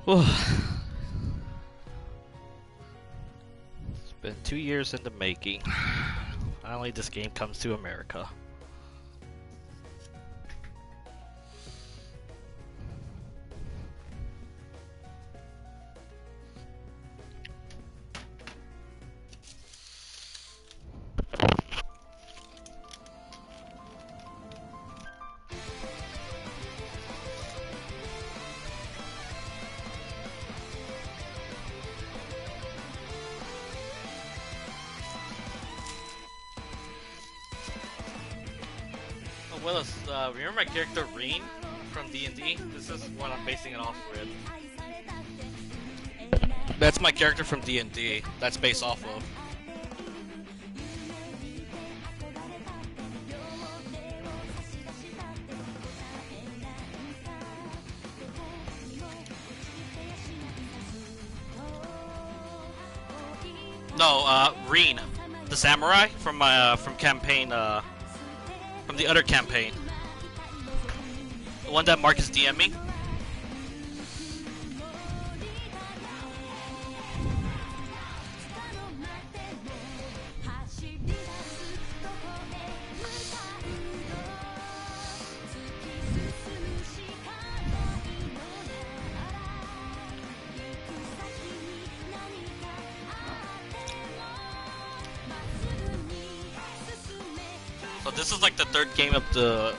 It's been 2 years in the making. Finally, this game comes to America. Willis, remember my character Reen from D&D? This is what I'm basing it off with. That's my character from D&D. That's based off of. No, Reen, the samurai from campaign from the other campaign, the one that Marcus DM'd me. So this is like the third game of the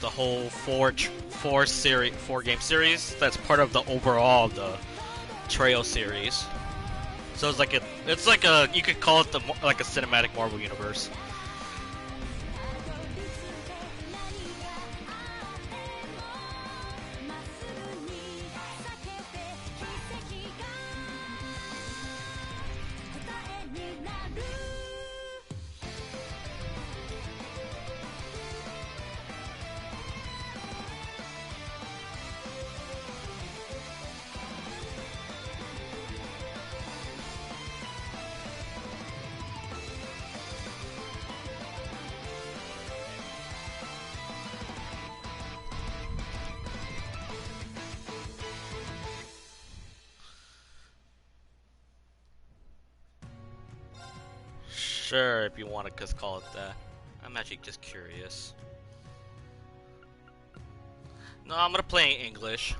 whole four game series. That's part of the overall the Trail series. So it's like a you could call it like a cinematic Marvel universe. Sure, if you want to just call it that. I'm actually just curious. No, I'm gonna play in English.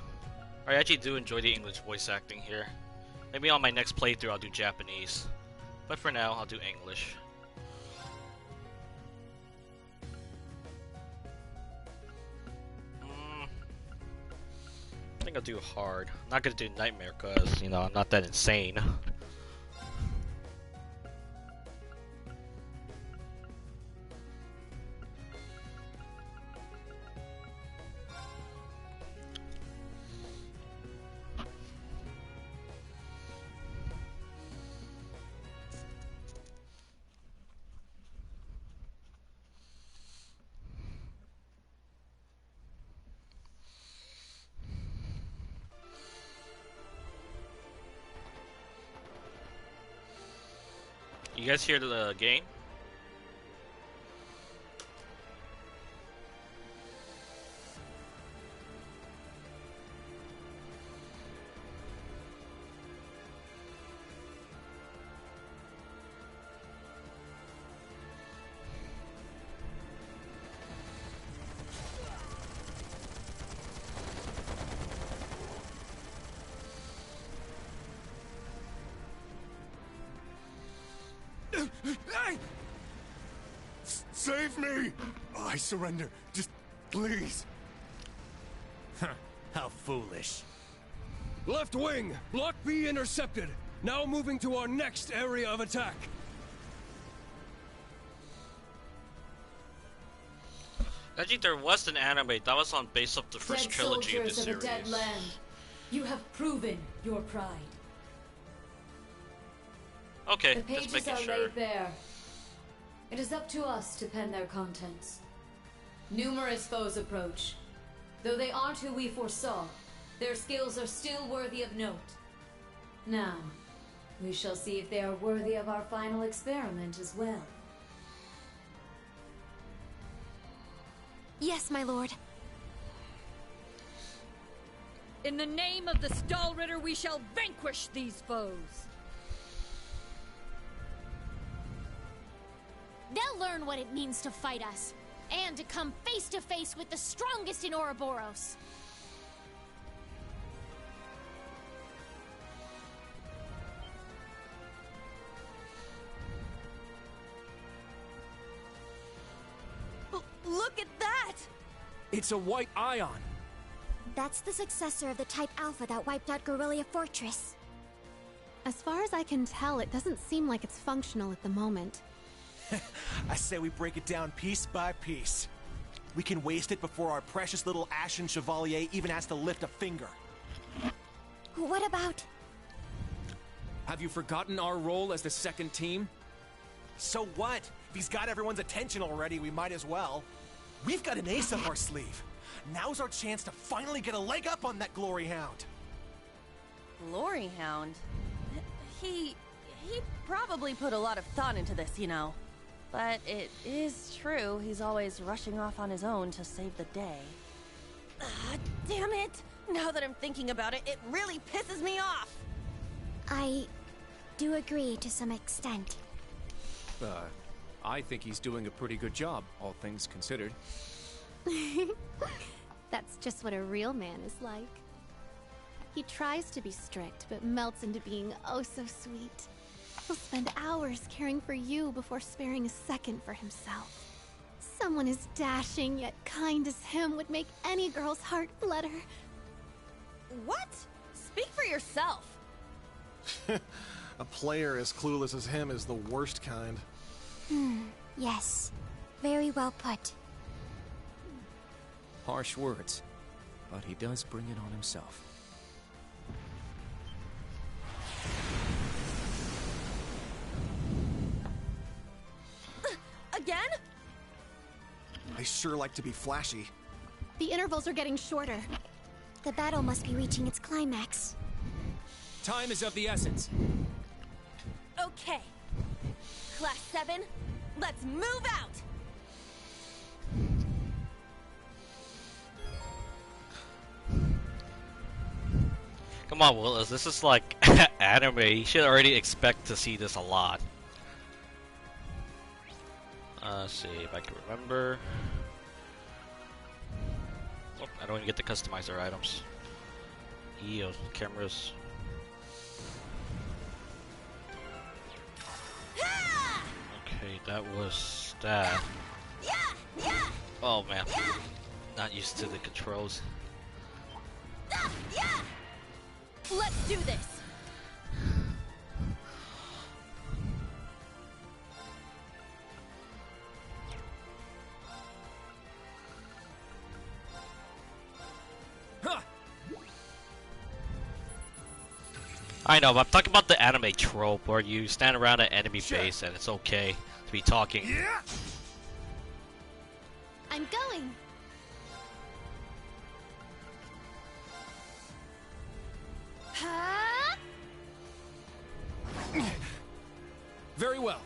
I actually do enjoy the English voice acting here. Maybe on my next playthrough I'll do Japanese. But for now, I'll do English. I think I'll do hard. I'm not gonna do Nightmare because, you know, I'm not that insane. You guys hear the game? Save me! I surrender. Just please. How foolish. Left wing! Block B intercepted. Now moving to our next area of attack. Actually, there was an anime that was on base of the first Dead trilogy of the soldiers series. a dead land. You have proven your pride. Okay, The just pages making are sure. laid bare. It is up to us to pen their contents. Numerous foes approach. Though they aren't who we foresaw, their skills are still worthy of note. Now, we shall see if they are worthy of our final experiment as well. Yes, my lord. In the name of the Stahlritter, we shall vanquish these foes. They'll learn what it means to fight us, and to come face to face with the strongest in Ouroboros. Look at that! It's a white ion. That's the successor of the Type Alpha that wiped out Guerrilla Fortress. As far as I can tell, it doesn't seem like it's functional at the moment. I say we break it down piece by piece. We can waste it before our precious little Ashen Chevalier even has to lift a finger. What about... Have you forgotten our role as the second team? So what? If he's got everyone's attention already, we might as well. We've got an ace up our sleeve. Now's our chance to finally get a leg up on that Glory Hound. Glory Hound? He probably put a lot of thought into this, you know. But it is true, he's always rushing off on his own to save the day. Damn it! Now that I'm thinking about it, it really pisses me off! I do agree to some extent. I think he's doing a pretty good job, all things considered. That's just what a real man is like. He tries to be strict, but melts into being oh so sweet. He'll spend hours caring for you before sparing a second for himself. Someone as dashing yet kind as him would make any girl's heart flutter. What? Speak for yourself! A player as clueless as him is the worst kind. Yes. Very well put. Harsh words, but he does bring it on himself. Again? I sure like to be flashy. The intervals are getting shorter. The battle must be reaching its climax. Time is of the essence. Okay. Class 7, let's move out! Come on, Willis. This is like anime. You should already expect to see this a lot. Let's see if I can remember. Oh, I don't even get to customize their items. EOS cameras. Okay, that was that. Oh man, not used to the controls. Let's do this! I know, but I'm talking about the anime trope where you stand around an enemy base and it's okay to be talking. Yeah! I'm going. Huh? Very well.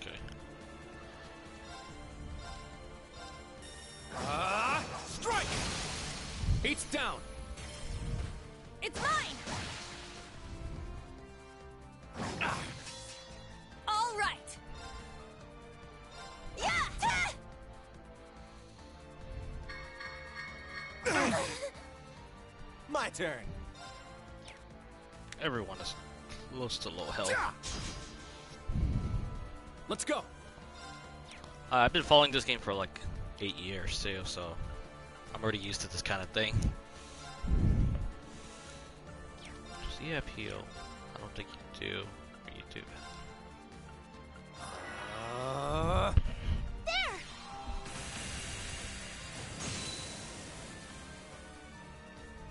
Okay. Strike! Heat's down. It's mine! All right! Yeah! My turn. Everyone is close to low health. Let's go. I've been following this game for like 8 years too, so I'm already used to this kind of thing. See appeal. I don't think you do. Or you do. There!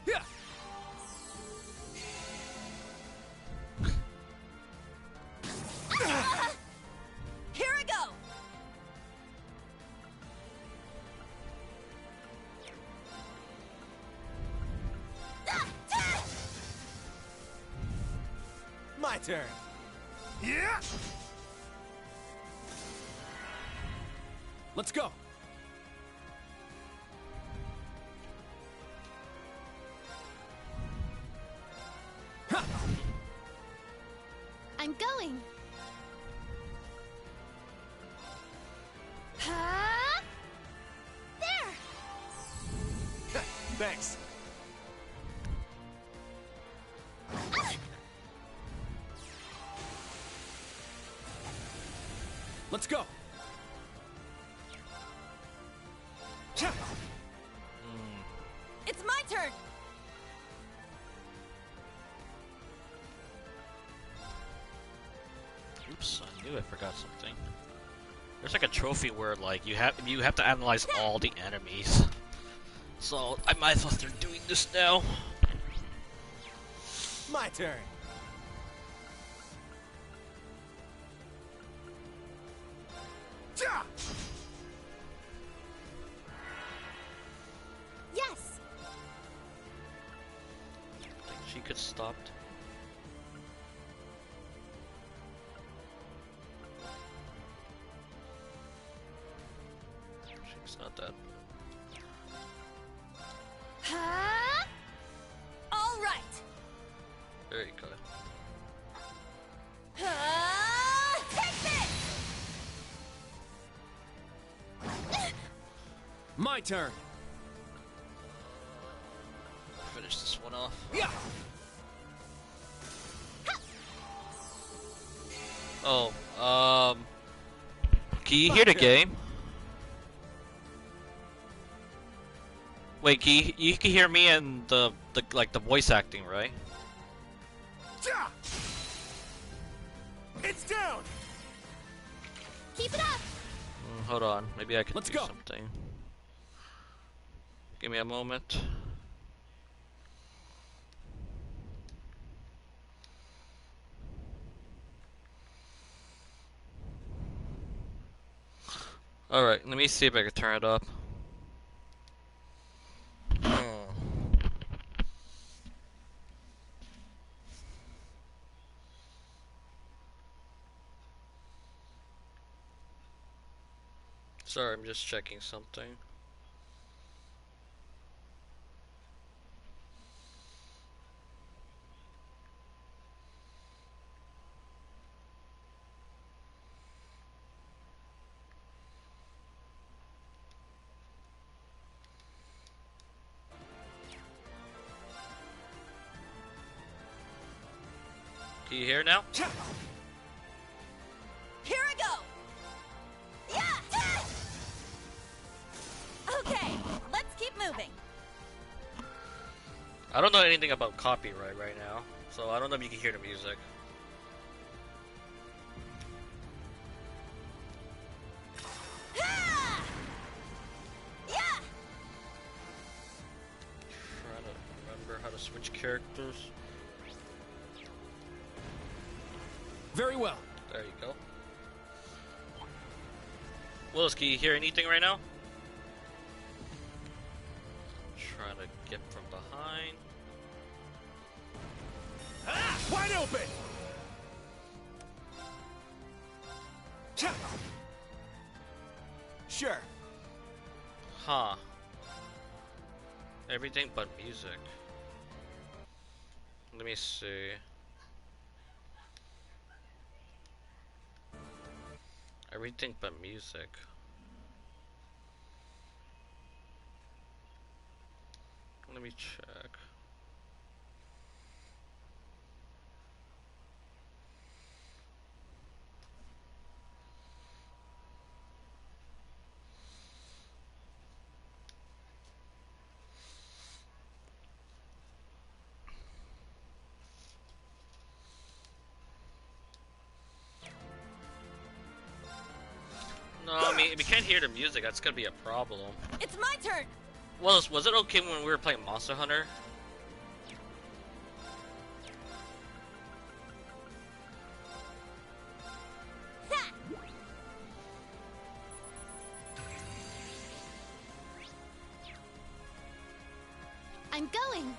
Yeah. Here I go! My turn. Let's go. I'm going. Ha! There! Thanks. Let's go. It's my turn. Oops, I knew I forgot something. There's like a trophy where like you have to analyze all the enemies. So I might as well start doing this now. My turn. Yes! I think she could stop. She's not dead. Ha! All right. There you go. Take this! My turn. Finish this one off. Yeah. Oh, can you hear the game? Wait, you can hear me and the voice acting, right? It's down. Keep it up! Hold on, maybe I can Let's do go. something. Give me a moment. Alright, let me see if I can turn it up. Sorry, I'm just checking something. Can you hear it now? Here I go. Yeah. Okay, let's keep moving. I don't know anything about copyright right now, so I don't know if you can hear the music. Yeah. Trying to remember how to switch characters. Very well. There you go. Willis, can you hear anything right now? Trying to get from behind. Ah, wide open. Sure. Huh. Everything but music. Let me see. Everything but music. Let me check. No, I mean, if you can't hear the music, that's gonna be a problem. It's my turn. Was it okay when we were playing Monster Hunter? I'm going.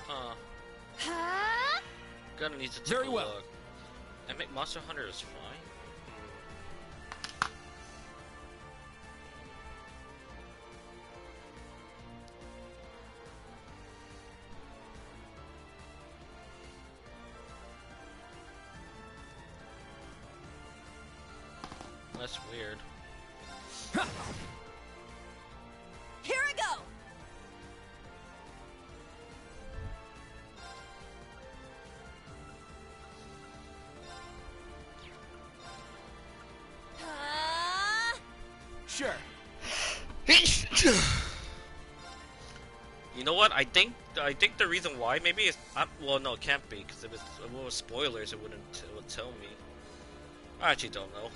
Huh. Ha! Gonna need to take Very a well. look. I think Monster Hunter is fine. That's weird. Here I go! Sure. You know what? I think the reason why maybe is well, no, it can't be because if it was spoilers, it would tell me. I actually don't know.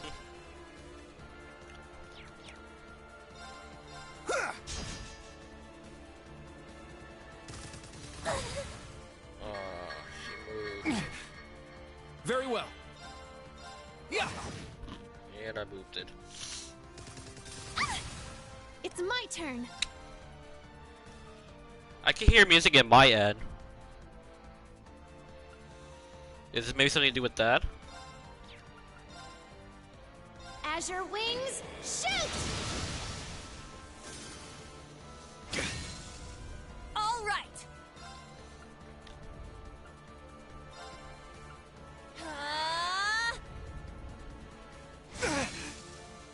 She moved. Very well. Yeah. And I moved it. It's my turn. I can hear music in my end. Is this maybe something to do with that? Azure Wings, shoot! All right.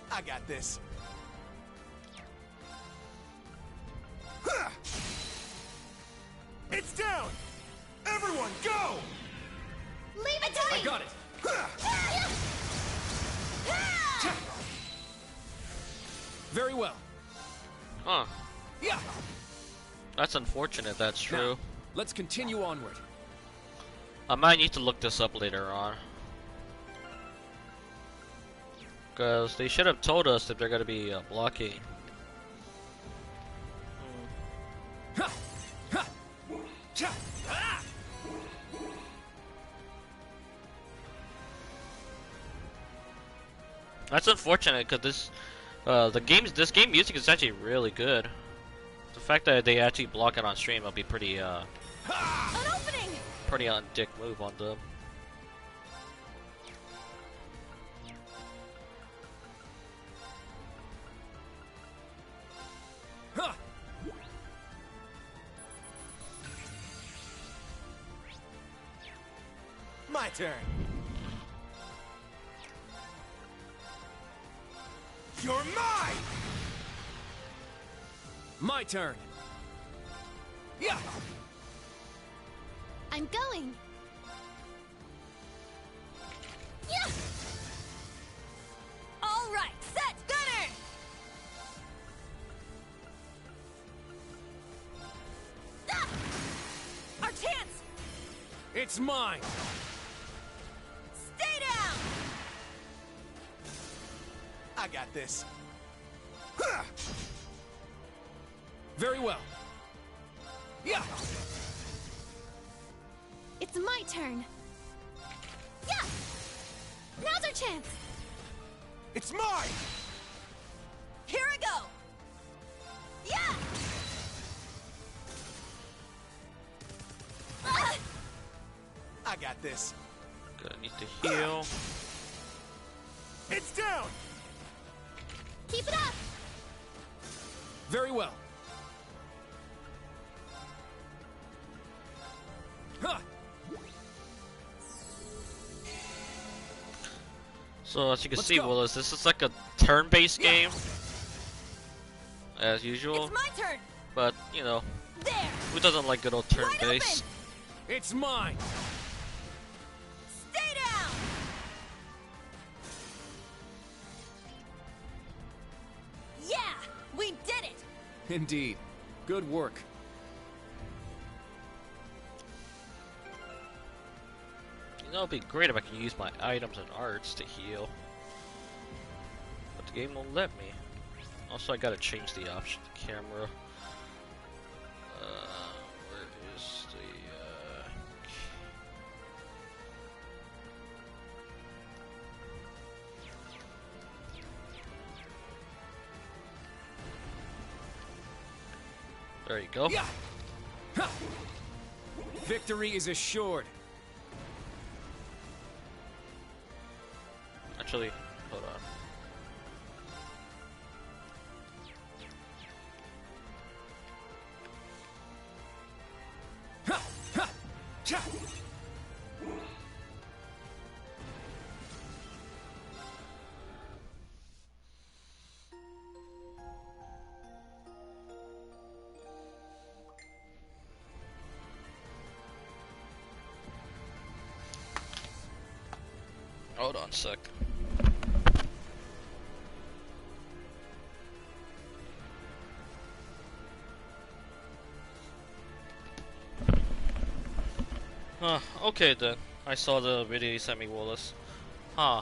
I got this. It's down! Everyone, go! Leave it to me! I got it! Very well. Huh. Yeah. That's unfortunate, that's true. Now, let's continue onward. I might need to look this up later on. Because they should have told us if they're going to be blocking. That's unfortunate because this game music is actually really good. The fact that they actually block it on stream will be pretty An opening! pretty on dick move on them. My turn. You're mine! My turn. Yeah. I'm going. Yeah. All right, set, gunner. Ah! Our chance. It's mine. Stay down. I got this. Very well. Yeah. It's my turn. Yeah. Now's our chance. It's mine. Here I go. Yeah. Ah! I got this. Gonna need to heal. It's down. Keep it up. Very well. Huh. So as you can Let's see, go. Willis, this is like a turn-based game, as usual. It's my turn. But you know, There. who doesn't like good old turn-based? It's mine. Stay down. Yeah, we did it. Indeed. Good work. You know, it'd be great if I could use my items and arts to heal, but the game won't let me. Also, I gotta change the option, the camera. Where is the? There you go. Yeah. Huh. Victory is assured. Actually, hold on. Ha! Ha! Cha! Hold on a sec. Okay then. I saw the video you sent me, Wallace. Huh.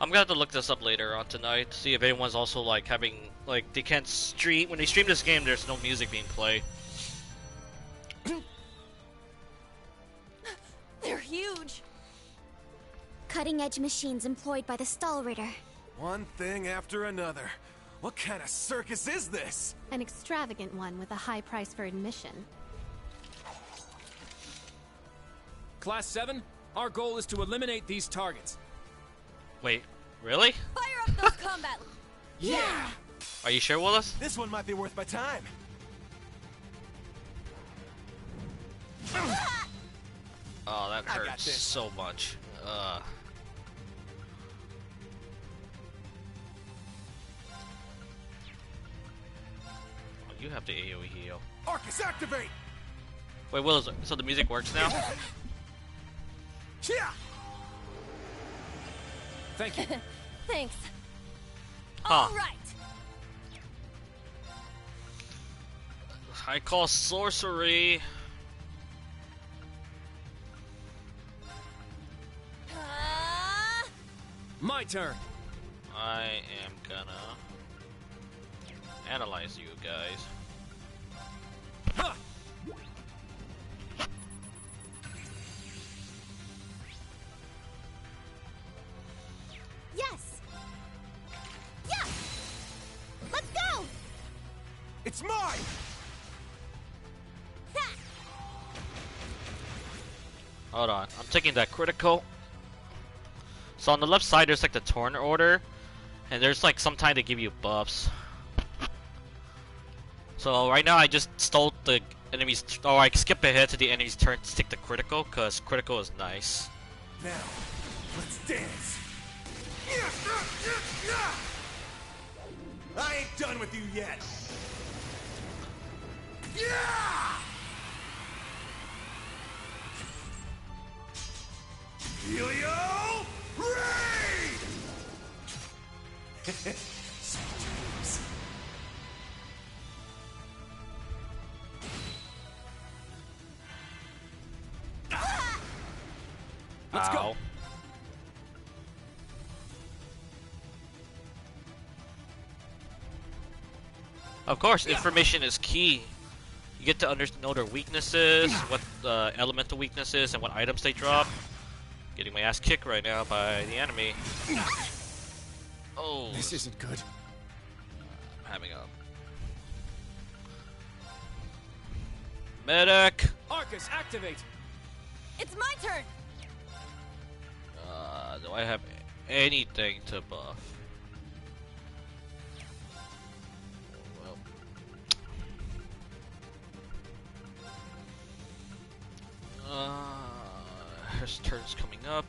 I'm gonna have to look this up later on tonight, see if anyone's also like having, like, they can't stream, when they stream this game there's no music being played. They're huge! Cutting-edge machines employed by the Stahlritter. One thing after another. What kind of circus is this? An extravagant one with a high price for admission. Class 7, our goal is to eliminate these targets. Wait, really? Fire up those combat... Yeah! Are you sure, Wallace? This one might be worth my time. Oh, that I got hurts this. so much. Oh, you have the AoE heal. Arcus, activate! Wait, Wallace, so the music works now? Yeah! Thank you. Thanks. Huh. All right. I call sorcery. My turn. I am gonna analyze you guys. Huh. Yes! Yeah! Let's go! It's mine! Hold on, I'm taking that critical. So on the left side there's like the Torn Order, and there's like sometimes they give you buffs. So right now I just stole the enemy's, or I skip ahead to the enemy's turn to take the critical, cause critical is nice. Now, let's dance! I ain't done with you yet! Yeah! Helio Raid! Sweet dreams. Let's go. Ow. Of course, information is key. You get to know their weaknesses, what elemental weaknesses, and what items they drop. Getting my ass kicked right now by the enemy. Oh, This isn't good. I'm having a medic. Arcus, activate. It's my turn. Do I have anything to buff? His turn's coming up.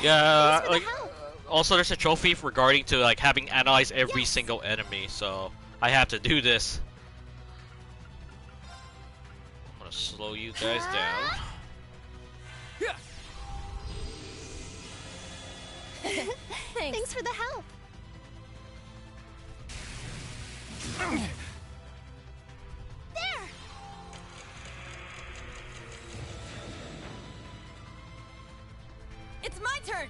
Yeah, like also there's a trophy regarding to like having analyzed every single enemy, so I have to do this. I'm gonna slow you guys down. Yeah. Thanks for the help. There! It's my turn.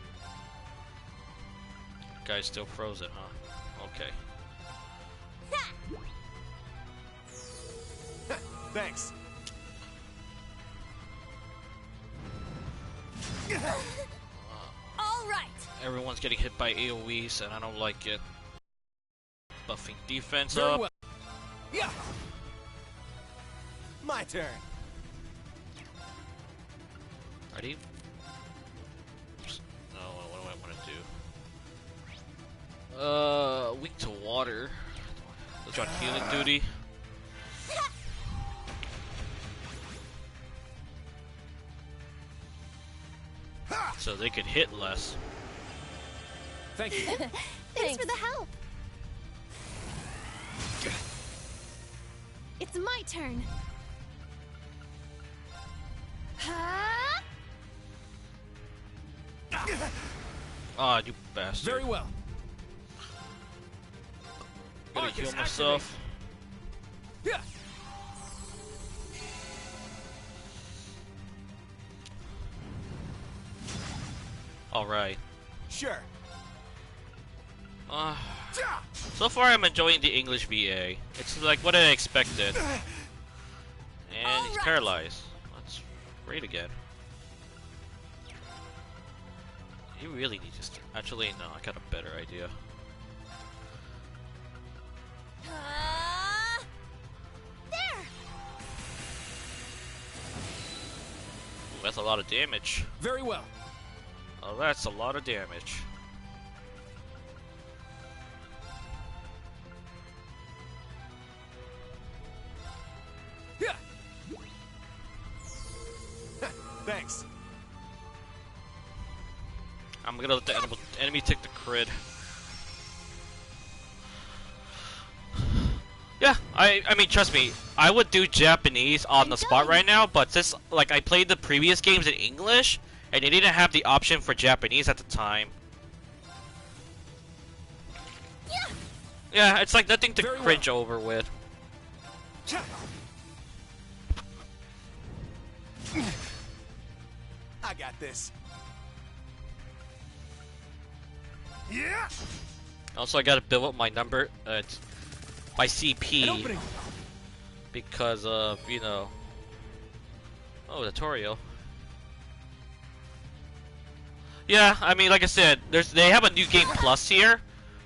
Guy's still frozen, huh? Okay. Thanks. All right. Everyone's getting hit by AoEs and I don't like it. Buffing defense Very up. well. Yeah. My turn. Ready? No, what do I want to do? Weak to water. Let's run healing duty. So they could hit less. Thank you. Thanks for the help. It's my turn. Ah, you bastard. Very well. Gotta Arcus, heal myself. Yeah. Alright. Sure. So far I'm enjoying the English VA. It's like what I expected. And he's paralyzed. Let's raid again. You really need to actually, no, I got a better idea. There! Ooh, that's a lot of damage. Very well. Oh, that's a lot of damage. Yeah. Thanks. I'm gonna let the enemy take the crit. Yeah, I mean, trust me, I would do Japanese on the spot right now, but since, like, I played the previous games in English, and they didn't have the option for Japanese at the time. Yeah, it's like nothing to cringe over with. I got this. Yeah. Also, I gotta build up my number, my CP, because of, you know. Oh, the tutorial. Yeah, I mean, like I said, they have a new game plus here,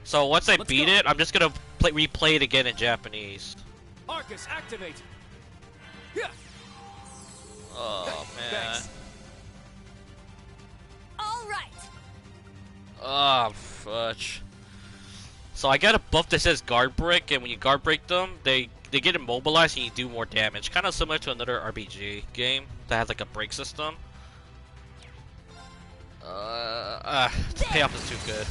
so once I beat it, I'm just gonna replay it again in Japanese. Arcus, activate. Yeah. Oh man. Thanks. All right. Oh fudge. So I got a buff that says guard break, and when you guard break them, they get immobilized and you do more damage. Kind of similar to another RPG game that has like a break system. The payoff is too good.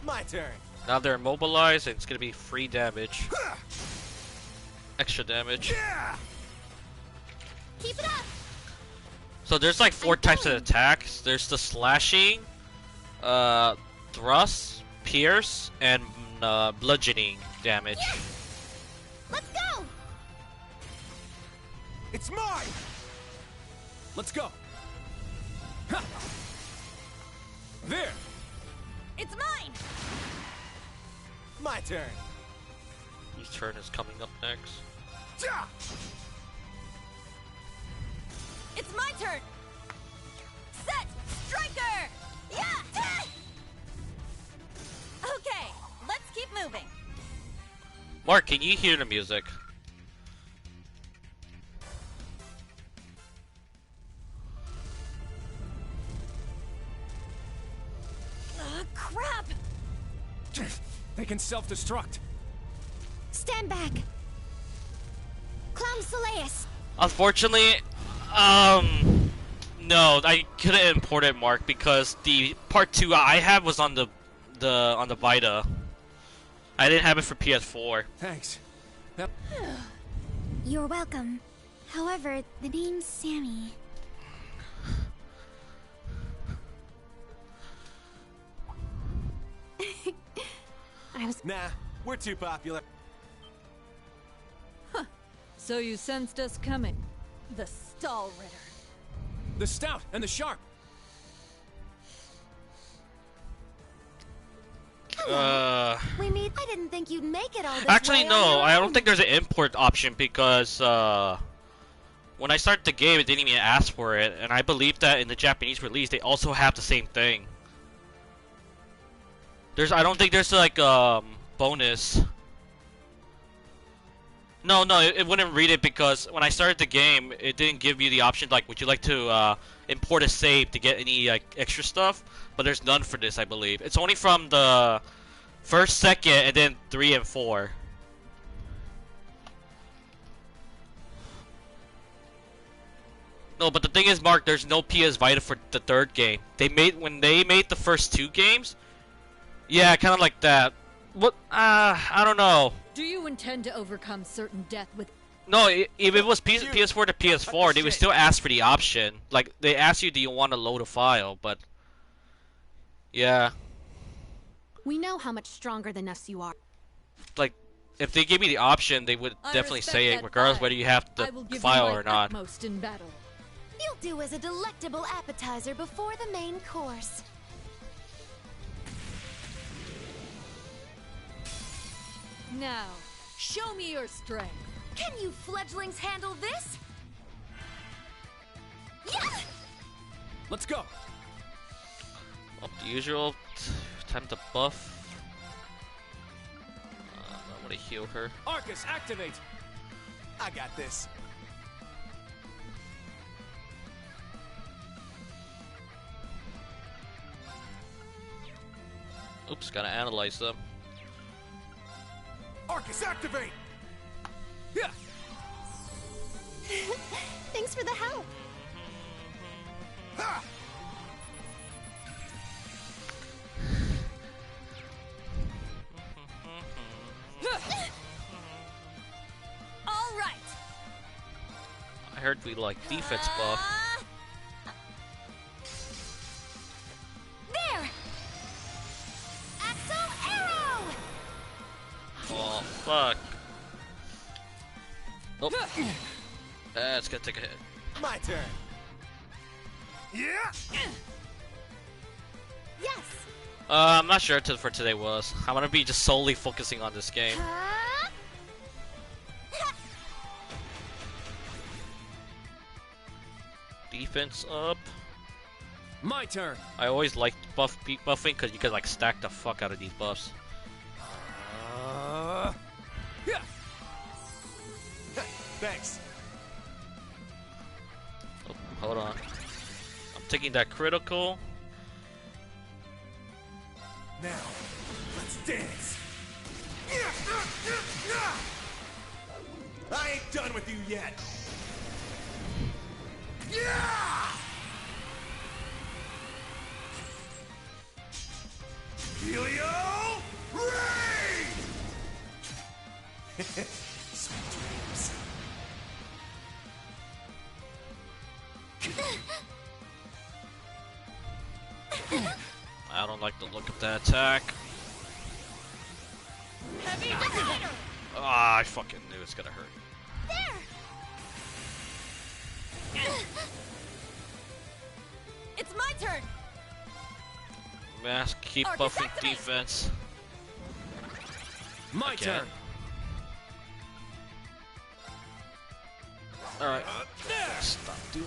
My turn. Now they're immobilized and it's gonna be free damage. Extra damage. Keep it up! So there's like 4 types of attacks. There's the slashing, thrust, pierce, and bludgeoning damage. Yeah. Let's go! It's mine. Let's go. Ha. There. It's mine. My turn. Whose turn is coming up next? It's my turn. Set. Striker. Yeah. Okay. Let's keep moving. Mark, can you hear the music? Crap. They can self-destruct. Stand back. Clown Soleus. Unfortunately, no, I couldn't import it, Mark, because the part 2 I had was on the Vita. I didn't have it for PS4. Thanks. You're welcome. However, the name's Sammy. Nah, we're too popular. So you sensed us coming? The Stall Ritter. The Stout and the Sharp. I didn't think you'd make it all this Actually, way no, on I your don't think there's an import option because when I started the game, it didn't even ask for it, and I believe that in the Japanese release, they also have the same thing. I don't think there's like bonus. No, it wouldn't read it because when I started the game, it didn't give you the option like, would you like to import a save to get any like extra stuff? But there's none for this, I believe. It's only from the first, second, and then 3 and 4. No, but the thing is, Mark, there's no PS Vita for the 3rd game. When they made the first 2 games. Yeah, kind of like that. What? I don't know. Do you intend to overcome certain death with No, if it was PS4 to PS4, they would still ask for the option. Like, they ask you, do you want to load a file? But, yeah. We know how much stronger than us you are. Like, if they give me the option, they would definitely say it, regardless whether you have the file or not. Most in battle. You'll do as a delectable appetizer before the main course. Now, show me your strength. Can you fledglings handle this? Yeah! Let's go. Well, the usual. Time to buff. I want to heal her. Arcus, activate. I got this. Oops, gotta analyze them. Arcus, activate! Yeah. Thanks for the help. Ha! All right. I heard we like defense buff. There! Axel Arrow! Oh, fuck. Nope. It's gonna take a hit. My turn. Yeah! Yes! I'm not sure for today was. I'm gonna be just solely focusing on this game. Defense up. My turn. I always liked buffing because you could like stack the fuck out of these buffs. Yeah. Thanks. Oh, hold on. I'm taking that critical. Now, let's dance. I ain't done with you yet. Yeah! Helio Ray! Sweet dreams. I don't like the look of that attack. Heavy hitter. Ah, I fucking knew it's gonna hurt. It's my turn. Mask, keep Arcus, buffing activate. defense. My Again. turn. Alright. Stop doing.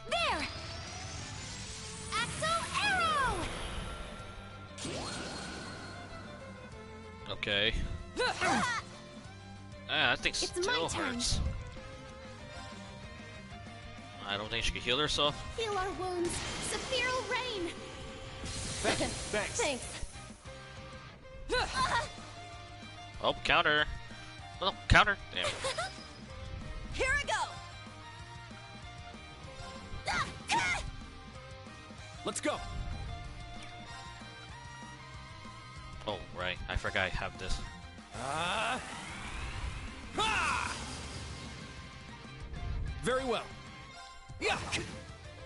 There! Axel Arrow! Okay. That thing It's still my turn. hurts. I don't think she can heal herself. Heal our wounds. Sephiral Rain. Thanks. Thanks. Oh, counter. Oh, counter. Damn. Here I go. Let's go. Oh, right. I forgot I have this. Very well. Yeah.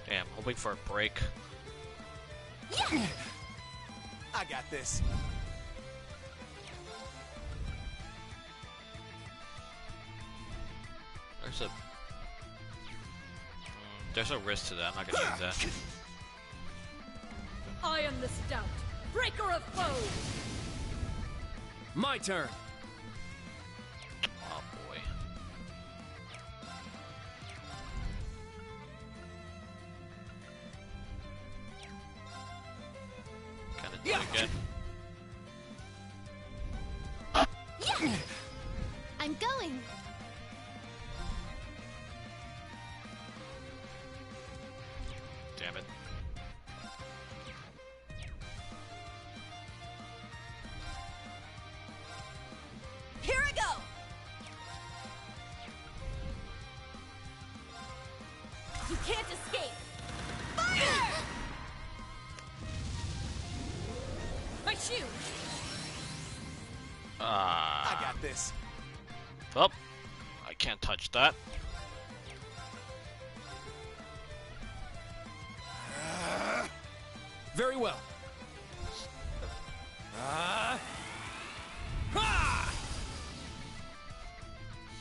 Damn, hoping for a break. I got this. There's a risk to that. I'm not gonna use that. I am the stout, breaker of foes. My turn. Oh boy. Gotta do it again. I'm going. Damn it. Here I go. You can't escape. this. Oh, I can't touch that. Very well.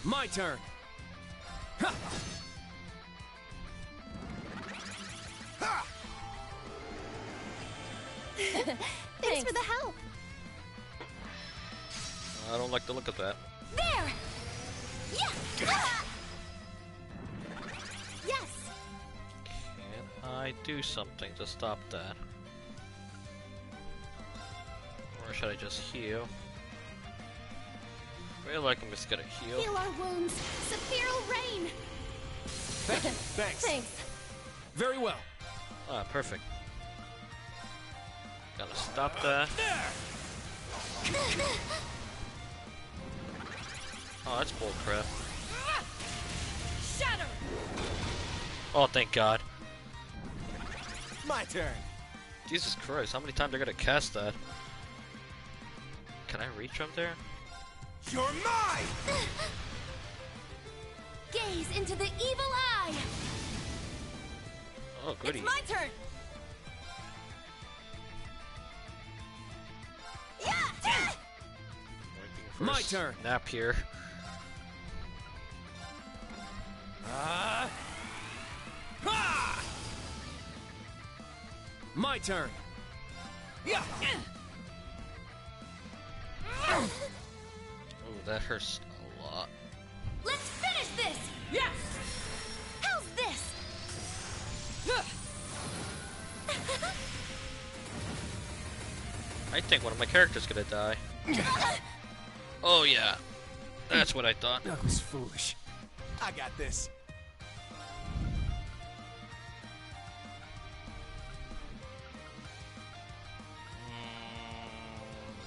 My turn. Ha! Thanks for the help. I don't like the look of that. There! Yeah! Yes! Can I do something to stop that? Or should I just heal? I feel like I'm just gonna heal. Heal our wounds. Sephiral Rain! Thanks. Thanks. Very well. Ah, perfect. Gotta stop that. Oh, that's bullcrap. Shatter! Oh, thank God. My turn. Jesus Christ, how many times are gonna cast that? Can I reach from there? You're mine! Gaze into the evil eye! Oh, goody. It's my turn. Yeah! My turn. Nap here. My turn. Yeah. Oh, that hurts a lot. Let's finish this! Yes! How's this? I think one of my characters gonna die. Oh yeah, that's what I thought. That was foolish. I got this.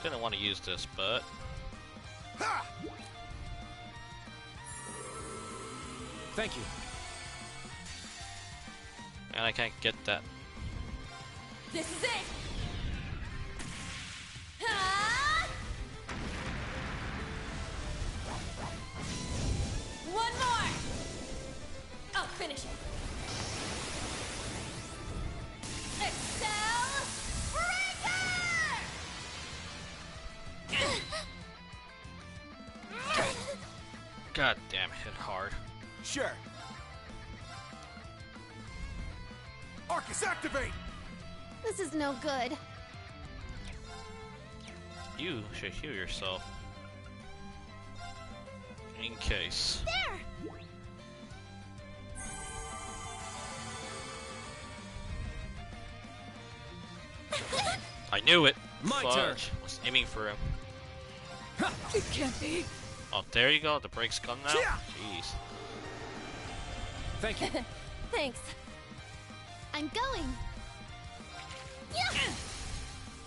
Didn't want to use this, but Ha! Thank you. and I can't get that. This is it! One more! I'll finish it! Excel Breaker! God damn, hit hard. Sure. Arcus, activate! This is no good. You should heal yourself. In case. There! I knew it. My Fudge. turn. I was aiming for him. It can't be! Oh, there you go. The brake's gone now. Yeah. Jeez. Thank you. Thanks. I'm going. Yeah!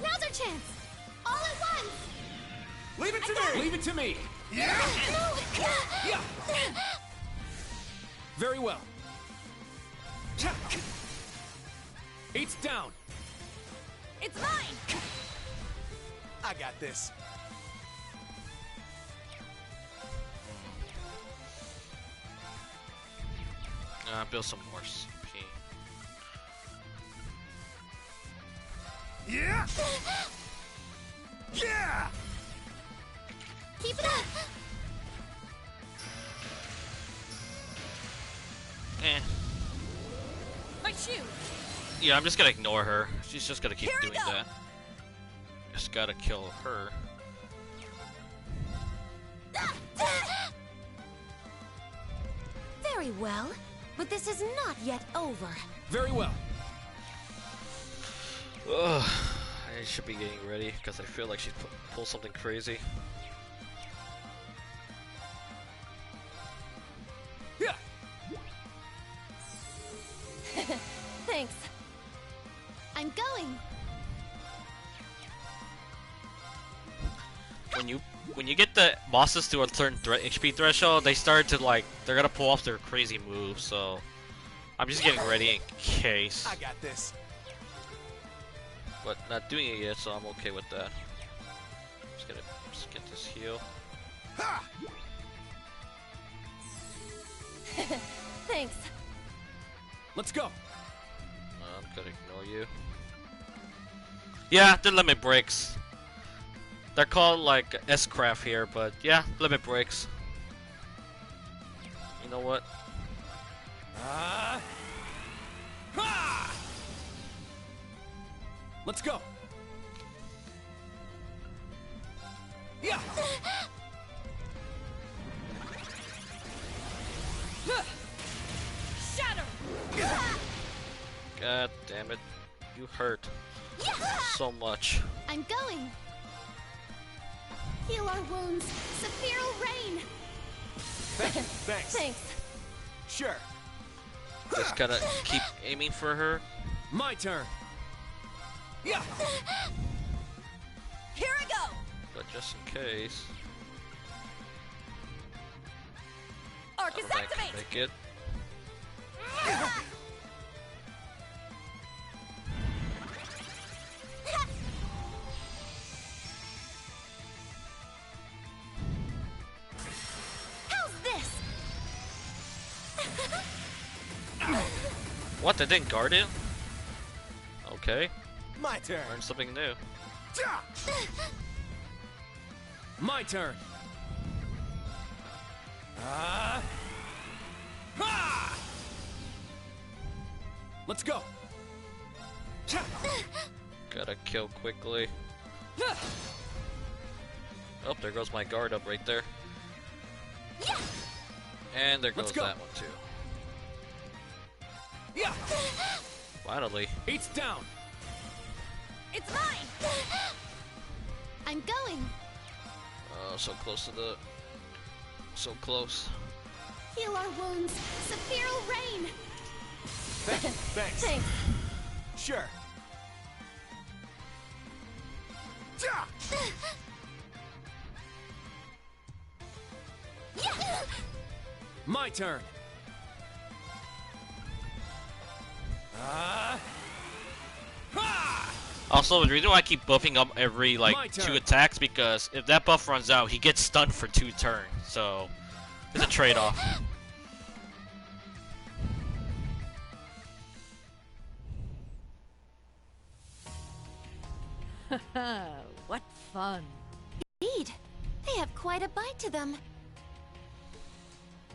Now's our chance! All at once! Leave it to me! Leave it to me. Yeah! Yeah. Very well. It's down. It's mine! I got this. Build some more CP. Yeah! Yeah! Keep it up! Eh. My shoe! Yeah, I'm just gonna ignore her. She's just gonna keep Here we doing go. that. Just gotta kill her. Very well, but this is not yet over. Very well. Ugh. I should be getting ready because I feel like she'd pull something crazy. Yeah. Thanks. I'm going. When you get the bosses to a certain HP threshold, they start to they're gonna pull off their crazy moves. So I'm just getting ready in case, I got this. but not doing it yet, so I'm okay with that. Just gonna get this heal. Thanks. Let's go. I'm gonna ignore you. Yeah, they're limit breaks. They're called like S-Craft here, but yeah, limit breaks. You know what? Let's go. Yeah. Shatter. God damn it. You hurt so much. I'm going. Heal our wounds. Sephiral Rain. Thank you. Thanks. Thanks. Sure. Just gotta keep aiming for her. My turn. Yeah. Here I go. But just in case. Arcus I don't activate. make it. How's this? What? They didn't guard it? Okay. My turn. Learn something new. My turn. Let's go. Gotta kill quickly. Oh, there goes my guard up right there. And there goes Let's go. that one too. Yeah. Finally. It's down. It's mine. I'm going. Oh, so close to the... So close. Heal our wounds. Sephiral Rain. Thanks. Thanks. Sure. My turn. Also, the reason why I keep buffing up every My like turn. 2 attacks, because if that buff runs out, he gets stunned for 2 turns. So it's a trade-off. What fun. Indeed. They have quite a bite to them.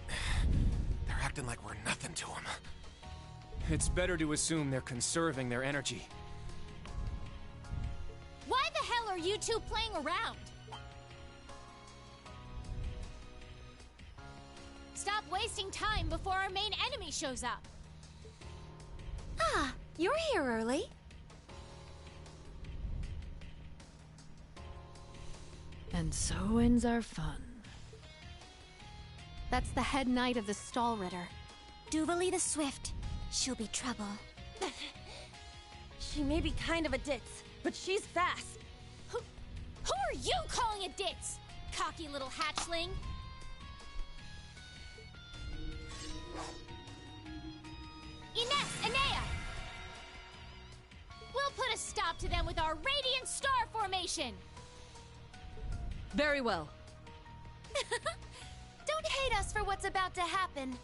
They're acting like we're nothing to them. It's better to assume they're conserving their energy. Why the hell are you two playing around? Stop wasting time before our main enemy shows up. Ah, you're here early. And so ends our fun. That's the head knight of the Stall Ritter. Duvalie the Swift. She'll be trouble. She may be kind of a ditz, but she's fast. Who are you calling a ditz? Cocky little hatchling. Ines, Anea! We'll put a stop to them with our Radiant Star Formation! Very well. Don't hate us for what's about to happen.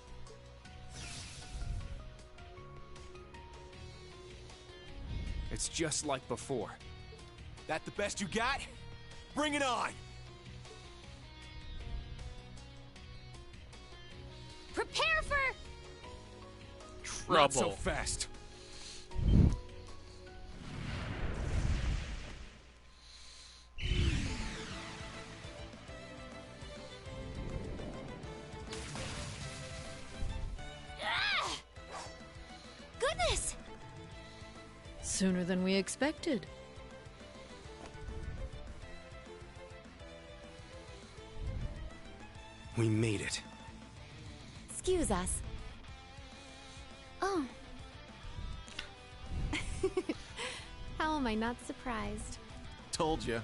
It's just like before. That the best you got? Bring it on! Prepare for... Not so Trouble. fast. Ah! Goodness! Sooner than we expected. We made it. Excuse us. Oh. How am I not surprised? Told you.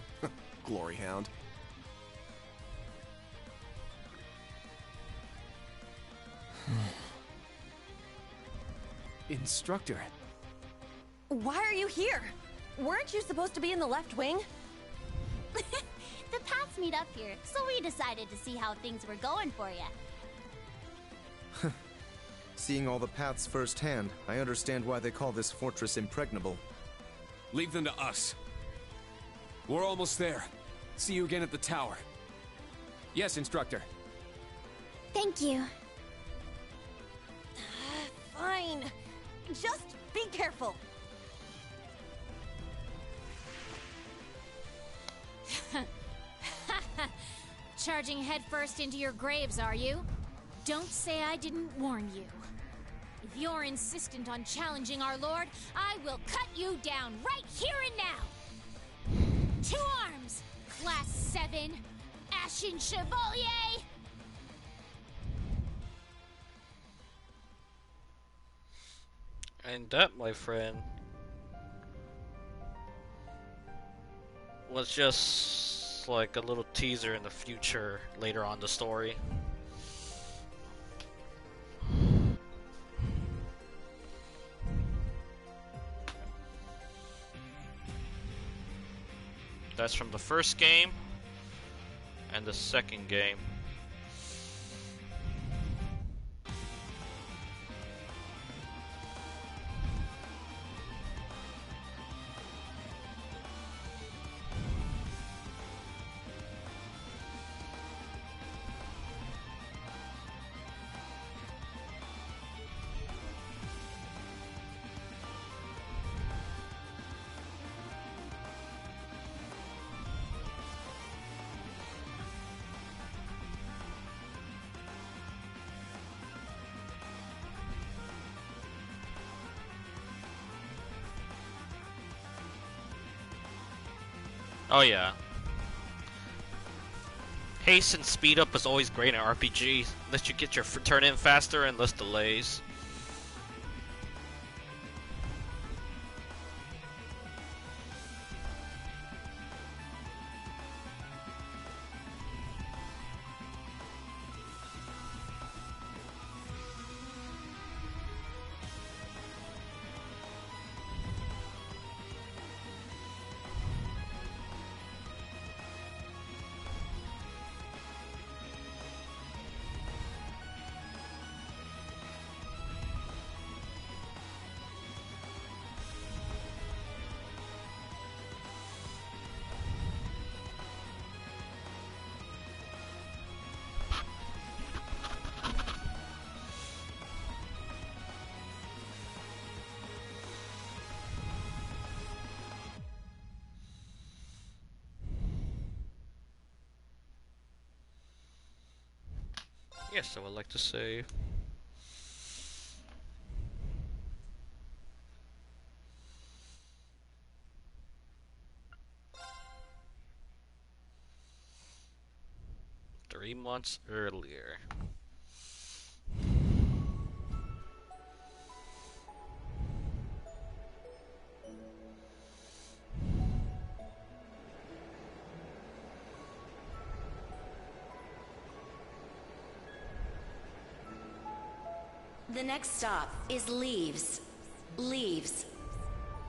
Glory Hound. Instructor. Why are you here? Weren't you supposed to be in the left wing? The paths meet up here, so we decided to see how things were going for you. Seeing all the paths firsthand, I understand why they call this fortress impregnable. Leave them to us. We're almost there. See you again at the tower. Yes, Instructor. Thank you. Fine. Just be careful. Charging headfirst into your graves, are you? Don't say I didn't warn you. If you're insistent on challenging our lord, I will cut you down right here and now! 2 arms! Class 7, Ashen Chevalier! And that, my friend, was just like a little teaser in the future later on the story. That's from the first game and the second game. Oh yeah. Haste and speed up is always great in RPG. Lets you get your turn in faster and less delays. Yes, I would like to say. Three months earlier. The next stop is Leaves. Leaves.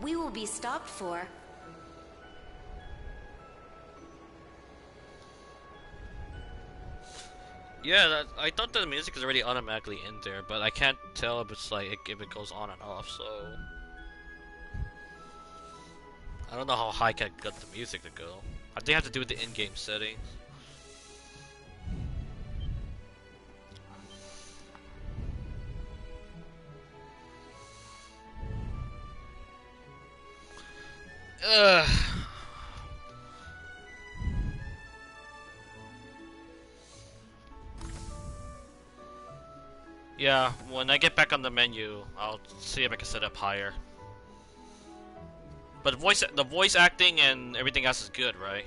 We will be stopped for... Yeah, I thought the music is already automatically in there, but I can't tell if it's like if it goes on and off, so I don't know how high I can get the music to go. I think I have to do with the in-game settings. Ugh. Yeah, when I get back on the menu, I'll see if I can set up higher. But the voice acting and everything else is good, right?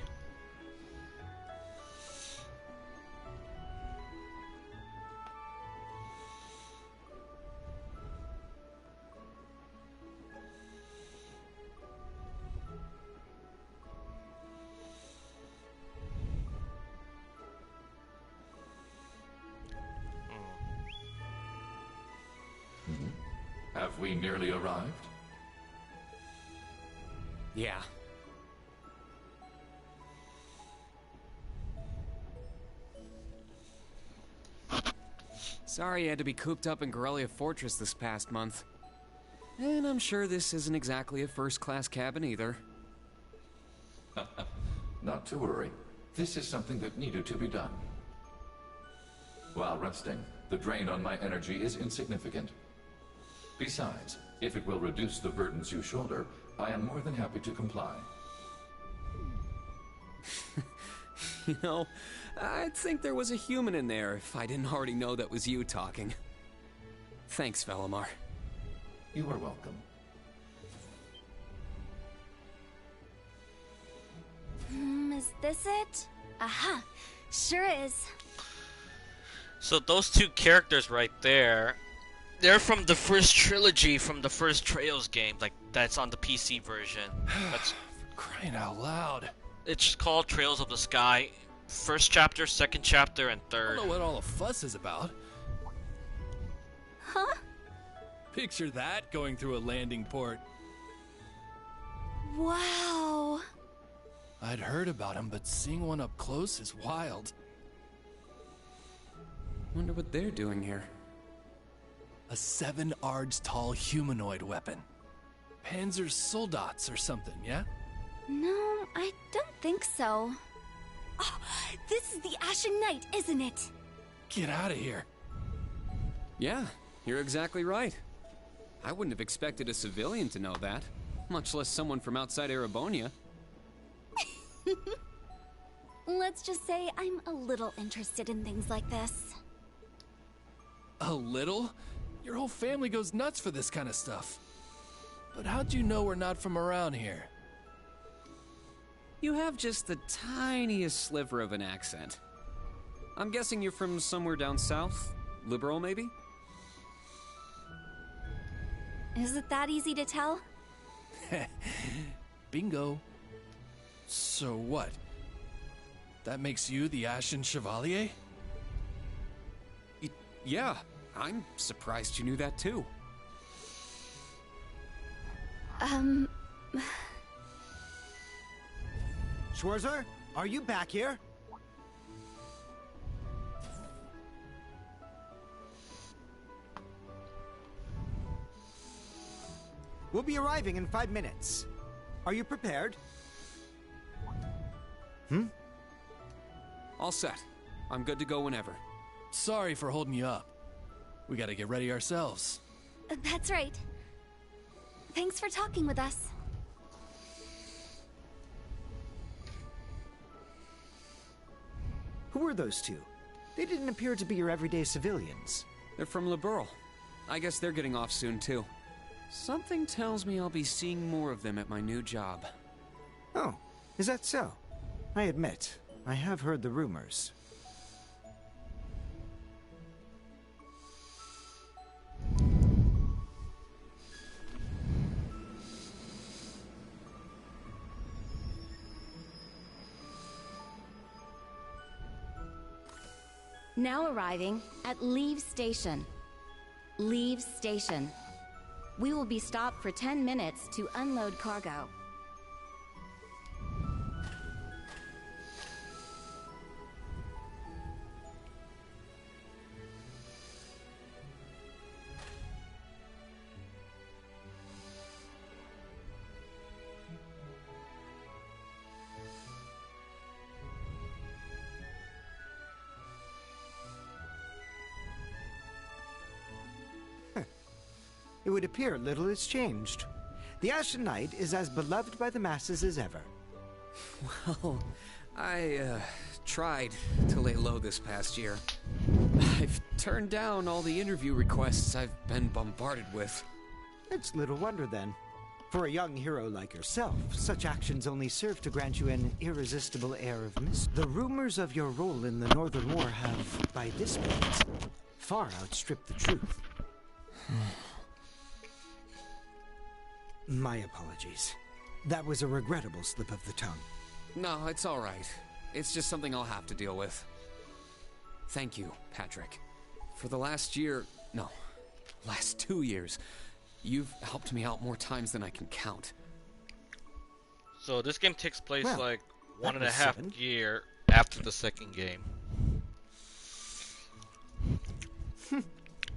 Have we nearly arrived? Yeah. Sorry you had to be cooped up in Corellia Fortress this past month. And I'm sure this isn't exactly a first-class cabin either. Not to worry. This is something that needed to be done. While resting, the drain on my energy is insignificant. Besides, if it will reduce the burdens you shoulder, I am more than happy to comply. You know, I'd think there was a human in there if I didn't already know that was you talking. Thanks, Velimar. You are welcome. Is this it? Aha! Sure is. So those two characters right there, they're from the first trilogy from the first Trails game, like that's on the PC version. That's crying out loud. It's called Trails of the Sky. First chapter, second chapter, and I third. don't know what all the fuss is about. Huh? Picture that going through a landing port. Wow. I'd heard about him, but seeing one up close is wild. Wonder what they're doing here. A 7 ards tall humanoid weapon. Panzersoldats or something, yeah? No, I don't think so. Oh, this is the Ashen Knight, isn't it? Get out of here. Yeah, you're exactly right. I wouldn't have expected a civilian to know that, much less someone from outside Erebonia. Let's just say I'm a little interested in things like this. A little? Your whole family goes nuts for this kind of stuff. But how'd you know we're not from around here? You have just the tiniest sliver of an accent. I'm guessing you're from somewhere down south? Liberal, maybe? Is it that easy to tell? Bingo. So what? That makes you the Ashen Chevalier? Yeah, I'm surprised you knew that too. Schwarzer, are you back here? We'll be arriving in 5 minutes. Are you prepared? All set. I'm good to go whenever. Sorry for holding you up. We gotta get ready ourselves. That's right. Thanks for talking with us. Who were those two? They didn't appear to be your everyday civilians. They're from Liberl. I guess they're getting off soon too. Something tells me I'll be seeing more of them at my new job. Oh, is that so? I admit, I have heard the rumors. Now arriving at Leave Station. Leave Station. We will be stopped for 10 minutes to unload cargo. It would appear little has changed. The Ashen Knight is as beloved by the masses as ever. Well, I tried to lay low this past year. I've turned down all the interview requests I've been bombarded with. It's little wonder then. For a young hero like yourself, such actions only serve to grant you an irresistible air of mystery. The rumors of your role in the Northern War have, by this point, far outstripped the truth. My apologies. That was a regrettable slip of the tongue. No, it's all right. It's just something I'll have to deal with. Thank you, Patrick. For the last 2 years, you've helped me out more times than I can count. So this game takes place Well, like that 1.5 was year after the second game.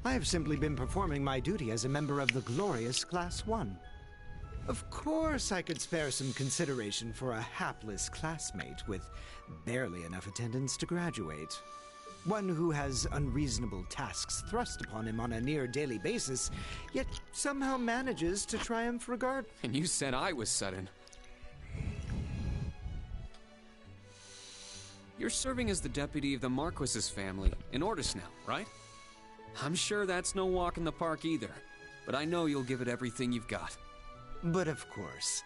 I have simply been performing my duty as a member of the glorious Class 1. Of course, I could spare some consideration for a hapless classmate with barely enough attendance to graduate. One who has unreasonable tasks thrust upon him on a near daily basis, yet somehow manages to triumph regardless. And you said I was sudden. You're serving as the deputy of the Marquis's family in Ordis now, right? I'm sure that's no walk in the park either, but I know you'll give it everything you've got. But of course,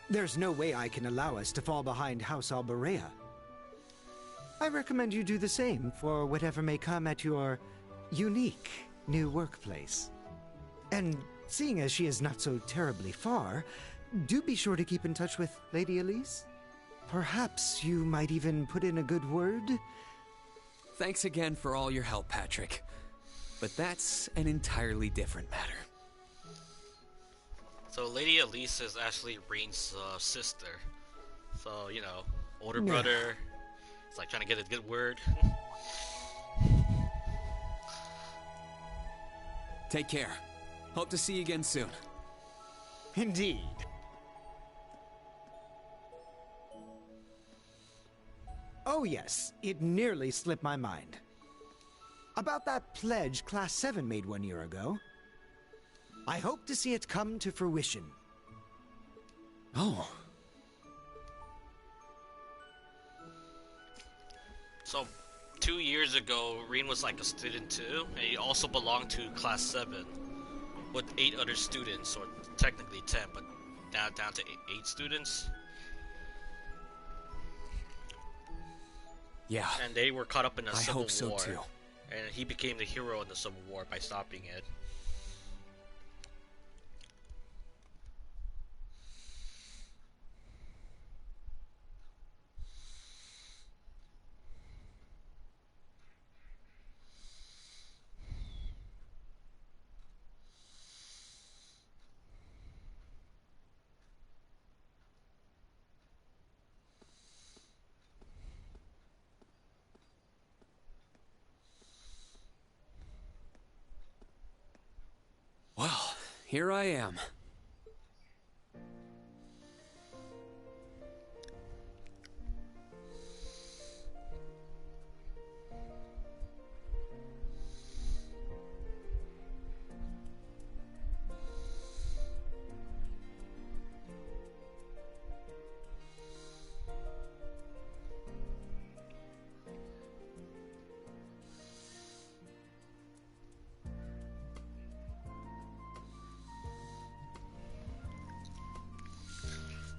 there's no way I can allow us to fall behind House Alberea. I recommend you do the same for whatever may come at your unique new workplace. And seeing as she is not so terribly far, do be sure to keep in touch with Lady Elise. Perhaps you might even put in a good word? Thanks again for all your help, Patrick. But that's an entirely different matter. So Lady Elise is actually Reen's sister. So, you know, older brother. It's like trying to get a good word. Take care. Hope to see you again soon. Indeed. Oh yes, it nearly slipped my mind. About that pledge Class 7 made 1 year ago. I hope to see it come to fruition. Oh. So, 2 years ago, Reen was like a student too, and he also belonged to Class 7 with 8 other students, or technically 10, but now down to 8 students. Yeah. And they were caught up in a civil war. I hope so too. And he became the hero in the Civil War by stopping it. Well, here I am.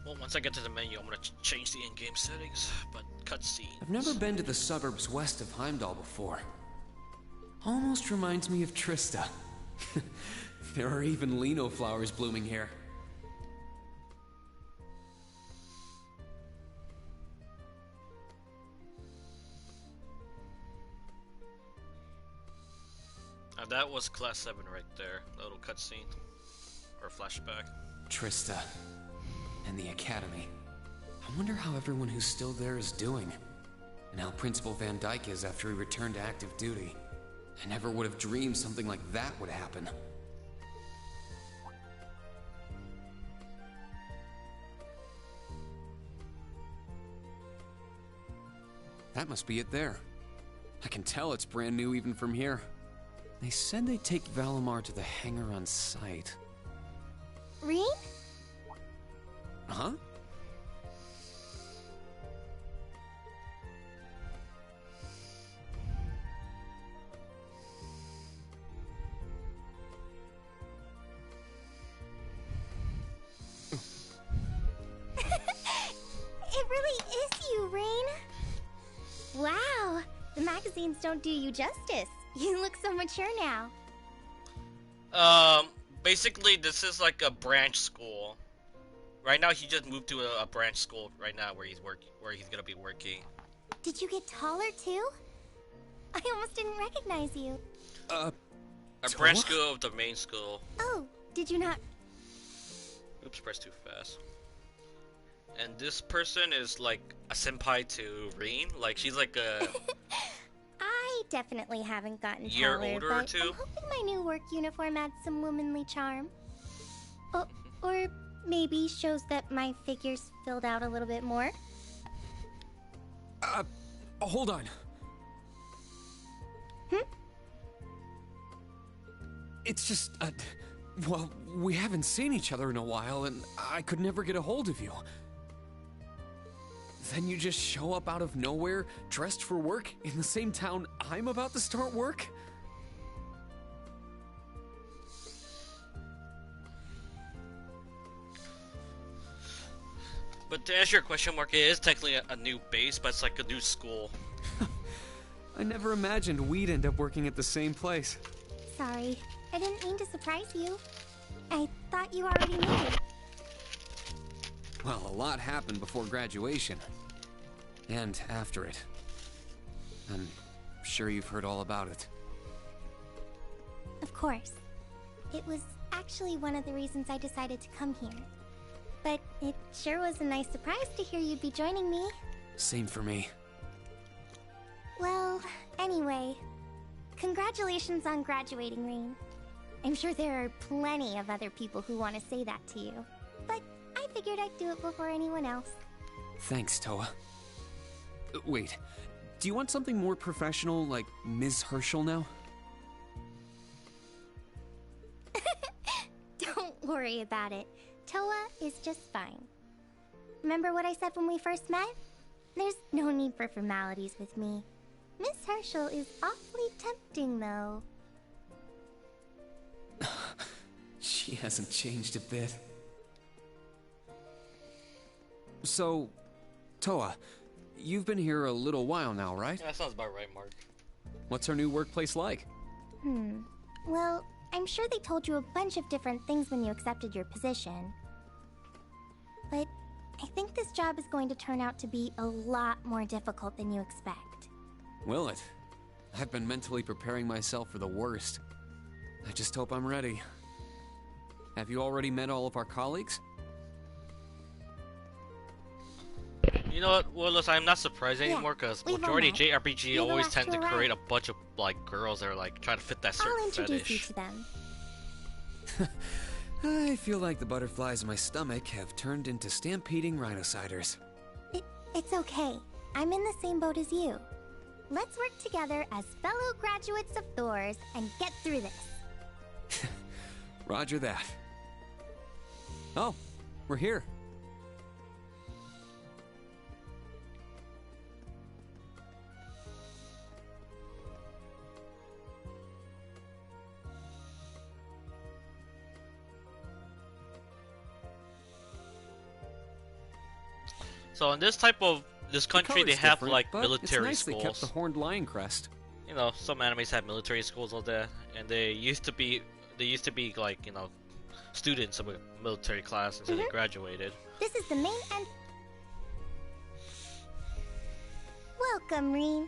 Well, once I get to the menu, I'm gonna change the in-game settings, but cutscene. I've never been to the suburbs west of Heimdall before. Almost reminds me of Trista. There are even lino flowers blooming here. Now that was Class 7 right there, the little cutscene. Or flashback. Trista. And the Academy. I wonder how everyone who's still there is doing. And how Principal Van Dyke is after he returned to active duty. I never would have dreamed something like that would happen. That must be it there. I can tell it's brand new even from here. They said they'd take Valimar to the hangar on site. Reen? Huh? It really is you, Rain. Wow, the magazines don't do you justice. You look so mature now. Basically, this is like a branch school. Right now, he just moved to a branch school right now where he's gonna be working. Did you get taller too? I almost didn't recognize you. A branch school of the main school. Oh, did you not? Oops, pressed too fast. And this person is like a senpai to Reen. Like, she's like a... I definitely haven't gotten Year taller, older but or two? I'm hoping my new work uniform adds some womanly charm. Or maybe shows that my figure's filled out a little bit more. Hold on. It's just, well, we haven't seen each other in a while, and I could never get a hold of you. Then you just show up out of nowhere, dressed for work, in the same town I'm about to start work? But to answer your question, Mark, it is technically a new base, but it's like a new school. I never imagined we'd end up working at the same place. Sorry, I didn't mean to surprise you. I thought you already knew. Well, a lot happened before graduation. And after it. I'm sure you've heard all about it. Of course. It was actually one of the reasons I decided to come here. But it sure was a nice surprise to hear you'd be joining me. Same for me. Well, anyway, congratulations on graduating, Rean. I'm sure there are plenty of other people who want to say that to you. But I figured I'd do it before anyone else. Thanks, Toa. Wait, do you want something more professional, like Ms. Herschel now? Don't worry about it. Toa is just fine. Remember what I said when we first met? There's no need for formalities with me. Miss Herschel is awfully tempting, though. She hasn't changed a bit. So, Toa, you've been here a little while now, right? Yeah, that sounds about right, Mark. What's our new workplace like? Well, I'm sure they told you a bunch of different things when you accepted your position. But I think this job is going to turn out to be a lot more difficult than you expect. Will it? I've been mentally preparing myself for the worst. I just hope I'm ready. Have you already met all of our colleagues? You know what, Willis, I'm not surprised anymore because we've all majority met. JRPG You're the always last tend to to arrive. create a bunch of like girls that are like trying to fit that certain I'll introduce you fetish. to them. I feel like the butterflies in my stomach have turned into stampeding rhinociders. It's okay. I'm in the same boat as you. Let's work together as fellow graduates of Thors and get through this. Roger that. Oh, we're here. So in this country, they color's have different, like but military it's nice schools. They kept the horned lion crest. You know, some animes have military schools all there, and they used to be like, you know, students of a military class until they graduated. This is the main end. Welcome, Rean,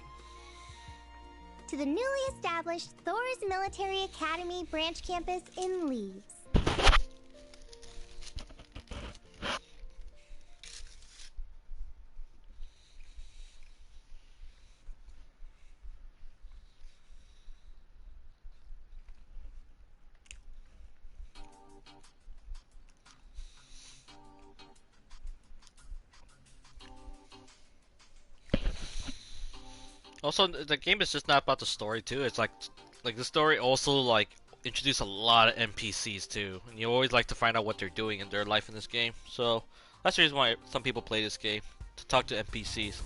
to the newly established Thors Military Academy branch campus in Leaves. Also, the game is just not about the story too. It's like the story also like introduce a lot of NPCs too, and you always like to find out what they're doing in their life in this game. So that's the reason why some people play this game, to talk to NPCs.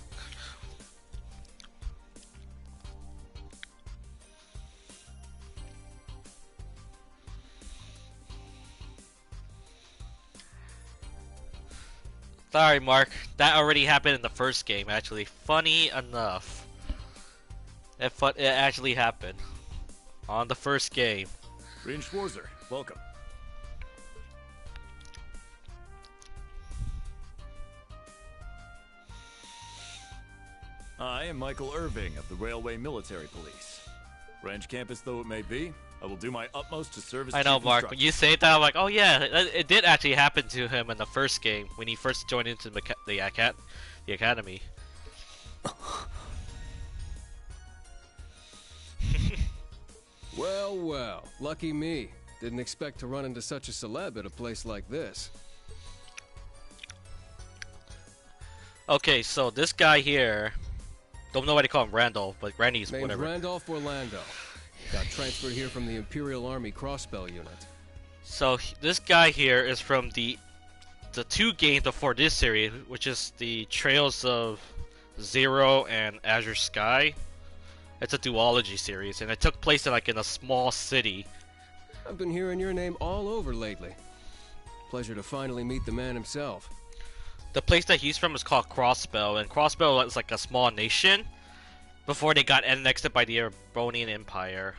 Sorry, Mark. That already happened in the first game, actually. Funny enough. It actually happened. On the first game. Rean Schwarzer, welcome. I am Michael Irving of the Railway Military Police. Branch campus though it may be, I will do my utmost to serve as I know, chief Mark. When instructor. you say that, I'm like, oh yeah, it did actually happen to him in the first game when he first joined into the academy. Well, well, lucky me. Didn't expect to run into such a celeb at a place like this. Okay, so this guy here, don't know why they call him Randolph, but Randy's Name's whatever. Randolph Orlando. Got transferred here from the Imperial Army Crossbell unit. So this guy here is from the 2 games before this series, which is the Trails of Zero and Azure Sky. It's a duology series, and it took place in a small city. I've been hearing your name all over lately. Pleasure to finally meet the man himself. The place that he's from is called Crossbell, and Crossbell is like a small nation before they got annexed by the Erebonian Empire.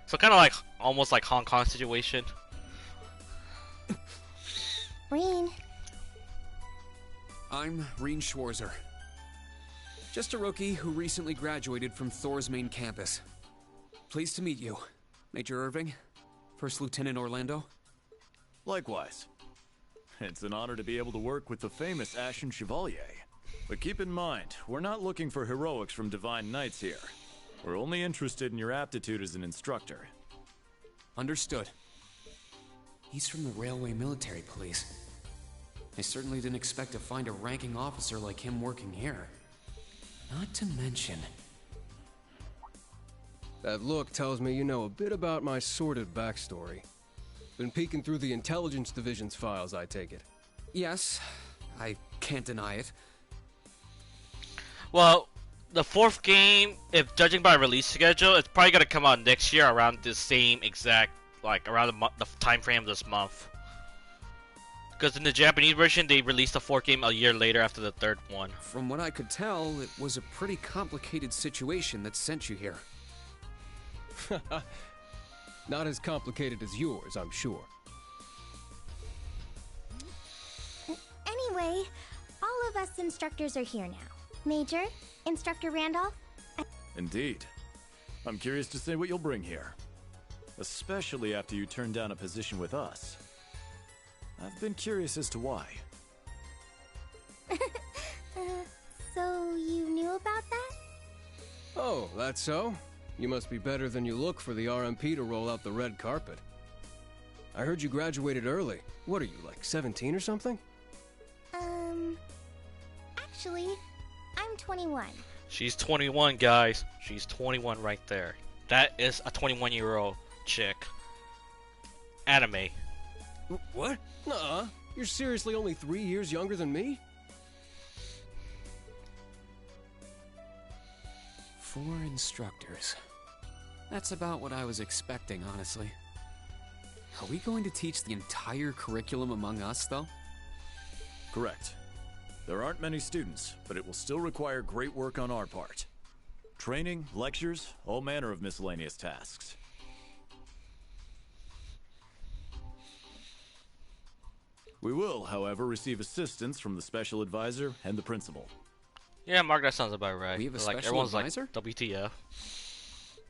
So kind of like almost like Hong Kong situation. Reen. I'm Reen Schwarzer. Just a rookie who recently graduated from Thor's main campus. Pleased to meet you, Major Irving, First Lieutenant Orlando. Likewise. It's an honor to be able to work with the famous Ashen Chevalier. But keep in mind, we're not looking for heroics from Divine Knights here. We're only interested in your aptitude as an instructor. Understood. He's from the Railway Military Police. I certainly didn't expect to find a ranking officer like him working here. Not to mention... That look tells me you know a bit about my sordid backstory. Been peeking through the Intelligence Division's files, I take it. Yes, I can't deny it. Well, the 4th game, if judging by release schedule, it's probably gonna come out next year around the same exact, like around the time frame of this month. Because in the Japanese version, they released the 4th game a year later after the 3rd one. From what I could tell, it was a pretty complicated situation that sent you here. Not as complicated as yours, I'm sure. Anyway, all of us instructors are here now. Major, Instructor Randolph. Indeed. I'm curious to see what you'll bring here. Especially after you turn down a position with us. I've been curious as to why. So you knew about that? Oh, that's so? You must be better than you look for the RMP to roll out the red carpet. I heard you graduated early. What are you, like 17 or something? Actually, I'm 21. She's 21, guys. She's 21 right there. That is a 21-year-old chick. Anime. What? Nuh-uh. You're seriously only 3 years younger than me? 4 instructors. That's about what I was expecting, honestly. Are we going to teach the entire curriculum among us, though? Correct. There aren't many students, but it will still require great work on our part. Training, lectures, all manner of miscellaneous tasks. We will, however, receive assistance from the special advisor and the principal. Yeah, Mark, that sounds about right. We have a like, special everyone's advisor? like WTF.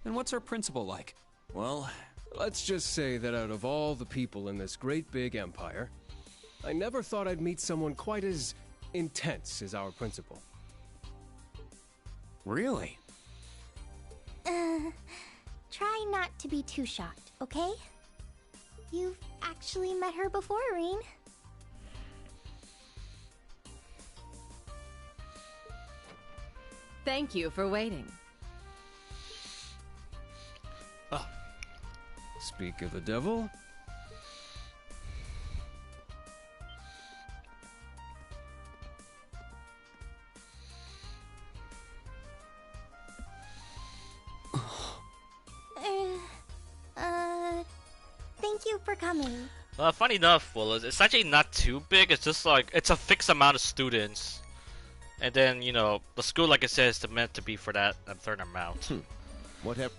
And what's our principal like? Well, let's just say that out of all the people in this great big empire, I never thought I'd meet someone quite as intense as our principal. Really? Try not to be too shocked, okay? You've actually met her before, Reen. Thank you for waiting. Speak of the devil. Thank you for coming. Funny enough, Willis, it's actually not too big. It's just like, it's a fixed amount of students. And then, you know, the school, like I said, is meant to be for that a certain amount. What have...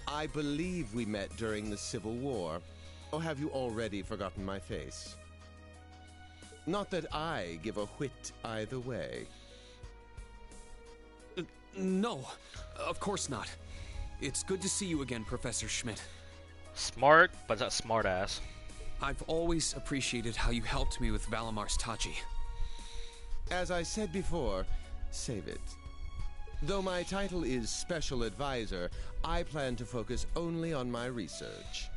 I believe we met during the Civil War. Or have you already forgotten my face? Not that I give a whit either way. No, of course not. It's good to see you again, Professor Schmidt. Smart, but a smart ass. I've always appreciated how you helped me with Valamar's Tachi. As I said before, save it. Though my title is Special Advisor, I plan to focus only on my research.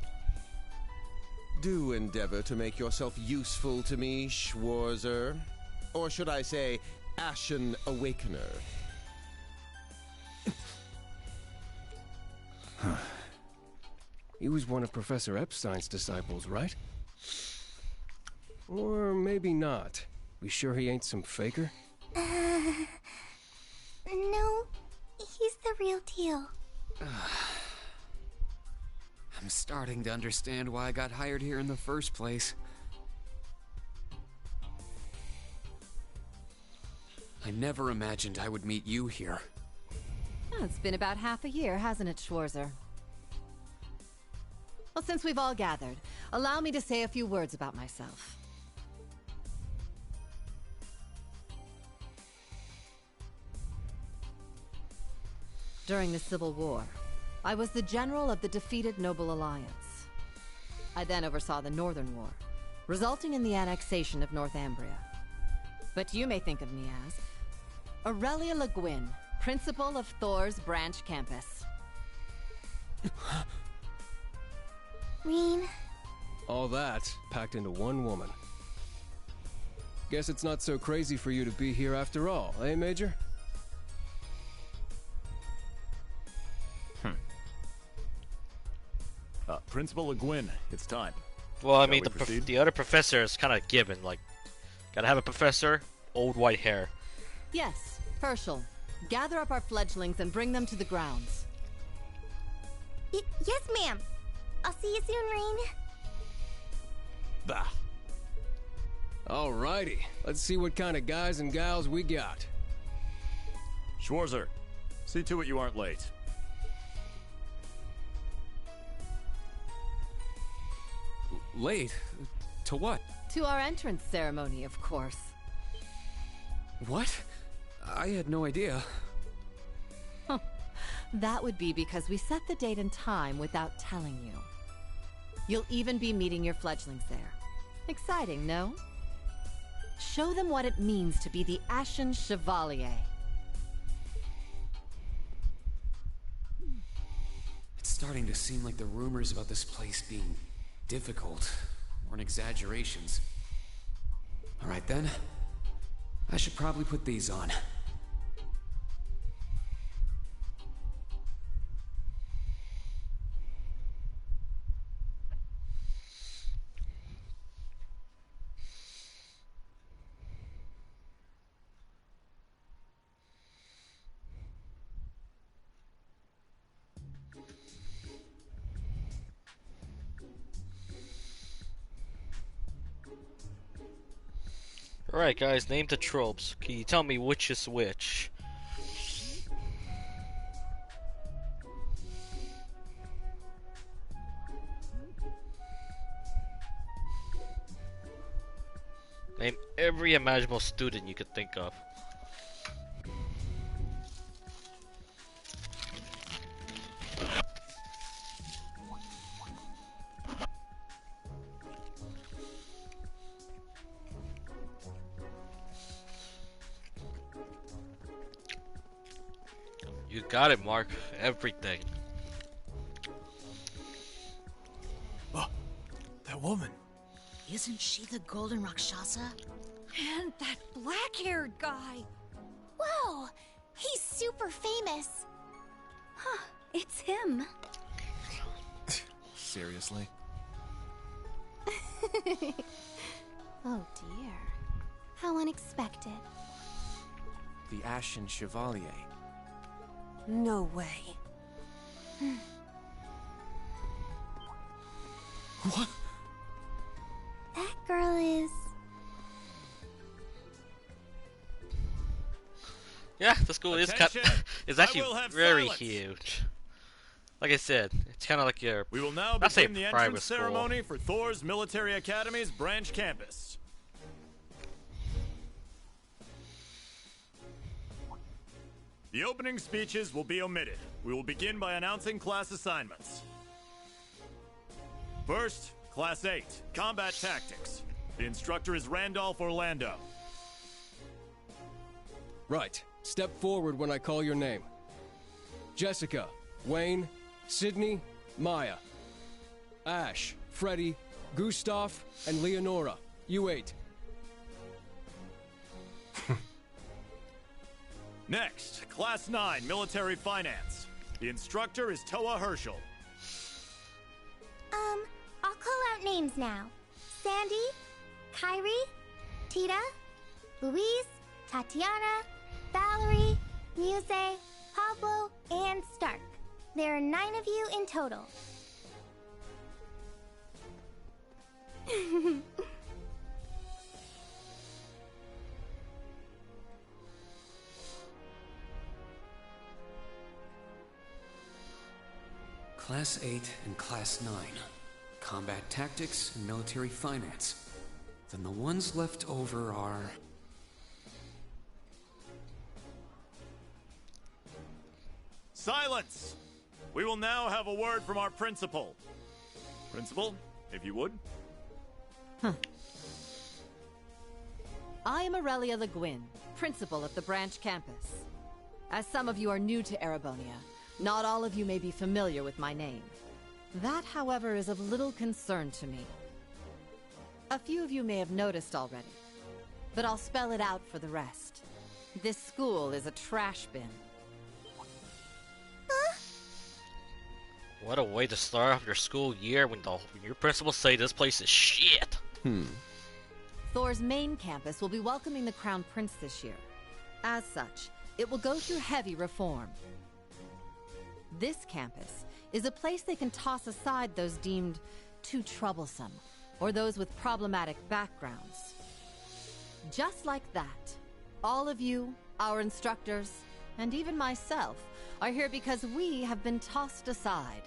Do endeavor to make yourself useful to me, Schwarzer. Or should I say, Ashen Awakener. He was one of Professor Epstein's disciples, right? Or maybe not. We sure he ain't some faker? No, he's the real deal. I'm starting to understand why I got hired here in the first place. I never imagined I would meet you here. Oh, it's been about half a year, hasn't it, Schwarzer? Well, since we've all gathered, allow me to say a few words about myself. During the Civil War, I was the general of the defeated Noble Alliance. I then oversaw the Northern War, resulting in the annexation of Northumbria. But you may think of me as Aurelia Le Guin, principal of Thor's branch campus. Rean. All that packed into one woman. Guess it's not so crazy for you to be here after all, eh, Major? Principal Le Guin, it's time. Well, I Shall mean, we the other professor is kind of given. Like, gotta have a professor, old white hair. Yes, Herschel. Gather up our fledglings and bring them to the grounds. Yes, ma'am. I'll see you soon, Rean. Bah. Alrighty, let's see what kind of guys and gals we got. Schwarzer, see to it you aren't late. Late? To what? To our entrance ceremony, of course. What? I had no idea. That would be because we set the date and time without telling you. You'll even be meeting your fledglings there. Exciting, no? Show them what it means to be the Ashen Chevalier. It's starting to seem like the rumors about this place being difficult weren't exaggerations. Alright then. I should probably put these on. Alright, guys, name the tropes. Can you tell me which is which? Name every imaginable student you could think of. You got it, Mark. Everything. Oh, that woman. Isn't she the Golden Rakshasa? And that black-haired guy. Whoa! He's super famous. Huh, it's him. Seriously? Oh dear. How unexpected. The Ashen Chevalier. No way. What? That girl is... Yeah, the school is Attention! is I actually will have very silence. huge. Like I said, it's kind of like your. We will now I'll say begin the private entrance school. ceremony for Thor's Military Academy's branch campus. The opening speeches will be omitted. We will begin by announcing class assignments. First, Class 8, Combat Tactics. The instructor is Randolph Orlando. Right. Step forward when I call your name. Jessica, Wayne, Sydney, Maya. Ash, Freddy, Gustav, and Leonora. You 8. Next, Class 9, Military Finance. The instructor is Toa Herschel. I'll call out names now. Sandy, Kyrie, Tita, Louise, Tatiana, Valerie, Muse, Pablo, and Stark. There are 9 of you in total. Class 8 and Class 9. Combat Tactics and Military Finance. Then the ones left over are... Silence! We will now have a word from our principal. Principal, if you would. I am Aurelia Le Guin, principal of the branch campus. As some of you are new to Erebonia, not all of you may be familiar with my name. That, however, is of little concern to me. A few of you may have noticed already, but I'll spell it out for the rest. This school is a trash bin. What a way to start off your school year when your principals say this place is shit. Thor's main campus will be welcoming the Crown Prince this year. As such, it will go through heavy reform. This campus is a place they can toss aside those deemed too troublesome, or those with problematic backgrounds. Just like that, all of you, our instructors, and even myself, are here because we have been tossed aside.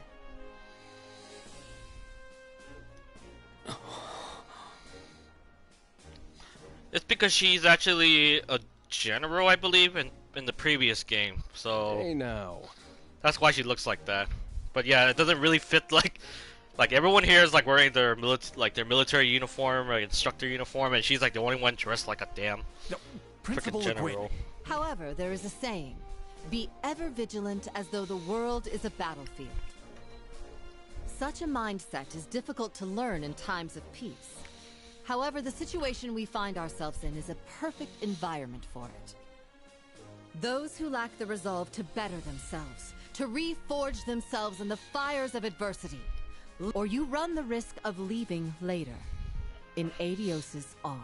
It's because she's actually a general, I believe, in the previous game. So Hey now. That's why she looks like that. But yeah, it doesn't really fit like everyone here is like wearing their military uniform or instructor uniform, and she's like the only one dressed like a damn freaking general. However, there is a saying, be ever vigilant as though the world is a battlefield. Such a mindset is difficult to learn in times of peace. However, the situation we find ourselves in is a perfect environment for it. Those who lack the resolve to better themselves, to reforge themselves in the fires of adversity, or you run the risk of leaving later in Aidios' arms.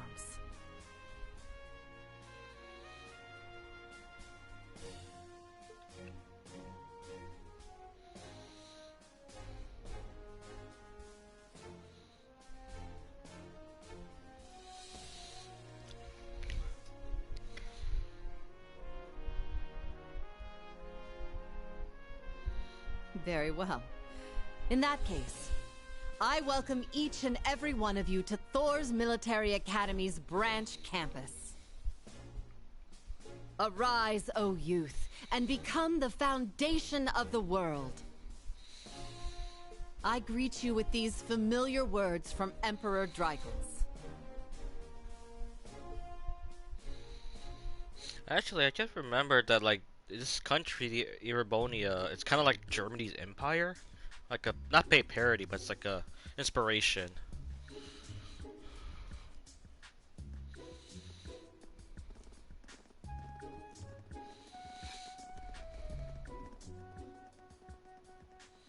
Very well. In that case, I welcome each and every one of you to Thor's Military Academy's branch campus. Arise, O youth, and become the foundation of the world. I greet you with these familiar words from Emperor Drykles. Actually, I just remembered that like this country, the Erebonia, it's kind of like Germany's empire, like a not paid parody, but it's like a inspiration.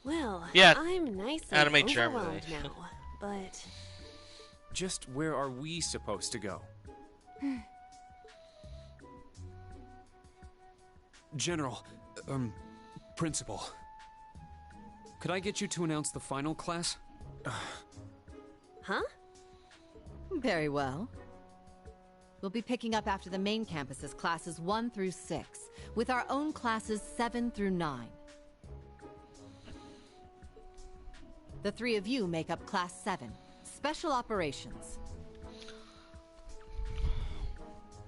Well, yeah, I'm nice anime and Germany overwhelmed now, but just where are we supposed to go? General, Principal. Could I get you to announce the final class? Huh? Very well. We'll be picking up after the main campus's classes 1 through 6, with our own classes 7 through 9. The 3 of you make up Class 7, Special Operations.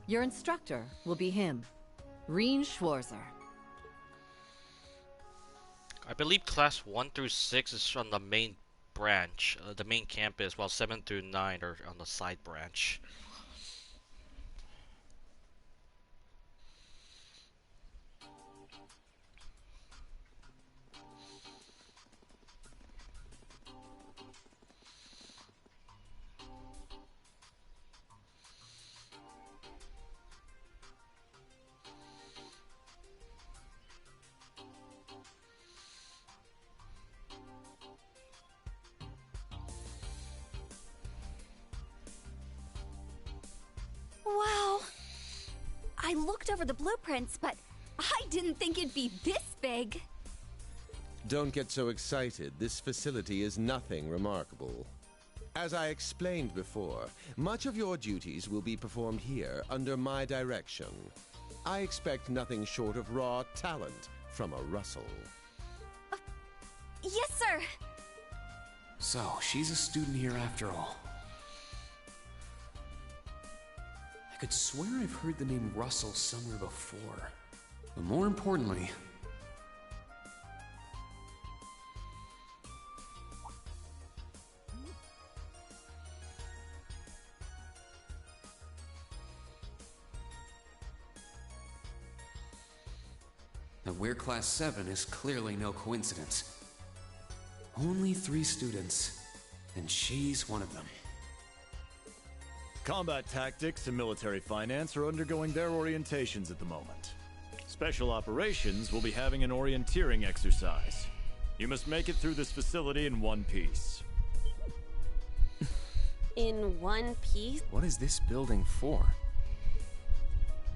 Your instructor will be him, Reen Schwarzer. I believe class 1 through 6 is on the main branch, the main campus, while 7 through 9 are on the side branch. Wow. I looked over the blueprints, but I didn't think it'd be this big. Don't get so excited. This facility is nothing remarkable. As I explained before, much of your duties will be performed here under my direction. I expect nothing short of raw talent from a Russell. Yes, sir. So, she's a student here after all. I could swear I've heard the name Russell somewhere before. But more importantly, that we're Class 7 is clearly no coincidence. Only 3 students, and she's one of them. Combat tactics and military finance are undergoing their orientations at the moment. Special operations will be having an orienteering exercise. You must make it through this facility in one piece. In one piece? What is this building for?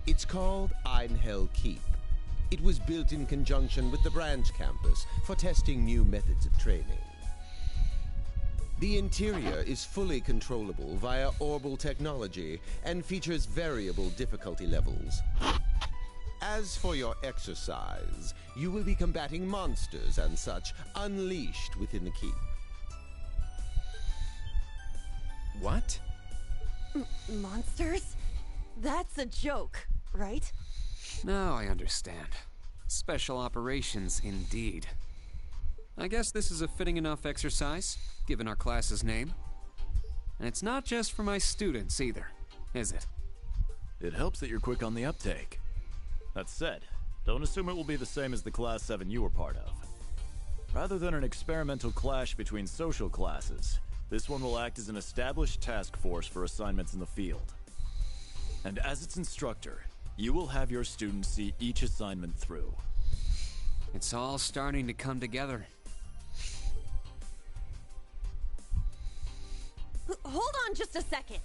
It's called Einhell Keep. It was built in conjunction with the branch campus for testing new methods of training. The interior is fully controllable via Orbal technology and features variable difficulty levels. As for your exercise, you will be combating monsters and such unleashed within the keep. What? Monsters? That's a joke, right? Now I understand. Special operations indeed. I guess this is a fitting enough exercise, given our class's name. And it's not just for my students either, is it? It helps that you're quick on the uptake. That said, don't assume it will be the same as the Class 7 you were part of. Rather than an experimental clash between social classes, this one will act as an established task force for assignments in the field. And as its instructor, you will have your students see each assignment through. It's all starting to come together. Hold on just a second.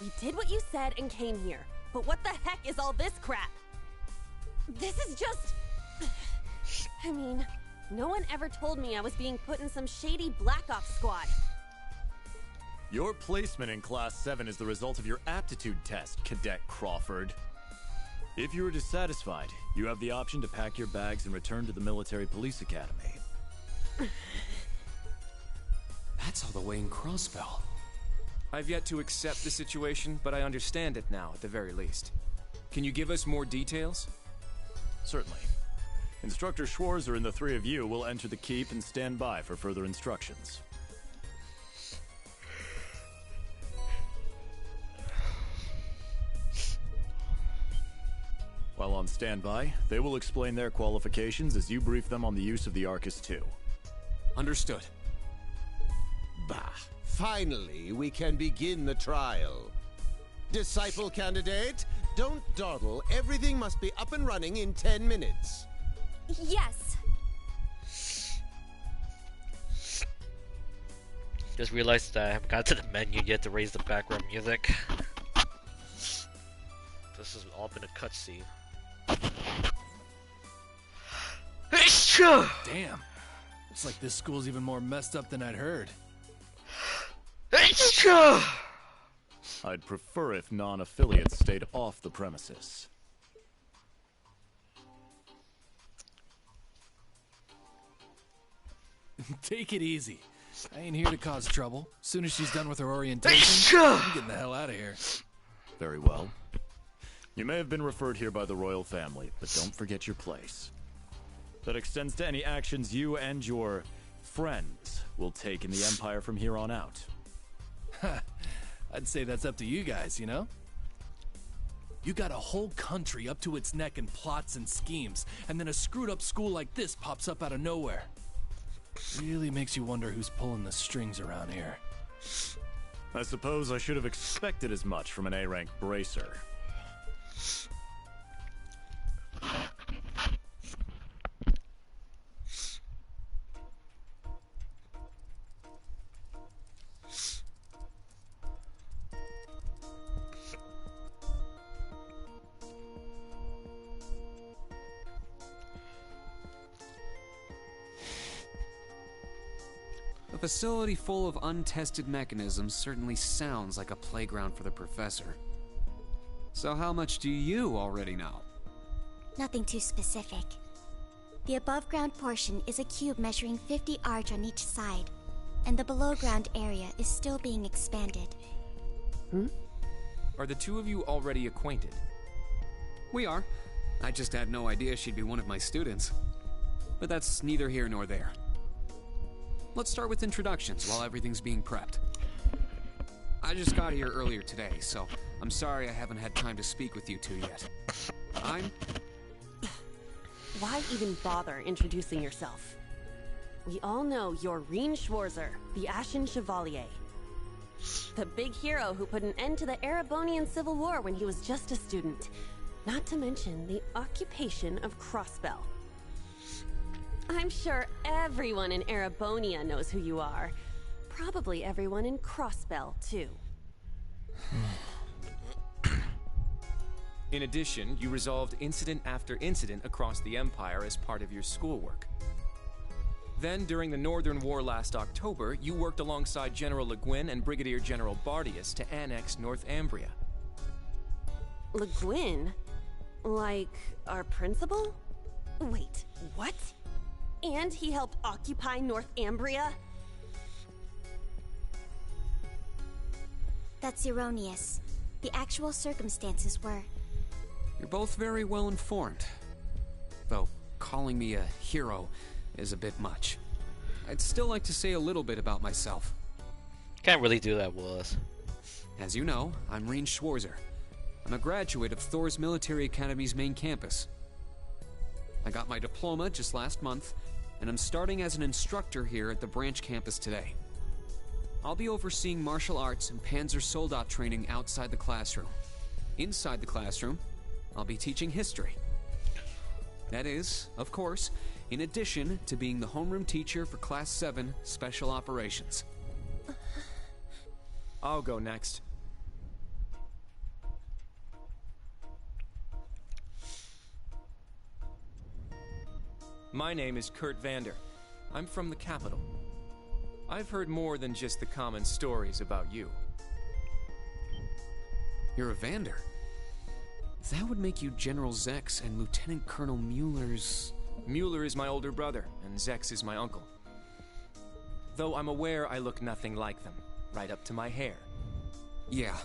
We did what you said and came here, but what the heck is all this crap? This is just... I mean, no one ever told me I was being put in some shady Black Ops squad. Your placement in Class 7 is the result of your aptitude test, Cadet Crawford. If you are dissatisfied, you have the option to pack your bags and return to the Military Police Academy. That's all the way in Crossbell. I've yet to accept the situation, but I understand it now, at the very least. Can you give us more details? Certainly. Instructor Schwarzer and the 3 of you will enter the keep and stand by for further instructions. While on standby, they will explain their qualifications as you brief them on the use of the Arcus II. Understood. Bah! Finally, we can begin the trial. Disciple candidate, don't dawdle. Everything must be up and running in 10 minutes. Yes. Just realized that I haven't got to the menu yet to raise the background music. This has all been a cutscene. Damn. Looks like this school's even more messed up than I'd heard. I'd prefer if non-affiliates stayed off the premises. Take it easy. I ain't here to cause trouble. As soon as she's done with her orientation, I'm getting the hell out of here. Very well. You may have been referred here by the royal family, but don't forget your place. That extends to any actions you and your friends will take in the Empire from here on out. I'd say that's up to you guys, you know? You got a whole country up to its neck in plots and schemes, and then a screwed up school like this pops up out of nowhere. Really makes you wonder who's pulling the strings around here. I suppose I should have expected as much from an A-rank bracer. A facility full of untested mechanisms certainly sounds like a playground for the professor. So how much do you already know? Nothing too specific. The above-ground portion is a cube measuring 50 arch on each side, and the below-ground area is still being expanded. Are the two of you already acquainted? We are. I just had no idea she'd be one of my students. But that's neither here nor there. Let's start with introductions while everything's being prepped. I just got here earlier today, so I'm sorry I haven't had time to speak with you two yet. Why even bother introducing yourself? We all know you're Rien Schwarzer, the Ashen Chevalier. The big hero who put an end to the Erebonian Civil War when he was just a student. Not to mention the occupation of Crossbell. I'm sure everyone in Erebonia knows who you are. Probably everyone in Crossbell, too. In addition, you resolved incident after incident across the Empire as part of your schoolwork. Then, during the Northern War last October, you worked alongside General Le Guin and Brigadier General Bardius to annex Northumbria. Le Guin? Like, our principal? Wait, what? And he helped occupy Northumbria? That's erroneous. The actual circumstances were... You're both very well informed. Though, calling me a hero is a bit much. I'd still like to say a little bit about myself. Can't really do that, Willis. As you know, I'm Rien Schwarzer. I'm a graduate of Thor's Military Academy's main campus. I got my diploma just last month, and I'm starting as an instructor here at the branch campus today. I'll be overseeing martial arts and Panzer Soldat training outside the classroom. Inside the classroom, I'll be teaching history. That is, of course, in addition to being the homeroom teacher for Class 7 Special Operations. I'll go next. My name is Kurt Vander. I'm from the capital. I've heard more than just the common stories about you. You're a Vander? That would make you General Zex and Lieutenant Colonel Mueller's... Mueller is my older brother, and Zex is my uncle. Though I'm aware I look nothing like them, right up to my hair. Yeah.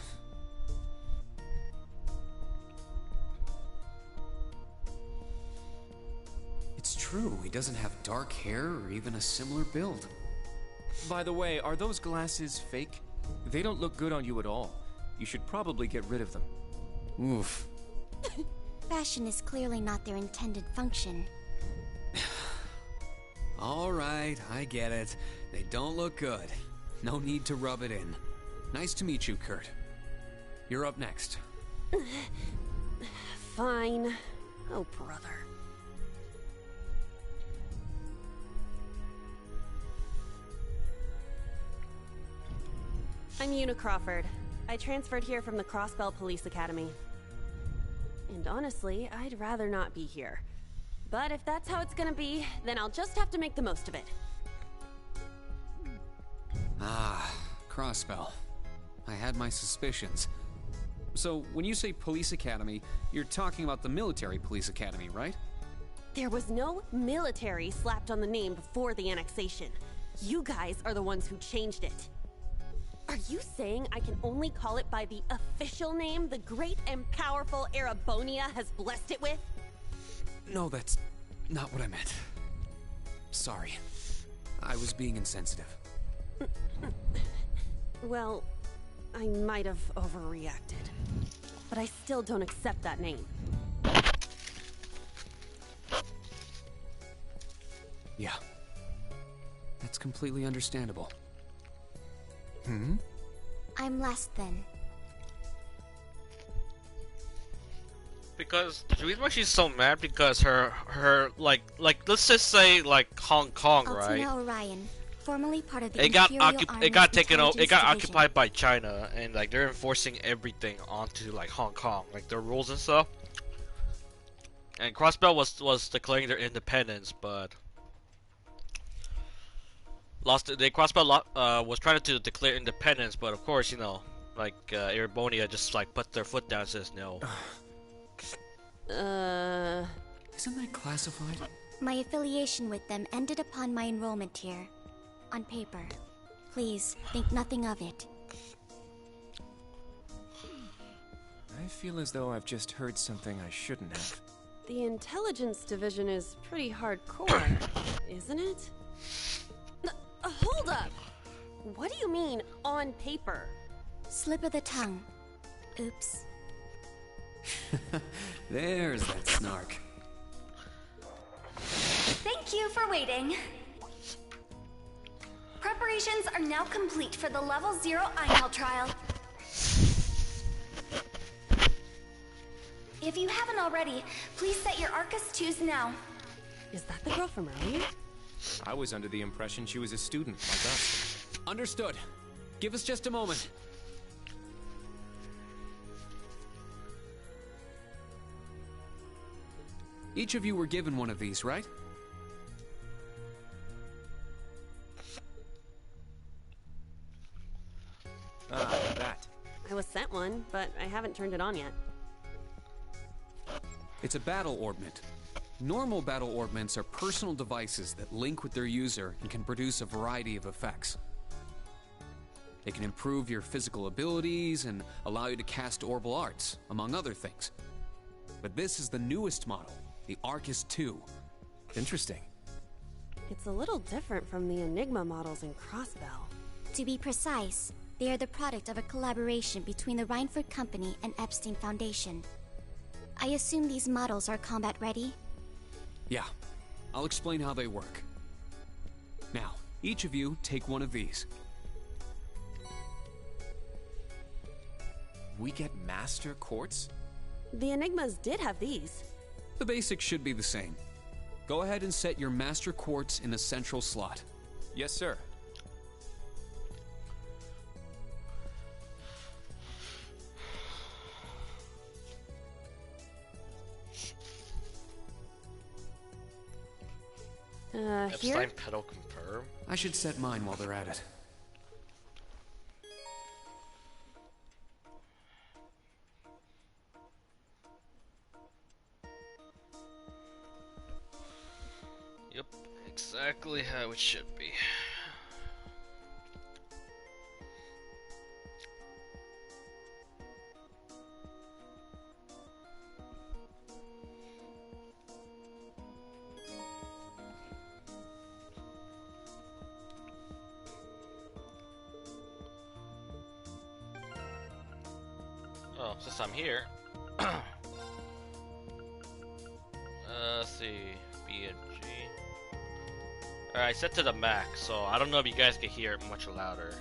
It's true, he doesn't have dark hair or even a similar build. By the way, are those glasses fake? They don't look good on you at all. You should probably get rid of them. Oof. Fashion is clearly not their intended function. All right, I get it. They don't look good. No need to rub it in. Nice to meet you, Kurt. You're up next. Fine. Oh, brother. I'm Una Crawford. I transferred here from the Crossbell Police Academy. And honestly, I'd rather not be here. But if that's how it's gonna be, then I'll just have to make the most of it. Ah, Crossbell. I had my suspicions. So, when you say Police Academy, you're talking about the Military Police Academy, right? There was no military slapped on the name before the annexation. You guys are the ones who changed it. Are you saying I can only call it by the official name the great and powerful Erebonia has blessed it with? No, that's not what I meant. Sorry. I was being insensitive. Well, I might have overreacted. but I still don't accept that name. Yeah. That's completely understandable. I'm last then. Because the reason why she's so mad because her like let's just say like Hong Kong, right? Altina Orion, formerly part of the It got Imperial it got Army's taken over. It got Intelligence occupied by China, and like they're enforcing everything onto like Hong Kong, like their rules and stuff. And Crossbell was declaring their independence, but lost. Crossbell was trying to declare independence, but of course, you know, like Erebonia just like put their foot down and says no. Isn't that classified? My affiliation with them ended upon my enrollment here. On paper. Please, think nothing of it. I feel as though I've just heard something I shouldn't have. The intelligence division is pretty hardcore, isn't it? Hold up! What do you mean, on paper? Slip of the tongue. Oops. There's that snark. Thank you for waiting. Preparations are now complete for the Level 0 Einhell trial. If you haven't already, please set your Arcus 2s now. Is that the girl from earlier? I was under the impression she was a student like us. Understood. Give us just a moment. Each of you were given one of these, right? That. I was sent one, but I haven't turned it on yet. It's a battle orbment. Normal battle orbments are personal devices that link with their user and can produce a variety of effects. They can improve your physical abilities and allow you to cast orbital arts, among other things. But this is the newest model, the Arcus 2. Interesting. It's a little different from the Enigma models in Crossbell. To be precise, they are the product of a collaboration between the Reinford Company and Epstein Foundation. I assume these models are combat ready? Yeah, I'll explain how they work. Now, each of you take one of these. We get Master Quartz? The Enigmas did have these. The basics should be the same. Go ahead and set your Master Quartz in the central slot. Yes, sir. Here? Epstein pedal confirm. I should set mine while they're at it. Yep, exactly how it should be. Oh, since I'm here, let's see, B and G. Alright, set to the max, so I don't know if you guys can hear it much louder.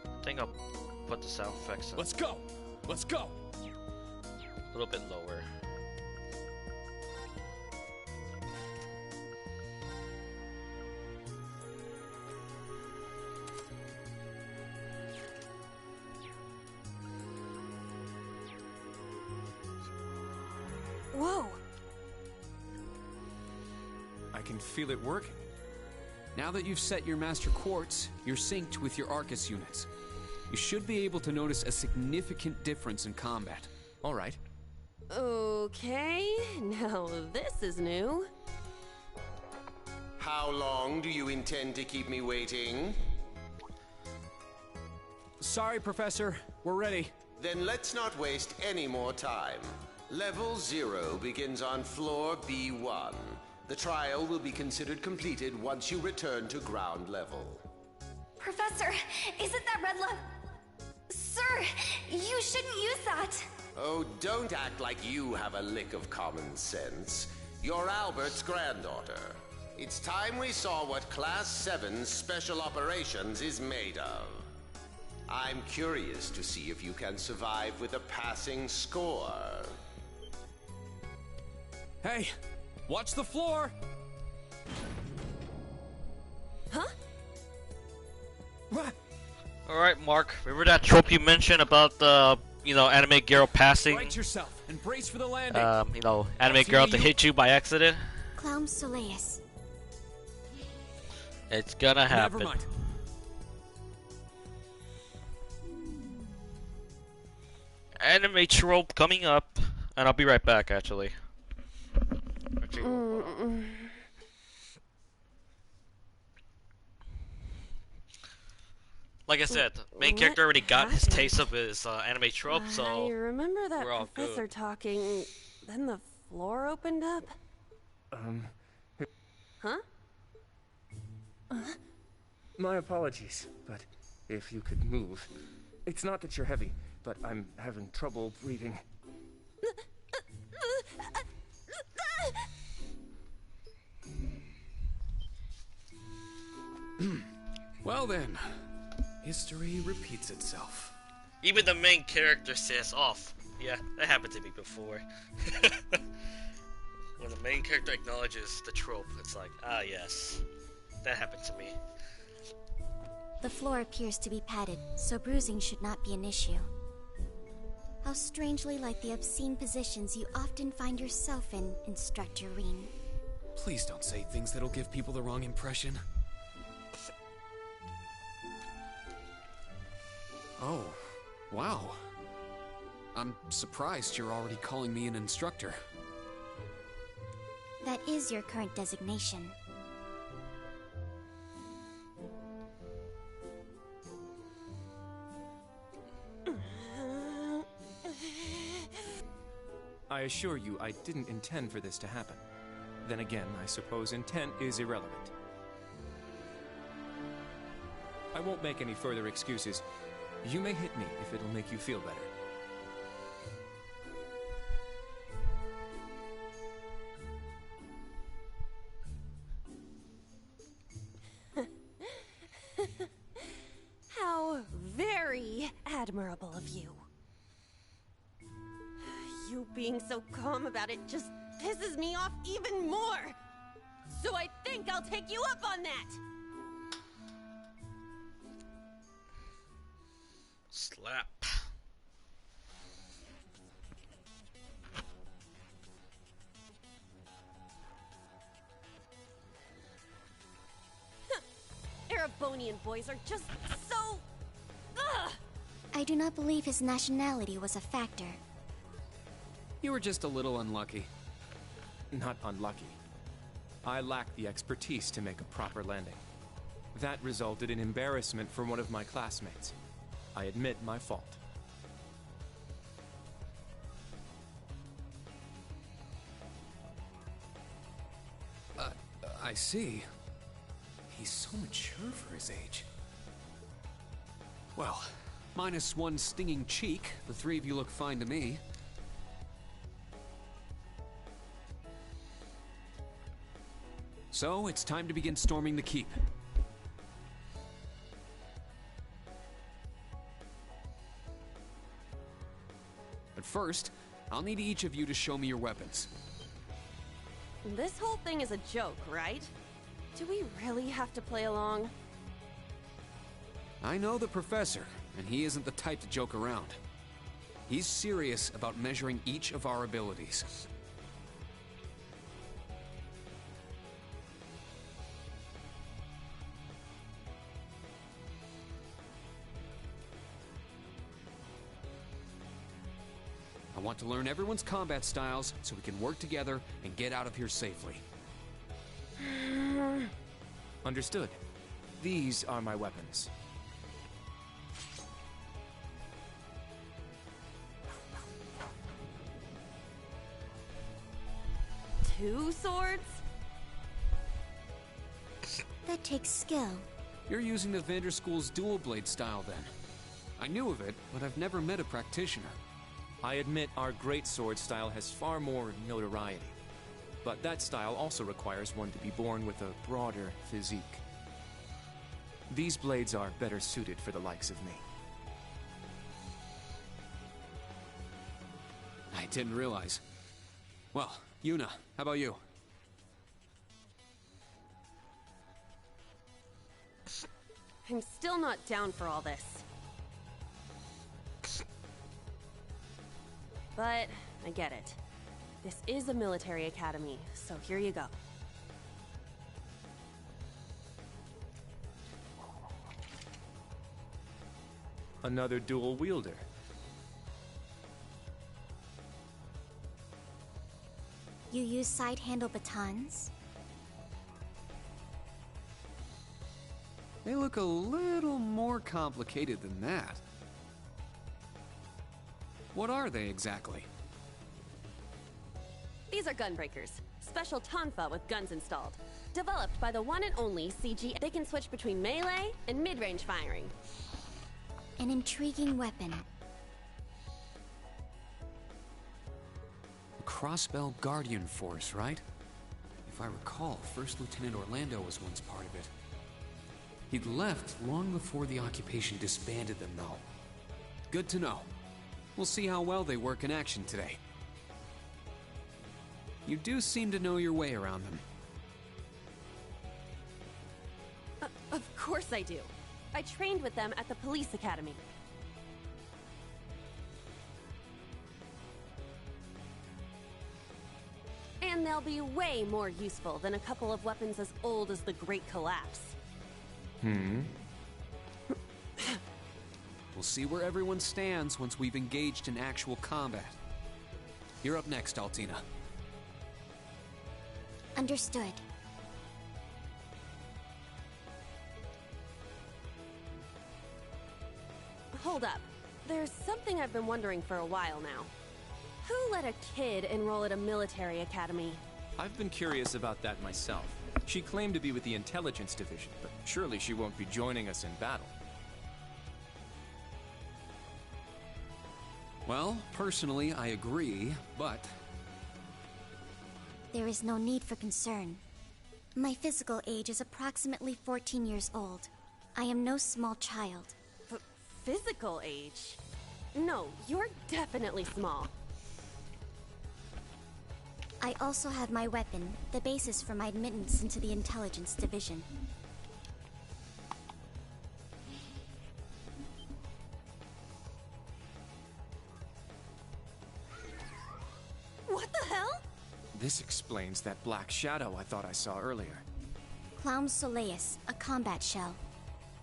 I think I'll put the sound effects up. Let's go! Let's go! A little bit lower. Whoa! I can feel it working. Now that you've set your Master Quartz, you're synced with your Arcus units. You should be able to notice a significant difference in combat. All right. Okay, now this is new. How long do you intend to keep me waiting? Sorry, Professor. We're ready. Then let's not waste any more time. Level 0 begins on floor B1. The trial will be considered completed once you return to ground level. Professor, isn't that red love? Sir, you shouldn't use that. Oh, don't act like you have a lick of common sense. You're Albert's granddaughter. It's time we saw what Class 7 Special Operations is made of. I'm curious to see if you can survive with a passing score. Hey, watch the floor! Huh? What? Alright, Mark. Remember that trope you mentioned about the, anime girl passing? Right yourself and brace for the landing. Anime girl to hit you by accident? Clown Soleus. It's gonna happen. Never mind. Anime trope coming up, and I'll be right back, actually. Like I said, main character already got his taste of his anime trope, so I remember that we're all professor good. talking, then the floor opened up. Huh? My apologies, but if you could move. It's not that you're heavy, but I'm having trouble breathing. Well then, history repeats itself. Even the main character says off. Yeah, that happened to me before. When the main character acknowledges the trope, it's like, ah yes, that happened to me. The floor appears to be padded, so bruising should not be an issue. How strangely like the obscene positions you often find yourself in, Instructor Reen. Please don't say things that'll give people the wrong impression. Oh, wow. I'm surprised you're already calling me an instructor. That is your current designation. I assure you, I didn't intend for this to happen. Then again, I suppose intent is irrelevant. I won't make any further excuses. You may hit me if it'll make you feel better. How very admirable of you. You being so calm about it just pisses me off even more. So I think I'll take you up on that. Slap. Erebonian boys are just so... Ugh! I do not believe his nationality was a factor. You were just a little unlucky. Not unlucky. I lacked the expertise to make a proper landing. That resulted in embarrassment from one of my classmates. I admit my fault. I see. He's so mature for his age. Well, minus one stinging cheek, the three of you look fine to me. So, it's time to begin storming the keep. But first, I'll need each of you to show me your weapons. This whole thing is a joke, right? Do we really have to play along? I know the professor, and he isn't the type to joke around. He's serious about measuring each of our abilities. I want to learn everyone's combat styles so we can work together and get out of here safely. Understood. These are my weapons. Two swords? That takes skill. You're using the Vanderschool's dual blade style then. I knew of it, but I've never met a practitioner. I admit our greatsword style has far more notoriety. But that style also requires one to be born with a broader physique. These blades are better suited for the likes of me. I didn't realize. Well, Yuna, how about you? I'm still not down for all this. But I get it. This is a military academy, so here you go. Another dual wielder. You use side handle batons? They look a little more complicated than that. What are they exactly? These are gunbreakers. Special tonfa with guns installed. Developed by the one and only CG. They can switch between melee and mid-range firing. An intriguing weapon. The Crossbell Guardian Force, right? If I recall, First Lieutenant Orlando was once part of it. He'd left long before the occupation disbanded them, though. Good to know. We'll see how well they work in action today. You do seem to know your way around them. Of course I do. I trained with them at the police academy. And they'll be way more useful than a couple of weapons as old as the Great Collapse. We'll see where everyone stands once we've engaged in actual combat. You're up next, Altina. Understood. Hold up. There's something I've been wondering for a while now. Who let a kid enroll at a military academy? I've been curious about that myself. She claimed to be with the intelligence division, but surely she won't be joining us in battle. Well, personally, I agree, but... There is no need for concern. My physical age is approximately 14 years old. I am no small child. Physical age? No, you're definitely small. I also have my weapon, the basis for my admittance into the intelligence division. What the hell? This explains that black shadow I thought I saw earlier. Clown Soleus, a combat shell.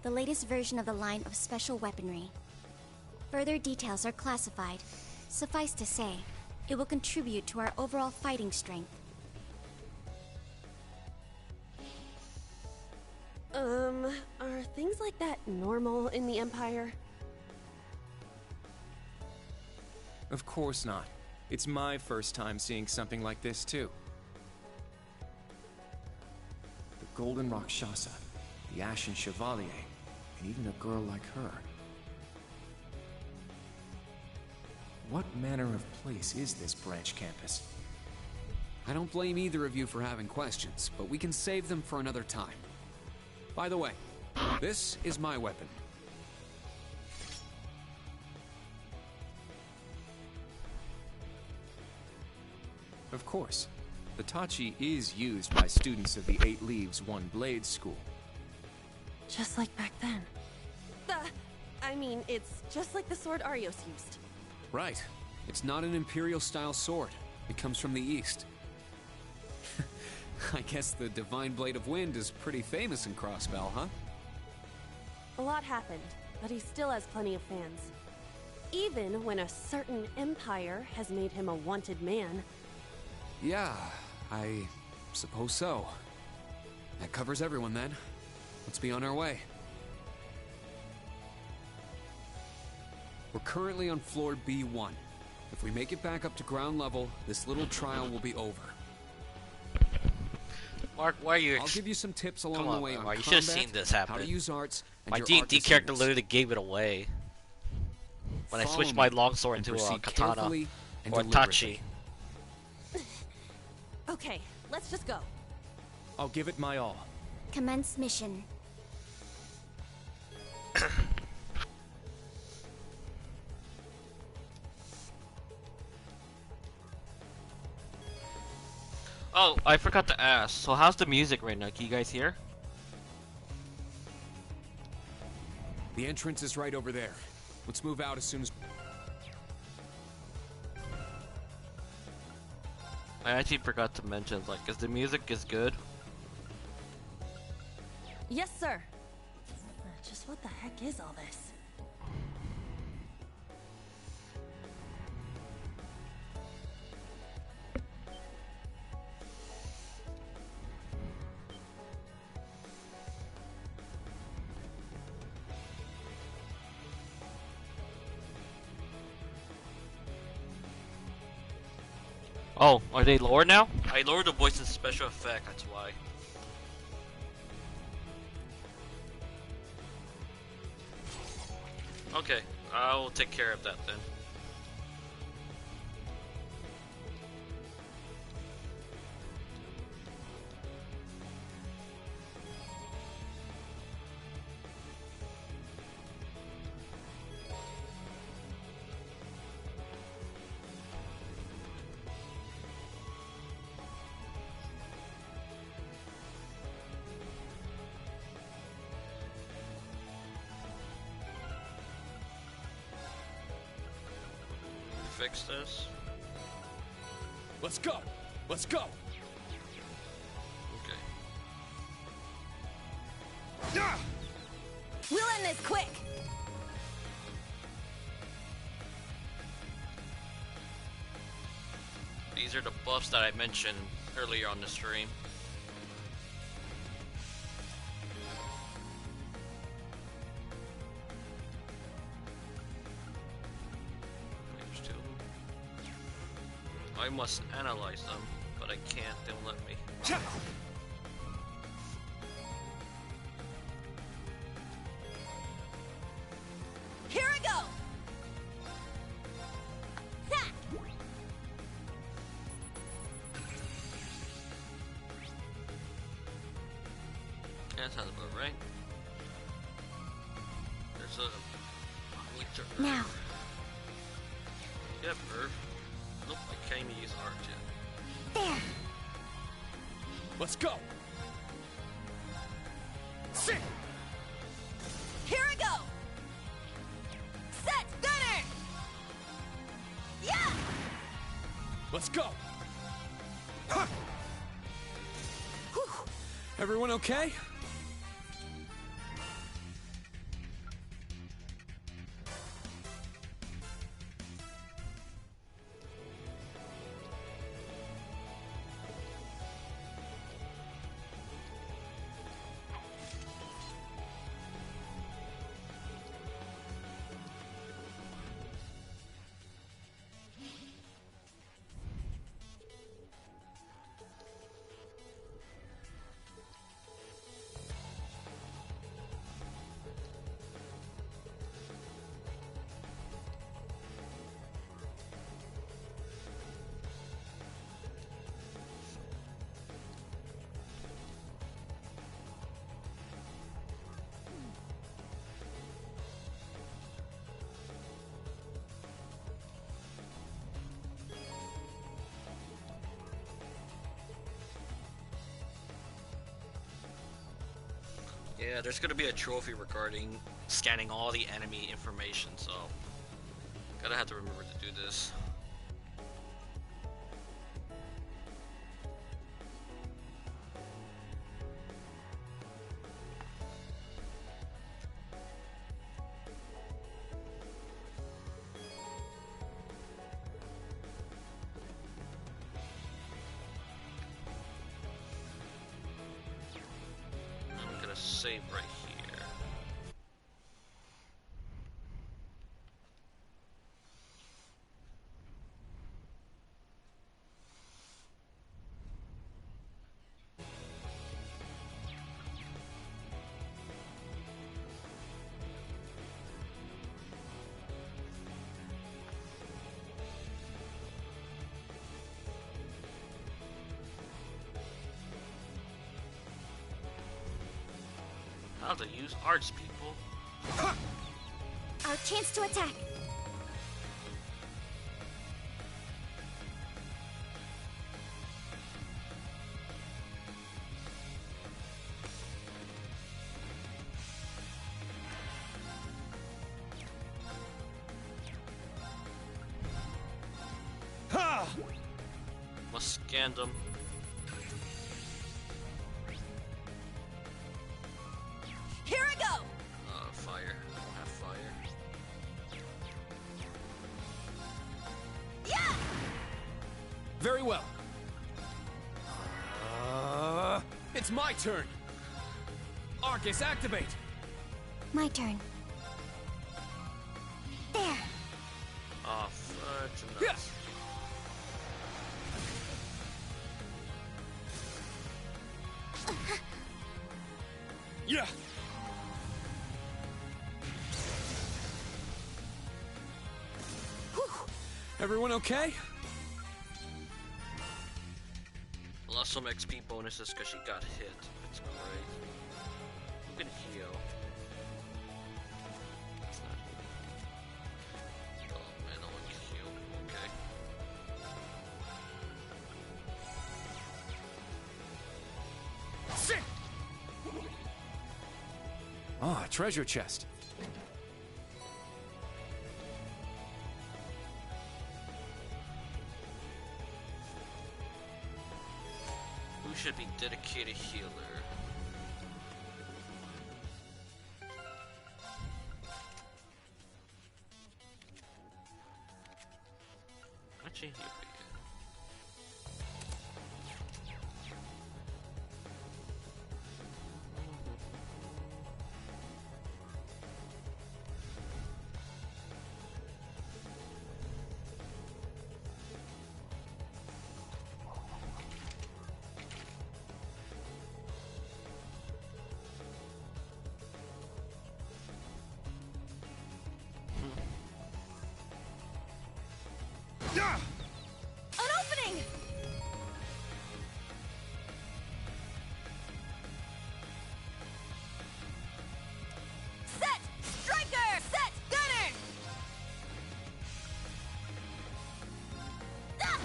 The latest version of the line of special weaponry. Further details are classified. Suffice to say, it will contribute to our overall fighting strength. Are things like that normal in the Empire? Of course not. It's my first time seeing something like this, too. The Golden Rakshasa, the Ashen Chevalier, and even a girl like her. What manner of place is this branch campus? I don't blame either of you for having questions, but we can save them for another time. By the way, this is my weapon. Of course. The Tachi is used by students of the Eight Leaves, One Blade School. Just like back then. I mean, it's just like the sword Arios used. Right. It's not an Imperial-style sword. It comes from the East. I guess the Divine Blade of Wind is pretty famous in Crossbell, huh? A lot happened, but he still has plenty of fans. Even when a certain empire has made him a wanted man. Yeah, I suppose so. That covers everyone then. Let's be on our way. We're currently on floor B1. If we make it back up to ground level, this little trial will be over. Mark, why are you? I'll give you some tips along the way on Mark, you combat, should have seen this happen. how to use arts, and My your D&D arc character achievements. literally gave it away. when I Follow switched me my longsword and into a proceed katana carefully and or deliberately. tachi. Okay, let's just go. I'll give it my all. Commence mission. Oh, I forgot to ask. So how's the music right now? Can you guys hear? The entrance is right over there. Let's move out as soon as... I actually forgot to mention, like, is the music is good? Yes, sir. Just what the heck is all this? Oh, are they lower now? I lowered the voice in special effect, that's why. Okay, I'll take care of that then. Fix this. Let's go! Let's go! Okay. We'll end this quick! These are the buffs that I mentioned earlier on the stream. I must analyze them, but I can't, they won't let me. Here I go! That sounds about right. There's a winter. Now. Yep, Earth. Nope, I can't even use art yet. There. Let's go! Sit! Here I go! Set! Gunner! Yeah! Let's go! Huh. Everyone okay? Yeah, there's gonna be a trophy regarding scanning all the enemy information, so gotta have to remember to do this. I'm gonna save right here. How to use arts, people. Our chance to attack. Must scan them. Here I go! Fire. I don't have fire. Yeah! Very well. It's my turn. Arcus, activate. My turn. There. Oh, fudge nuts. Yes. Yeah. Whew. Everyone okay? Lost some XP bonuses because she got hit. It's great. Who can heal? It's not healing. Oh man, no one gets healed. Okay. Sit! Ah, treasure chest. Who should be dedicated healer? Actually, here we go. An opening! Set! Striker! Set! Gunner! Ah!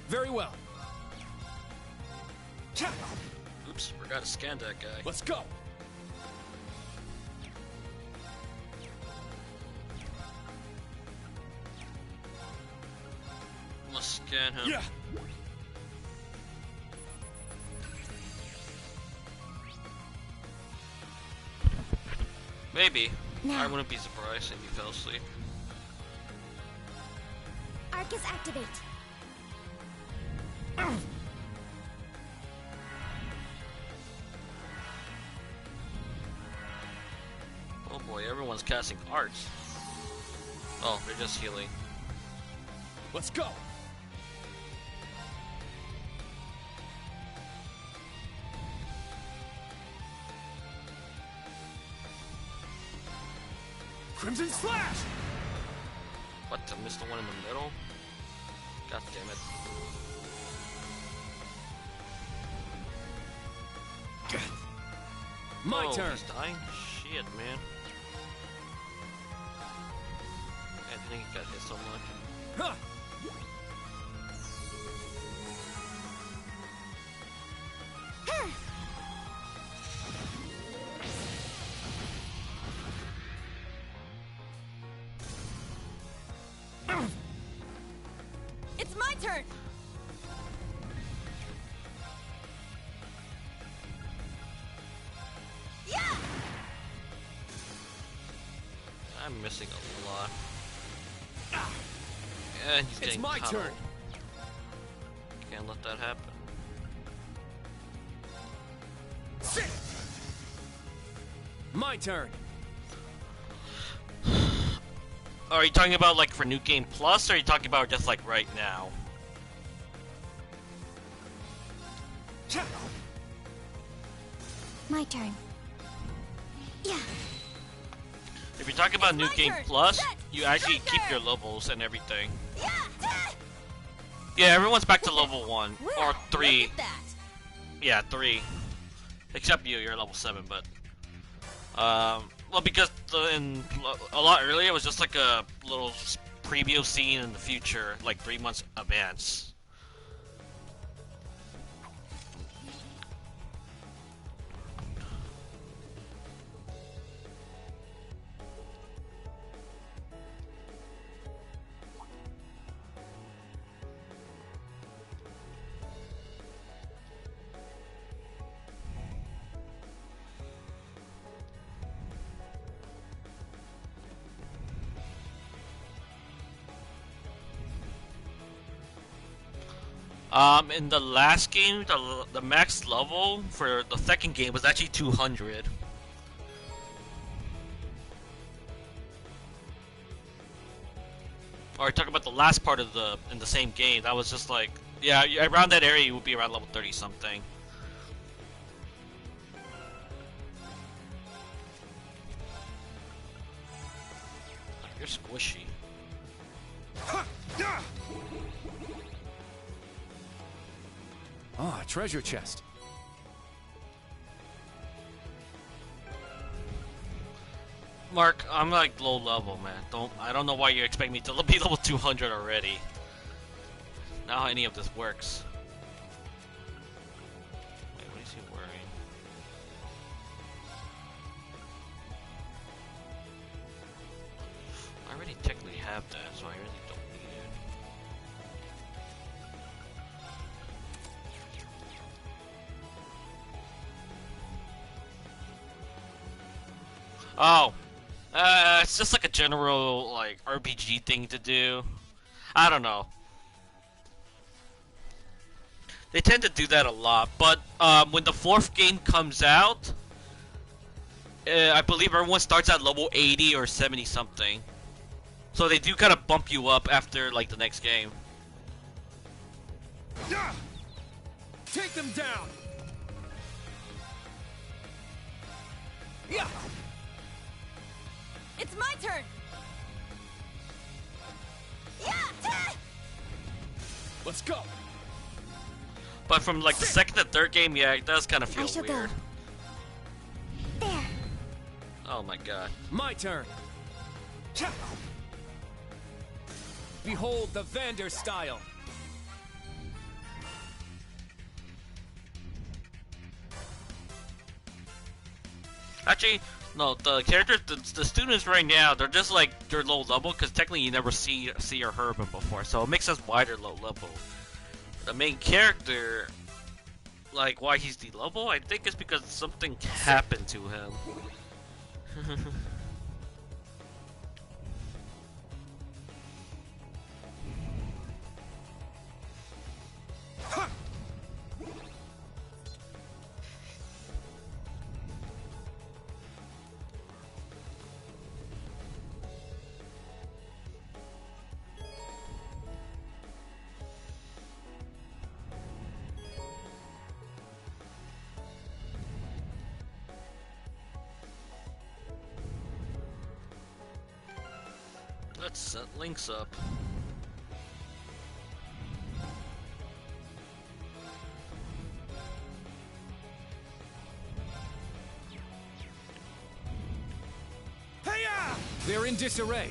Very well. Oops, forgot to scan that guy. Let's go. Must scan him. Yeah. Maybe. Now. I wouldn't be surprised if he fell asleep. Arcus activate. Oh boy, everyone's casting arts. Oh, they're just healing. Let's go. Crimson Slash! What, to miss the one in the middle? God damn it. My oh, turn. He's dying? Shit, man. I think he got hit so much. Huh. It's my turn! Yeah! I'm missing a lot. And he's getting my tunneled. turn. Can't let that happen. Sit! My turn. Are you talking about like for New Game Plus, or are you talking about just like right now? My turn. Yeah. If you're talking about New Game Plus, you actually keep your levels and everything. Yeah, everyone's back to level 1 or 3. Yeah, 3. Except you, you're level 7, but well, because in a lot earlier it was just like a little preview scene in the future, like 3 months advance. In the last game, the max level for the second game was actually 200. Or talking about the last part of in the same game, that was just like, yeah, around that area you would be around level 30 something. You're squishy. Ah, treasure chest. Mark, I'm like low level, man. I don't know why you expect me to be level 200 already. Not how any of this works. Wait, what is he wearing? I already technically have that, so I really don't need it. Oh, it's just like a general like RPG thing to do. I don't know. They tend to do that a lot, but when the 4th game comes out, I believe everyone starts at level 80 or 70 something. So they do kind of bump you up after like the next game. Take them down. Yeah. It's my turn. Let's go. But from like the 2nd and 3rd game, yeah, it does kind of feel weird. Go. There. Oh my god. My turn. Behold the Vander style. Actually, no, the characters, the students right now, they're just like, they're low level, because technically you never see or heard them before, so it makes us wider low level. The main character, like, why he's the level, I think it's because something happened to him. Let's set links up. Hey-ya! They're in disarray.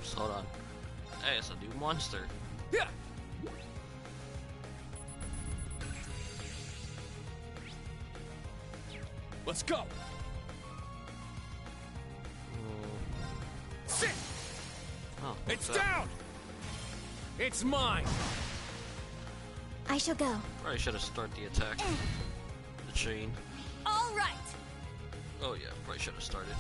Just hold on. Hey, it's a new monster. Yeah. Let's go. Sit. Oh, it's down. It's mine. I shall go. Probably should have started the attack. The chain. All right. Oh yeah, probably should have started.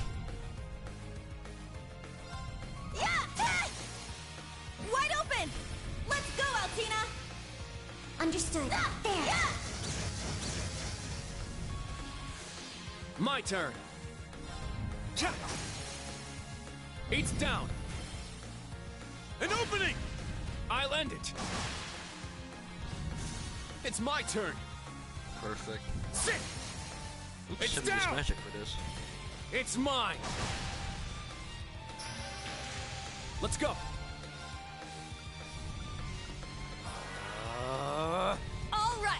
Wide open. Let's go, Altina. Understood. There. My turn. It's down. An opening! I'll end it. It's my turn. Perfect. Sit! Oops, It's should use down! magic for this. It's mine. Let's go. All right.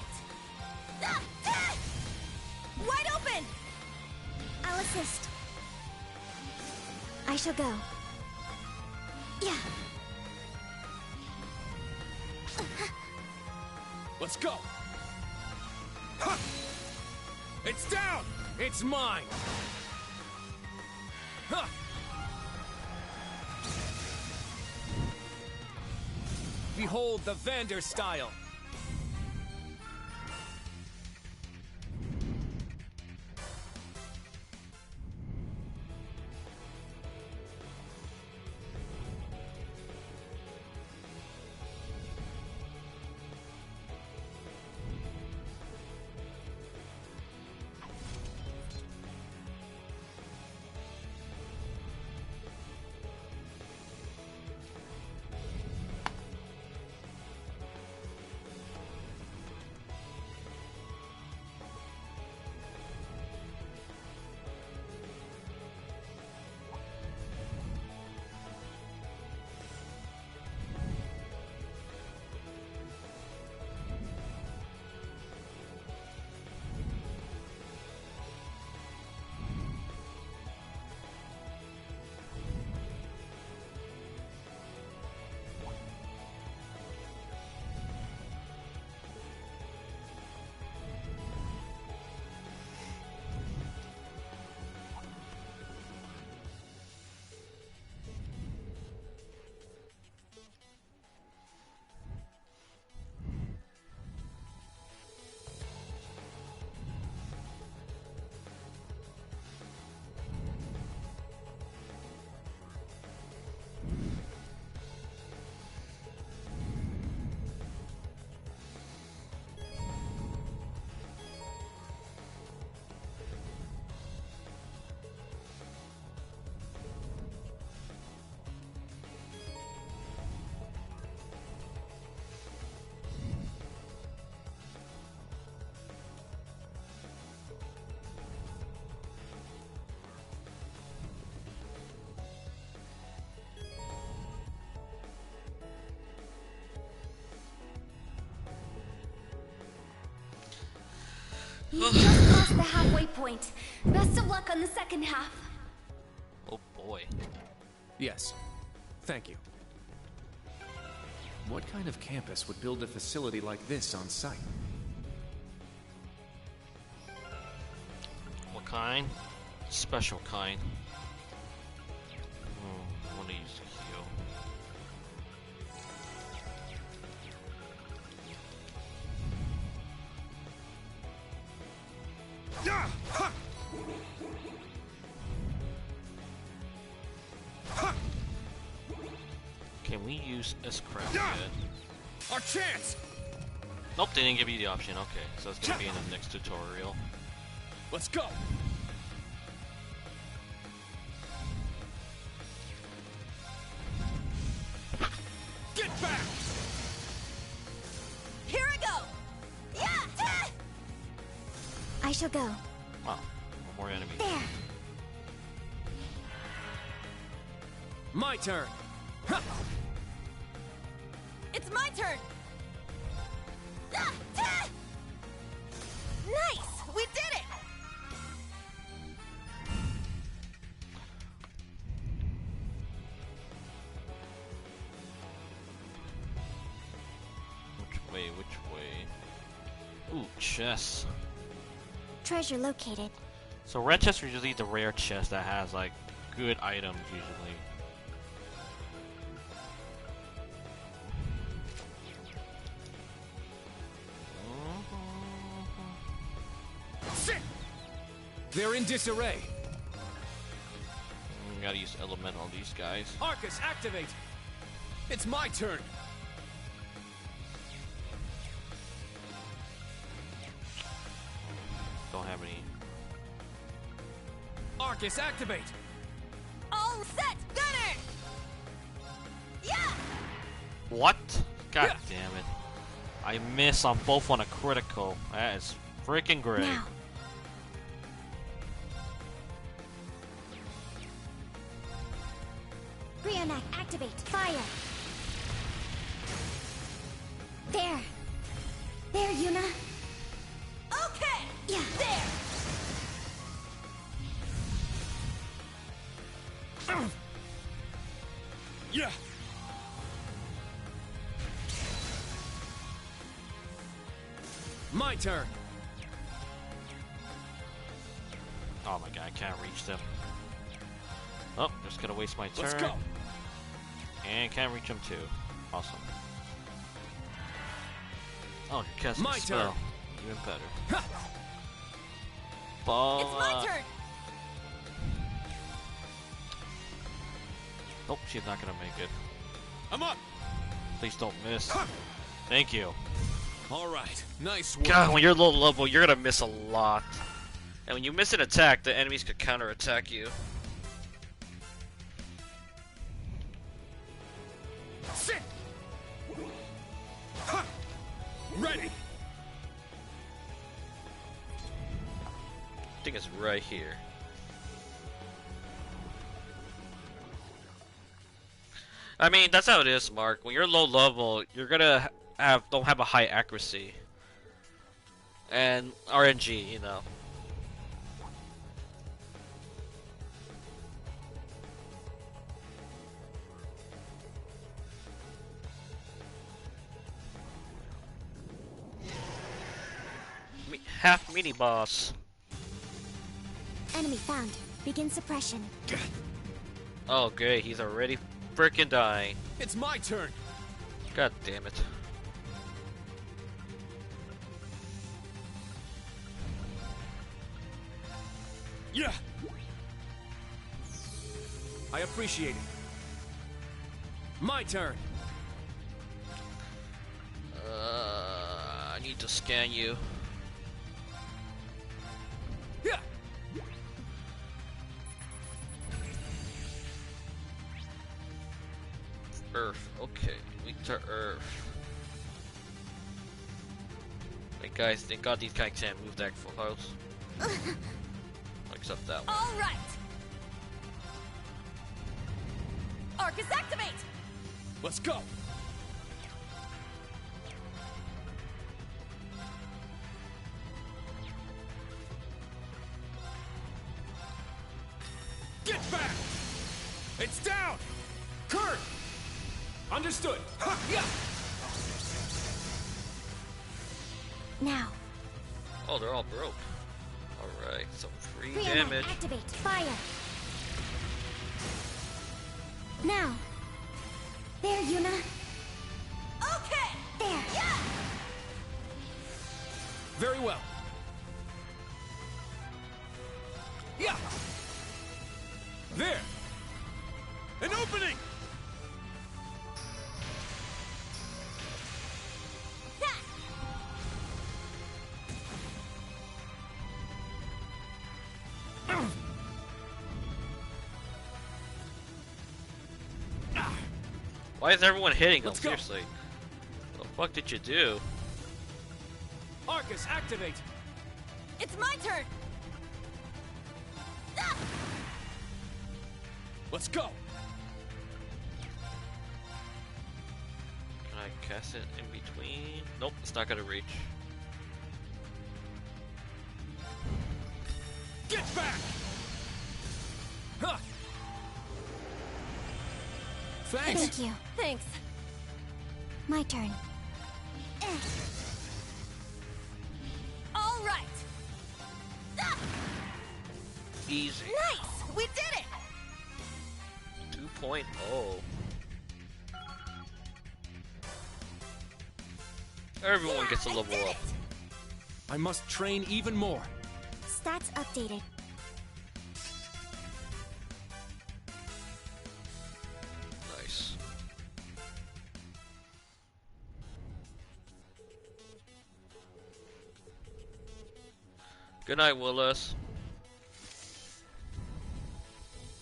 Wide open. I'll assist. I shall go. Yeah. Let's go. Ha! It's down. It's mine. Huh. Behold the Vander style. You just crossed the halfway point. Best of luck on the second half. Oh boy. Yes. Thank you. What kind of campus would build a facility like this on site? What kind? Special kind. I want to use heal. Can we use S-Craft yet? Our chance! Nope, they didn't give you the option. Okay, so it's gonna be in the next tutorial. Let's go! Get back! Here I go! Yeah! I shall go. Wow, one more enemy. There. My turn! Ha! It's my turn! Nice! We did it! Which way? Which way? Ooh, chest. Treasure located. So red chest are usually the rare chest that has like good items usually. Sit! They're in disarray. Gotta use element on these guys. Arcus, activate! It's my turn! Don't have any. Arcus, activate! All set! Gunner! What? God damn it. I miss on both on a critical. That is freaking great. Now. Brionac, activate. Fire. There. There, Yuna. Okay! Yeah. There! Yeah. My turn. Oh my god, I can't reach them. Oh, just gonna waste my turn. Let's go. And can't reach them too. Awesome. Oh, you're casting My a spell. turn. Even better. Ball. It's my turn! Nope, she's not gonna make it. I'm up. Please don't miss. Thank you. All right, nice work. God, when you're low level, you're gonna miss a lot. And when you miss an attack, the enemies could counterattack you. Sit. Huh. Ready. I think it's right here. I mean, that's how it is, Mark. When you're low level, you're gonna don't have a high accuracy. And RNG, you know. Half mini boss. Enemy found. Begin suppression. Oh, great. He's already freaking dying. It's my turn. God damn it. Yeah. I appreciate it. My turn. I need to scan you. Yeah. Earth. Okay, weak to Earth. Hey guys, thank God these guys can't move that full house. Except that one. All right. Arcus, activate. Let's go. Get back. It's down. Kurt. Understood. Ha, yeah. Now. Oh, they're all broke. Alright, some free Brionac, damage. activate. Fire. Now. There, Yuna. Okay. There. Yeah. Very well. Yeah. There. An opening. Why is everyone hitting him? Let's go. Seriously. What the fuck did you do? Arcus, activate. It's my turn. Ah! Let's go. Can I cast it in between? Nope, it's not gonna reach. Get back. Huh. Thanks. Thank you. Thanks. My turn. All right. Ah! Easy. Nice. We did it. 2.0. Everyone gets a level up. I must train even more. Stats updated. Nice. Good night, Willis.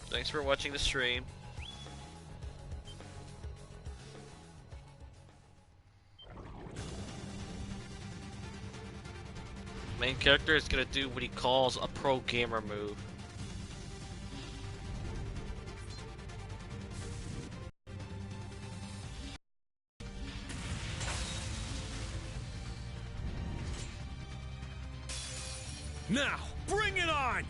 Thanks for watching the stream. Main character is gonna do what he calls a pro gamer move. Now, bring it on!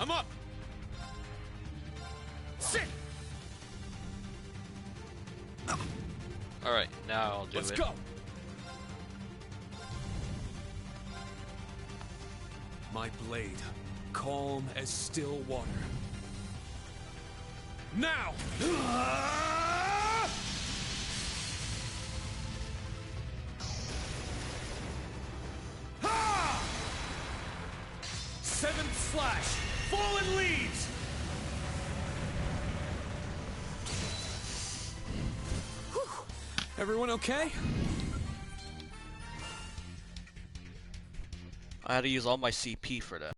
I'm up! Sit! Alright, now I'll do Let's it. go! My blade, calm as still water. Now! Seventh slash! Fallen leaves! Everyone okay? I had to use all my CP for that.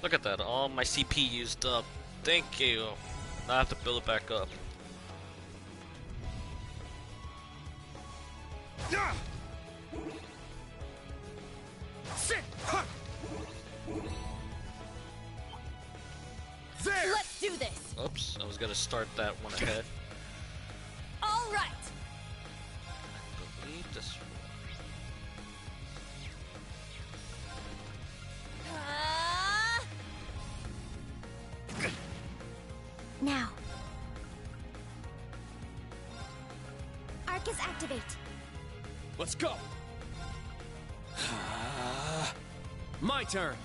Look at that, all my CP used up. Thank you. Now I have to build it back up. Sit! Huh. There! Let's do this! Oops, I was gonna start that one ahead. All right! I believe this Now. Arcus activate. Let's go! My turn!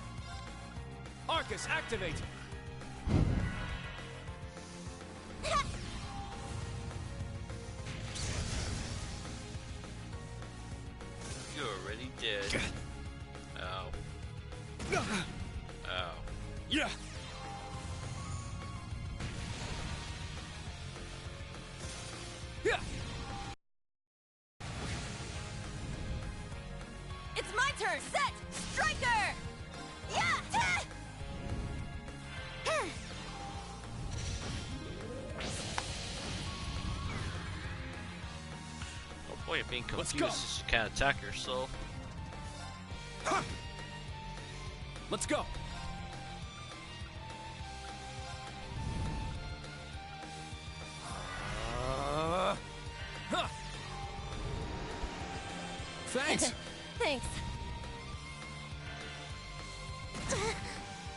Arcus activate! You're already dead. Ow. Ow. Yeah! Yeah! It's my turn! Set! Striker! Yeah! Oh boy, you're being Let's confused. go. You can't attack yourself. Let's go! Huh. Thanks! Thanks.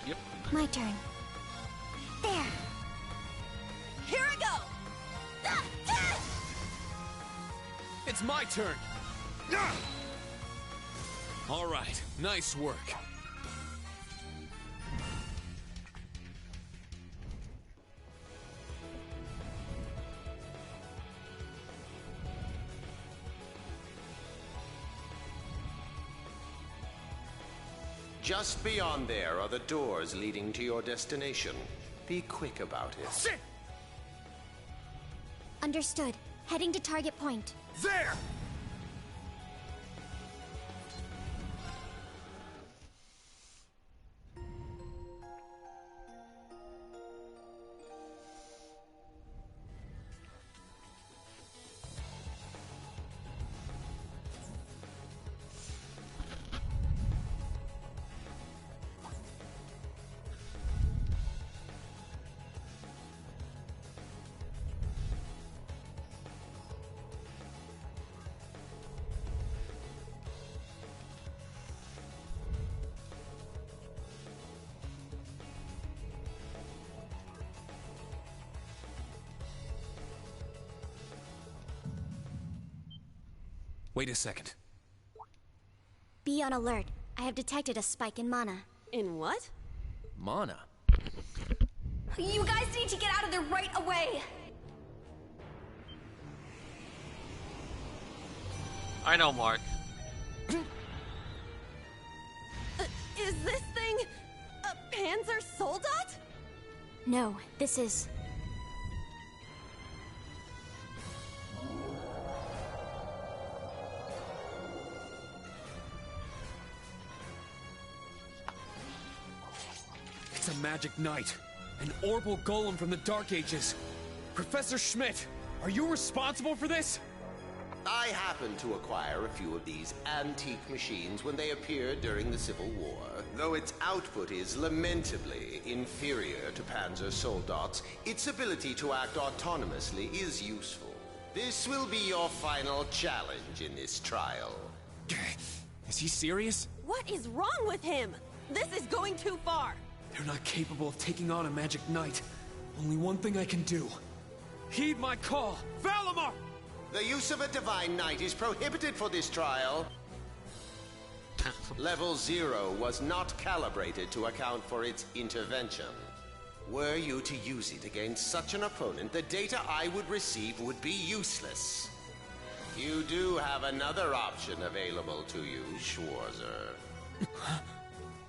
Yep. My turn. There. Here I go! It's my turn! Alright, nice work. Just beyond there are the doors leading to your destination. Be quick about it. Shit! Understood. Heading to target point. There! Wait a second. Be on alert. I have detected a spike in mana. In what? Mana? You guys need to get out of there right away! I know, Mark. Is this thing a Panzer Soldat? No, this is... It's a magic knight. An Orbal golem from the Dark Ages. Professor Schmidt, are you responsible for this? I happened to acquire a few of these antique machines when they appeared during the Civil War. Though its output is lamentably inferior to Panzer Soldat's, its ability to act autonomously is useful. This will be your final challenge in this trial. Is he serious? What is wrong with him? This is going too far. They're not capable of taking on a magic knight. Only one thing I can do. Heed my call! Valimar! The use of a Divine Knight is prohibited for this trial. Level 0 was not calibrated to account for its intervention. Were you to use it against such an opponent, the data I would receive would be useless. You do have another option available to you, Schwarzer.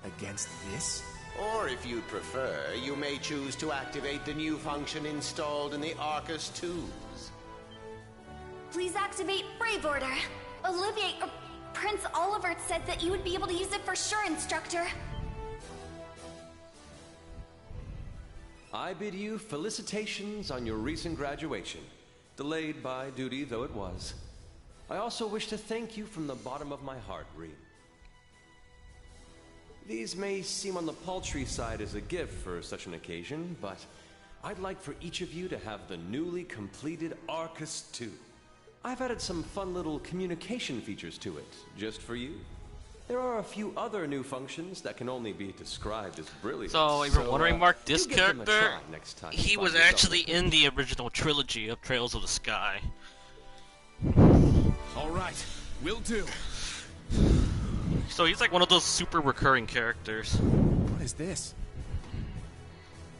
Against this? Or if you'd prefer, you may choose to activate the new function installed in the Arcus tubes. Please activate Brave Order. Olivier, or Prince Oliver said that you would be able to use it for sure, Instructor. I bid you felicitations on your recent graduation, delayed by duty though it was. I also wish to thank you from the bottom of my heart, Reed. These may seem on the paltry side as a gift for such an occasion, but I'd like for each of you to have the newly completed Arcus 2. I've added some fun little communication features to it, just for you. There are a few other new functions that can only be described as brilliant. So, if you're wondering, Mark, this you give them a character, try next time you he find was yourself actually with in the original trilogy of Trails of the Sky. All right, will do. So he's like one of those super recurring characters. What is this?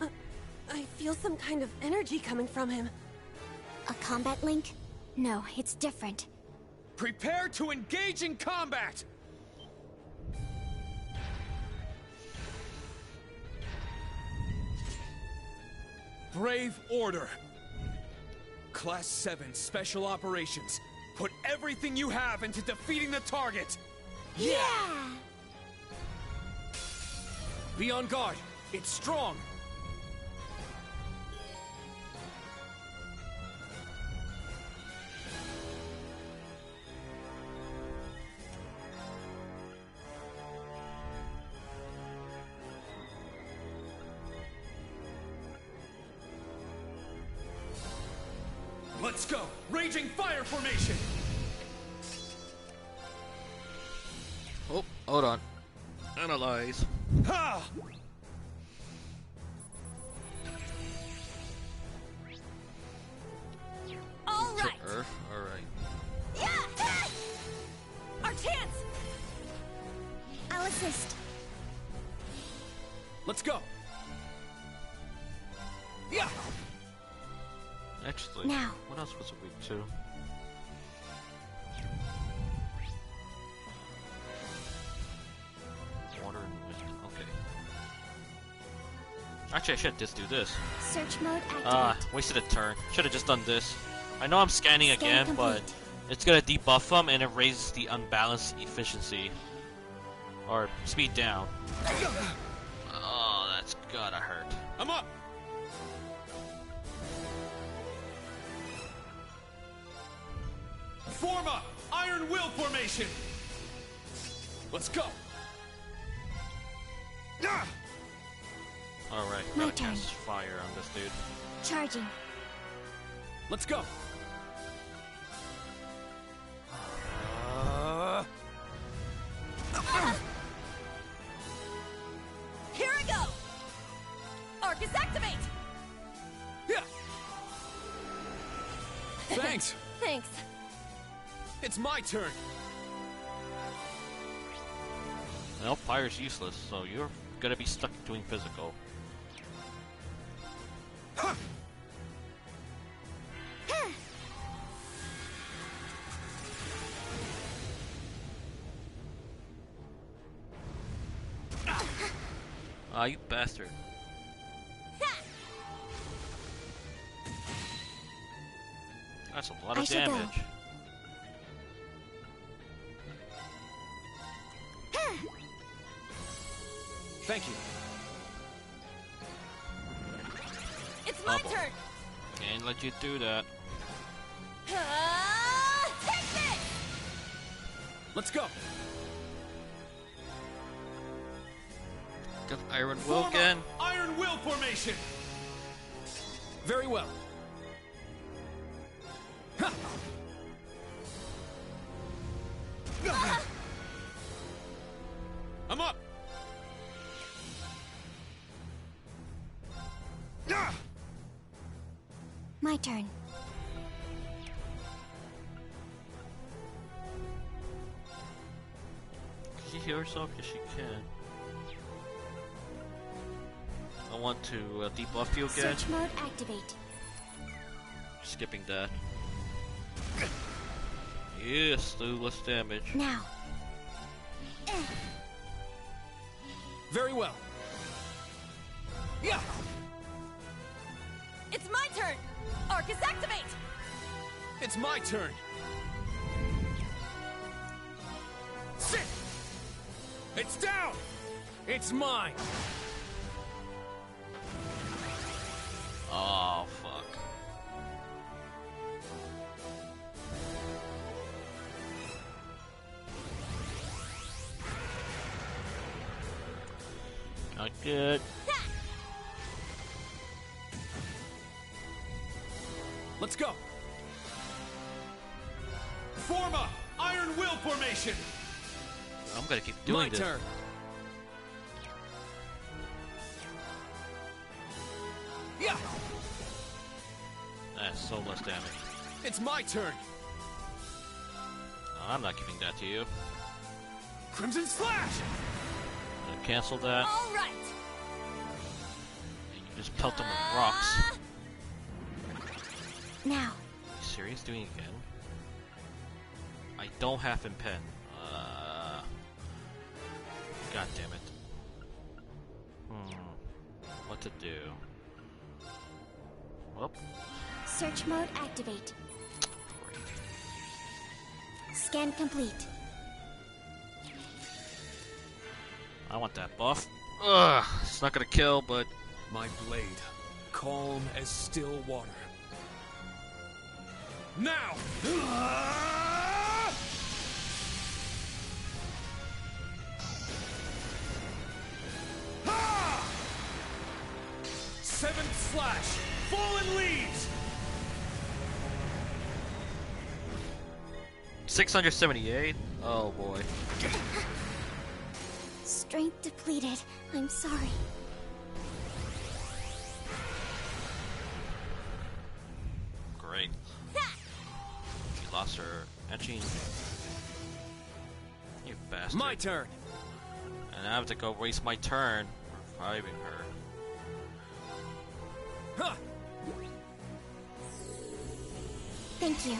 I feel some kind of energy coming from him. A combat link? No, it's different. Prepare to engage in combat! Brave Order. Class 7 Special Operations. Put everything you have into defeating the target! Yeah! Be on guard. It's strong. Let's go! Raging fire formation! Oh, hold on. Analyze. Ha! All right. To Earth. All right. Yeah! Our chance! I'll assist. Let's go! Yeah! Actually, Now. what else was it weak to? Water and Actually, I should just do this. Search mode activate. Wasted a turn. Should have just done this. I know I'm scanning Scan again, complete. but it's gonna debuff them and it raises the unbalanced efficiency. Or speed down. Oh, that's gotta hurt. I'm up! Form up! Iron Will formation! Let's go! Alright, My gotta turn. cast fire on this dude. Charging. Let's go! Here I go! Arcus activate! Yeah! Thanks! Thanks. It's my turn! Well, fire's useless, so you're gonna be stuck doing physical. Ah, you bastard. That's a lot I of shall go. damage. Thank you. It's my Bubble. turn! Can't let you do that. Take this! Let's go! Got Iron Will Form up! again. Iron Will formation! Very well. Ha! I'm up! My turn. Can she heal herself? Yes, she can. I want to debuff you again. Search mode activate. Skipping that. Yes, do less damage. Now. Very well. Yeah! It's my turn! Arcus activate! It's my turn! Sit! It's down! It's mine! Oh, fuck. Not good. Let's go! Form up! Iron Will formation! I'm gonna keep doing my this. turn! Yeah! That's so less damage. It's my turn! No, I'm not giving that to you. Crimson Slash! Gonna cancel that. All right! And you just pelt them with rocks. Now. You serious? Doing it again? I don't have him pen. God damn it. What to do? Well. Search mode activate. Scan complete. I want that buff. Ugh, it's not gonna kill, but My blade, calm as still water. Now! 7th slash! Fallen leaves! 678? Oh boy. Strength depleted. I'm sorry. Great. She lost her etching. You bastard. My turn! And I have to go waste my turn reviving her. Huh. Thank you.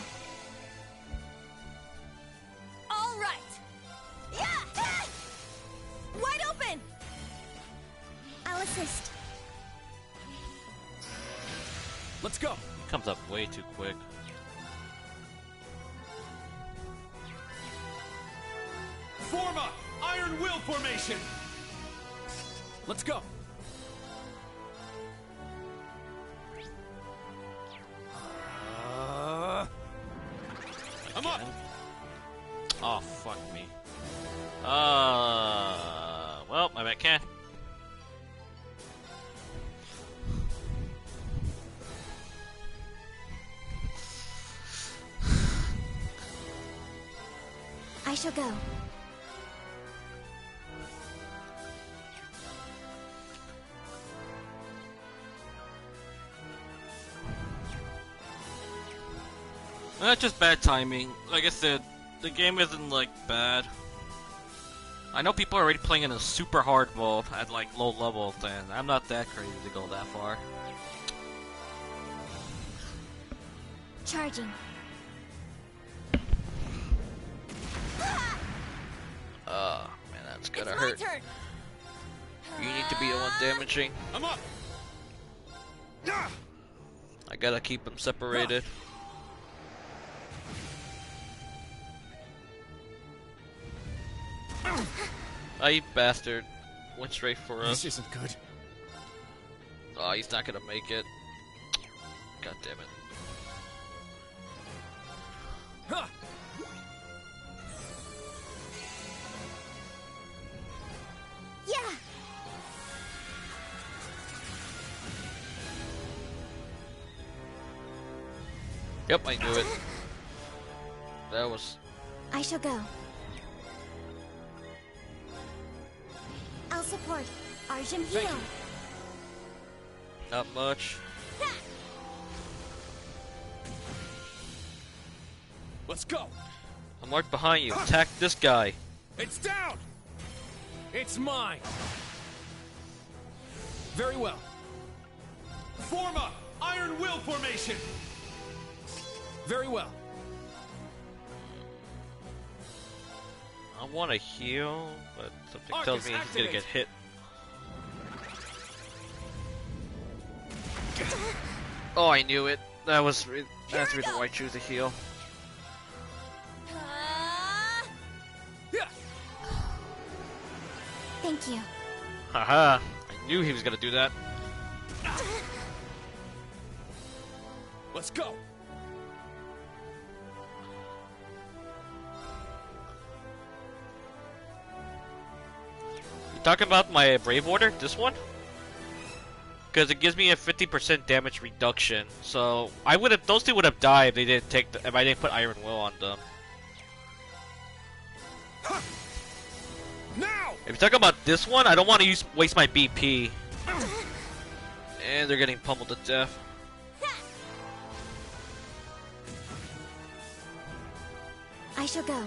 All right! Yeah! Wide open! I'll assist. Let's go. He comes up way too quick. Form up! Iron Will formation! Let's go. I'm up! Oh, fuck me. Well, I bet can. I shall go. That's just bad timing. Like I said, the game isn't like bad. I know people are already playing in a super hard mode at like low levels, and I'm not that crazy to go that far. Charging. Man, that's gonna hurt. You need to be the one damaging. I'm up. I gotta keep them separated. Oh, you bastard. Went straight for us. This isn't good. Oh, he's not gonna make it. God damn it. Huh. Yeah. Yep, I knew it. That was... I shall go. I'll support. Arjun heal. Not much. Let's go. I'm right behind you. Attack this guy. It's down. It's mine. Very well. Form up. Iron Will formation. Very well. I want to heal, but something Arcus, tells me he's gonna activate. get hit. Oh, I knew it. That's the reason why I choose to heal. Thank you. Haha! I knew he was gonna do that. Let's go. You talking about my Brave Order? This one? Because it gives me a 50% damage reduction. So I would have; those two would have died if they didn't take if I didn't put Iron Will on them. Now! If you're talking about this one, I don't want to waste my BP. And they're getting pummeled to death. I shall go.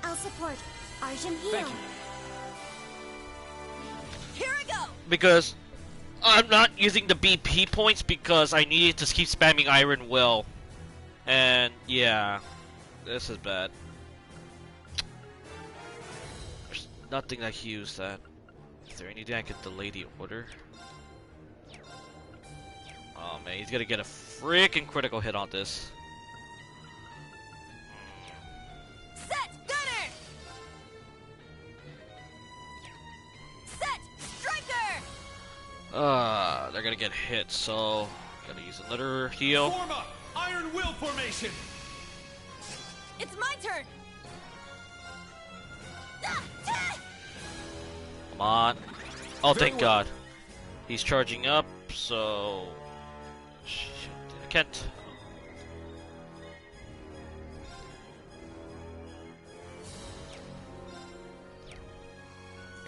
I'll support. Arjun heal. Thank you. Here I go. Because I'm not using the BP points because I needed to keep spamming Iron Will. And yeah, this is bad. There's nothing that heals that. Is there anything I could delay the order? Oh man, he's gonna get a freaking critical hit on this. Set gunner. Set striker. They're gonna get hit, so gotta use another heal. Form up. Iron Will formation. It's my turn. Come on. Oh, Very thank well. God. He's charging up, so... Shit, I can't...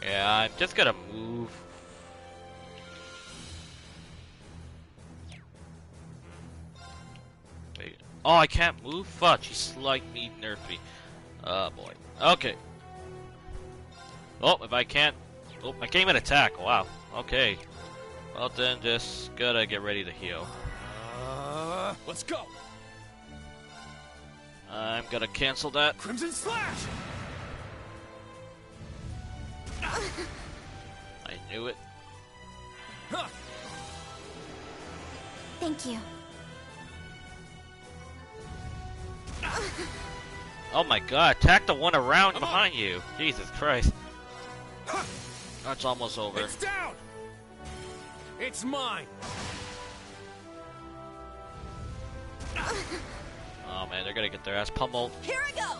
Yeah, I'm just gonna move. Wait. Oh, I can't move? Fudge, he slightly nerfed me. Oh, boy. Okay. Oh, if I can't... Oh, I can't even attack. Wow. Okay. Well then, just gotta get ready to heal. Let's go. I'm gonna cancel that. Crimson Slash. I knew it. Thank you. Oh my god, attack the one around behind you. Jesus Christ. That's almost over. It's down! It's mine! Oh man, they're gonna get their ass pummeled. Here I go!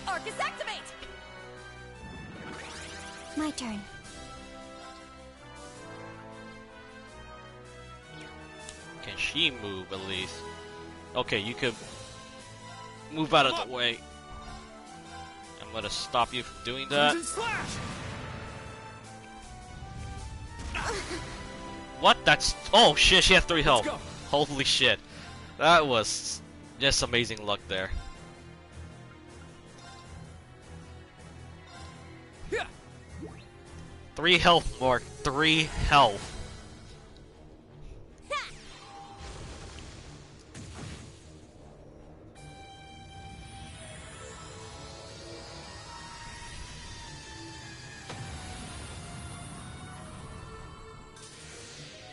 Arcus, activate! My turn. Can she move at least? Okay, you could move out of the way. I'm gonna stop you from doing that. What? That's... Oh shit, she has 3 health. Holy shit. That was just amazing luck there. Yeah. 3 health, Mark. 3 health.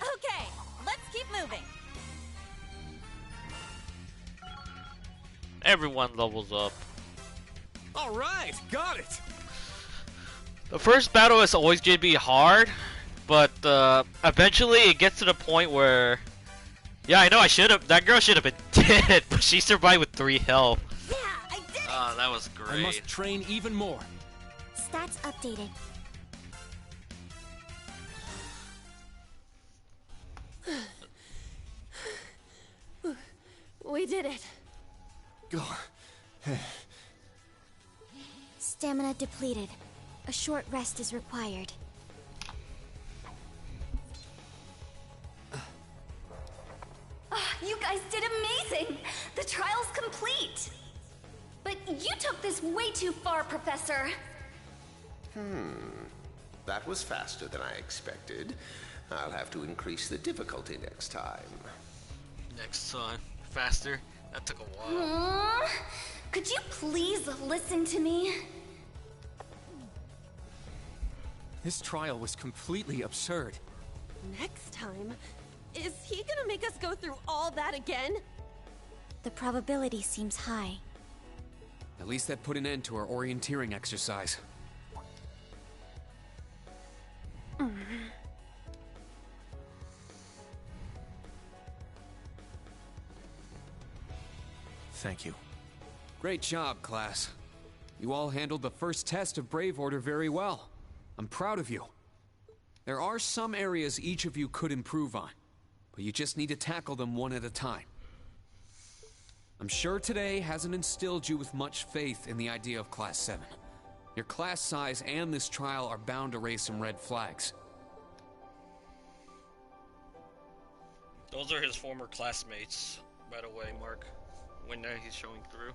Okay, let's keep moving. Everyone levels up. All right, got it. The first battle is always going to be hard, but eventually it gets to the point where... Yeah, I know I should have... That girl should have been dead, but she survived with 3 health. Yeah, I did it! Oh, that was great. I must train even more. Stats updated. We did it. Go. Stamina depleted. A short rest is required. You guys did amazing! The trial's complete! But you took this way too far, Professor! That was faster than I expected. I'll have to increase the difficulty next time. Next time. Faster? That took a while. Could you please listen to me? This trial was completely absurd. Next time? Is he gonna make us go through all that again? The probability seems high. At least that put an end to our orienteering exercise. Thank you. Great job, class. You all handled the first test of Brave Order very well. I'm proud of you. There are some areas each of you could improve on, but you just need to tackle them one at a time. I'm sure today hasn't instilled you with much faith in the idea of Class 7. Your class size and this trial are bound to raise some red flags. Those are his former classmates, by the way, Mark. When he's showing through.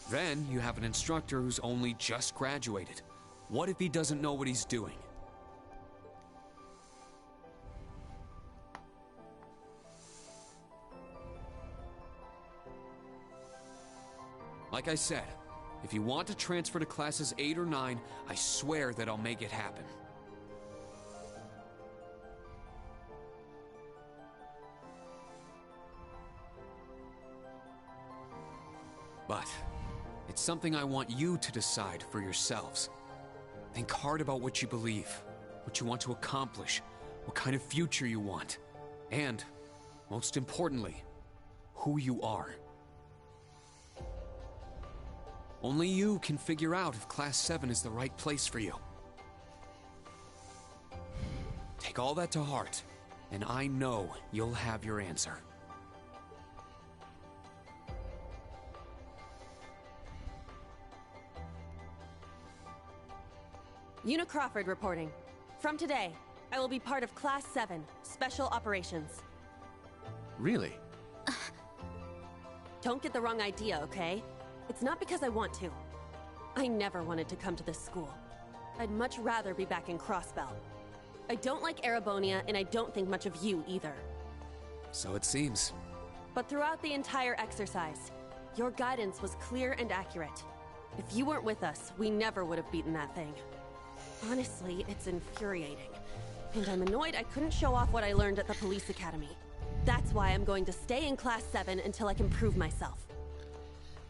Then you have an instructor who's only just graduated. What if he doesn't know what he's doing? Like I said, if you want to transfer to classes 8 or 9, I swear that I'll make it happen. But it's something I want you to decide for yourselves. Think hard about what you believe, what you want to accomplish, what kind of future you want, and, most importantly, who you are. Only you can figure out if Class 7 is the right place for you. Take all that to heart, and I know you'll have your answer. Una Crawford reporting. From today, I will be part of Class 7, Special Operations. Really? Don't get the wrong idea, okay? It's not because I want to. I never wanted to come to this school. I'd much rather be back in Crossbell. I don't like Erebonia, and I don't think much of you either. So it seems. But throughout the entire exercise, your guidance was clear and accurate. If you weren't with us, we never would have beaten that thing. Honestly, it's infuriating. And I'm annoyed I couldn't show off what I learned at the police academy. That's why I'm going to stay in Class 7 until I can prove myself.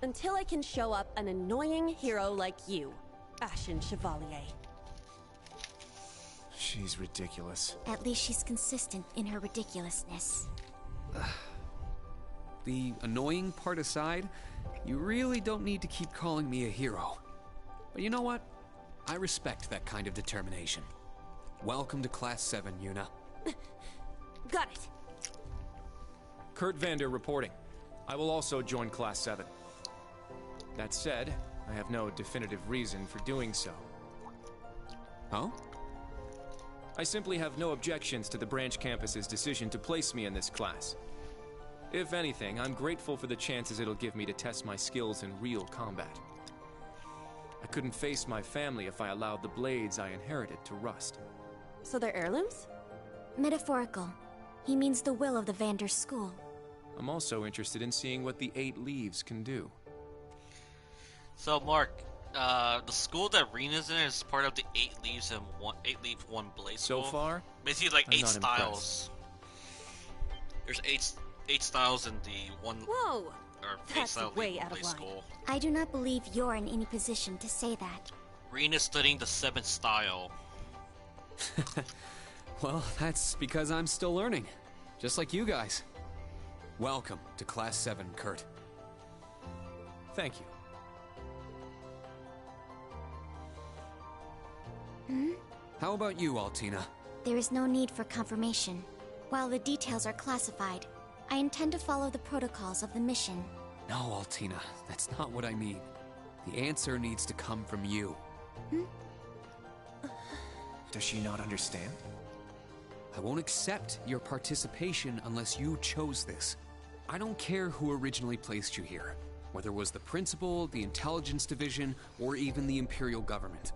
Until I can show up an annoying hero like you, Ashen Chevalier. She's ridiculous. At least she's consistent in her ridiculousness. The annoying part aside, you really don't need to keep calling me a hero. But you know what? I respect that kind of determination. Welcome to Class 7, Yuna. Got it. Kurt Vander reporting. I will also join Class 7. That said, I have no definitive reason for doing so. Oh? I simply have no objections to the branch campus's decision to place me in this class. If anything, I'm grateful for the chances it'll give me to test my skills in real combat. I couldn't face my family if I allowed the blades I inherited to rust. So they're heirlooms? Metaphorical. He means the will of the Vander school. I'm also interested in seeing what the 8 leaves can do. So, Mark, the school that Rina's in is part of the 8 leaves and 1 blaze So school. far, basically like I'm 8 not styles. There's 8 styles in the one. Whoa! Or 8 That's style way out of blaze line. school. I do not believe you're in any position to say that. Rina's studying the 7th style. Well, that's because I'm still learning. Just like you guys. Welcome to Class 7, Kurt. Thank you. How about you, Altina? There is no need for confirmation. While the details are classified, I intend to follow the protocols of the mission. No, Altina, that's not what I mean. The answer needs to come from you. Does she not understand? I won't accept your participation unless you chose this. I don't care who originally placed you here, whether it was the principal, the intelligence division, or even the Imperial government.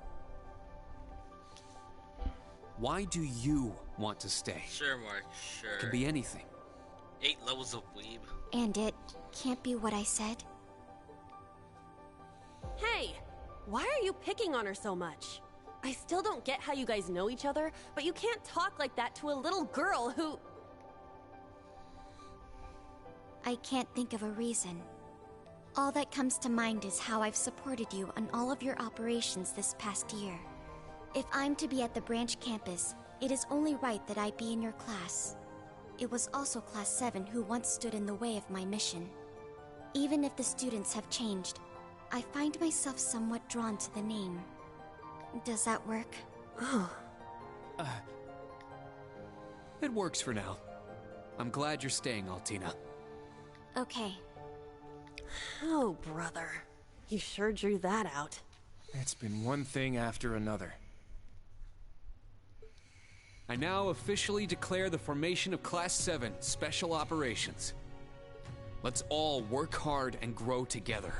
Why do you want to stay? Sure, Mark, sure. It can be anything. 8 levels of weeb. And it can't be what I said. Hey! Why are you picking on her so much? I still don't get how you guys know each other, but you can't talk like that to a little girl who... I can't think of a reason. All that comes to mind is how I've supported you on all of your operations this past year. If I'm to be at the branch campus, it is only right that I be in your class. It was also Class 7 who once stood in the way of my mission. Even if the students have changed, I find myself somewhat drawn to the name. Does that work? It works for now. I'm glad you're staying, Altina. Okay. Oh, brother. You sure drew that out. It's been one thing after another. I now officially declare the formation of Class 7 Special Operations. Let's all work hard and grow together.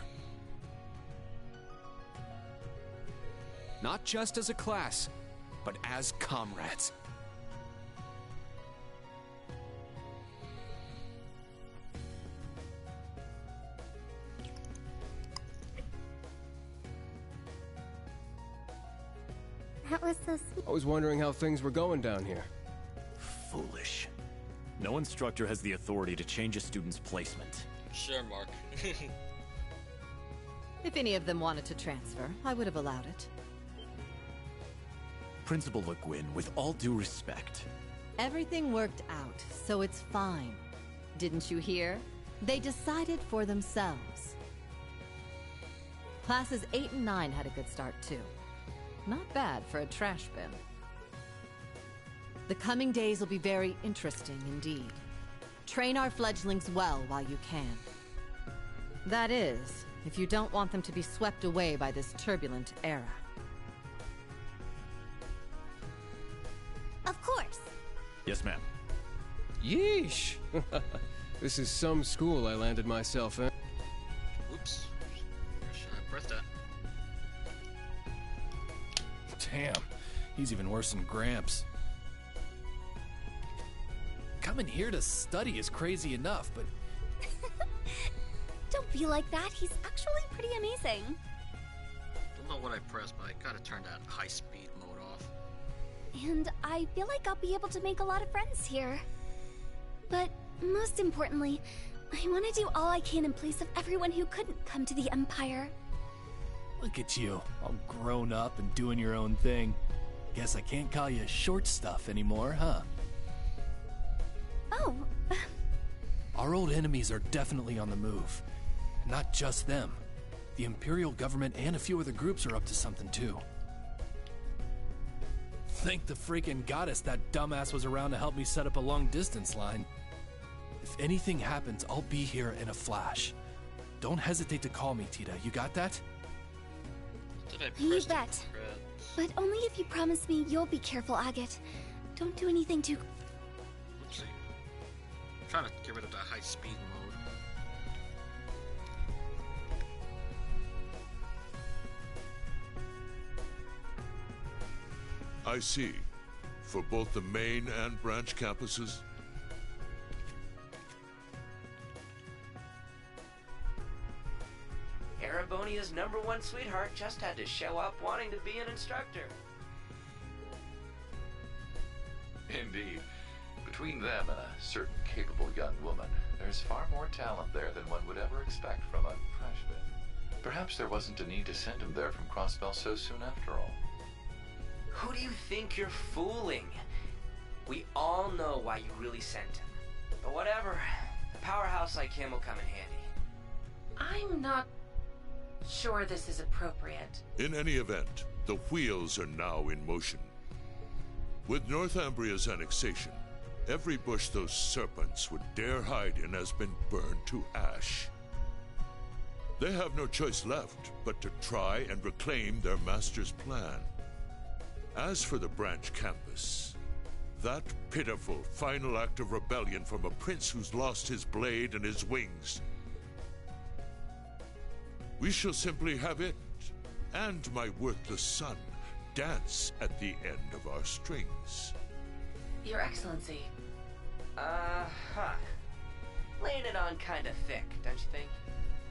Not just as a class, but as comrades. That was so sweet. I was wondering how things were going down here. Foolish. No instructor has the authority to change a student's placement. Sure, Mark. If any of them wanted to transfer, I would have allowed it. Principal Le Guin, with all due respect. Everything worked out, so it's fine. Didn't you hear? They decided for themselves. Classes 8 and 9 had a good start, too. Not bad for a trash bin. The coming days will be very interesting indeed. Train our fledglings well while you can. That is, if you don't want them to be swept away by this turbulent era. Of course. Yes, ma'am. Yeesh! This is some school I landed myself in. Oops. Where should I press that? Damn, he's even worse than Gramps. Coming here to study is crazy enough, but... Don't be like that. He's actually pretty amazing. Don't know what I pressed, but I gotta turn that high-speed mode off. And I feel like I'll be able to make a lot of friends here. But most importantly, I want to do all I can in place of everyone who couldn't come to the Empire. Look at you, all grown up and doing your own thing. Guess I can't call you short stuff anymore, huh? Oh. Our old enemies are definitely on the move. Not just them. The Imperial government and a few other groups are up to something too. Thank the freaking goddess that dumbass was around to help me set up a long-distance line. If anything happens, I'll be here in a flash. Don't hesitate to call me, Tita. You got that? You bet. But only if you promise me you'll be careful, Agate. Don't do anything too... Oopsie. I'm trying to get rid of that high-speed mode. I see. For both the main and branch campuses? Erebonia's #1 sweetheart just had to show up wanting to be an instructor. Indeed. Between them and a certain capable young woman, there's far more talent there than one would ever expect from a freshman. Perhaps there wasn't a need to send him there from Crossbell so soon after all. Who do you think you're fooling? We all know why you really sent him. But whatever, a powerhouse like him will come in handy. I'm not sure this is appropriate. In any event, the wheels are now in motion. With Northumbria's annexation, every bush those serpents would dare hide in has been burned to ash. They have no choice left but to try and reclaim their master's plan. As for the branch campus, that pitiful final act of rebellion from a prince who's lost his blade and his wings, we shall simply have it, and my worthless son, dance at the end of our strings. Your Excellency. Laying it on kinda thick, don't you think?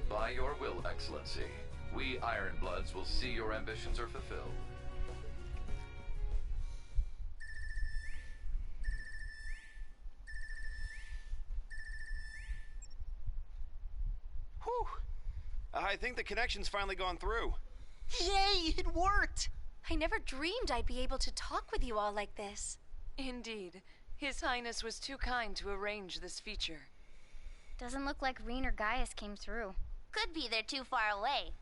By your will, Excellency, we Ironbloods will see your ambitions are fulfilled. Whew! I think the connection's finally gone through. Yay, it worked! I never dreamed I'd be able to talk with you all like this. Indeed. His Highness was too kind to arrange this feature. Doesn't look like Rean or Gaius came through. Could be they're too far away.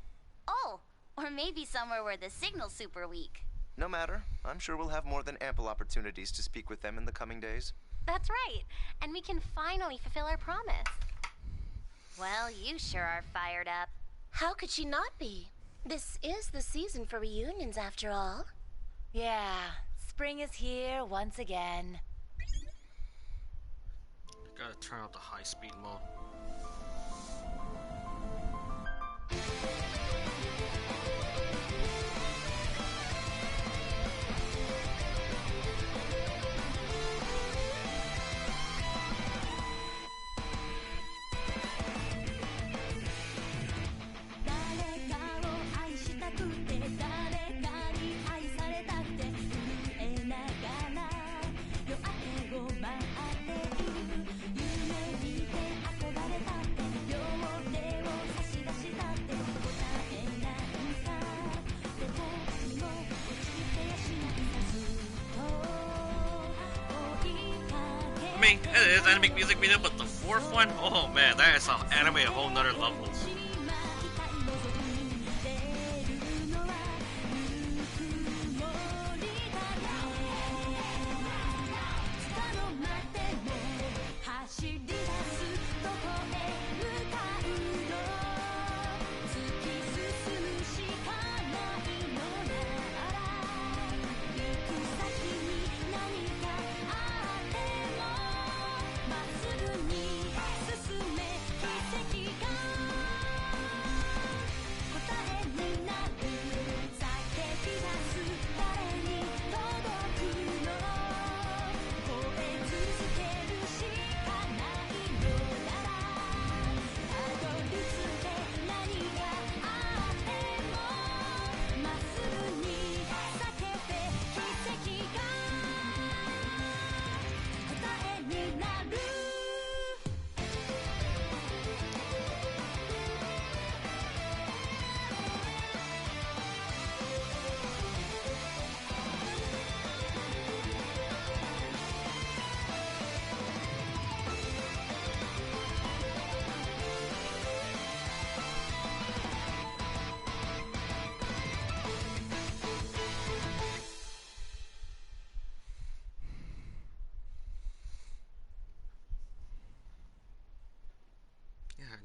Oh, or maybe somewhere where the signal's super weak. No matter. I'm sure we'll have more than ample opportunities to speak with them in the coming days. That's right. And we can finally fulfill our promise. Well, you sure are fired up. How could she not be? This is the season for reunions, after all. Yeah, spring is here once again. Gotta turn off the high-speed mode. I mean, it is anime music video, but the fourth one, oh man, that is an anime a whole nother level.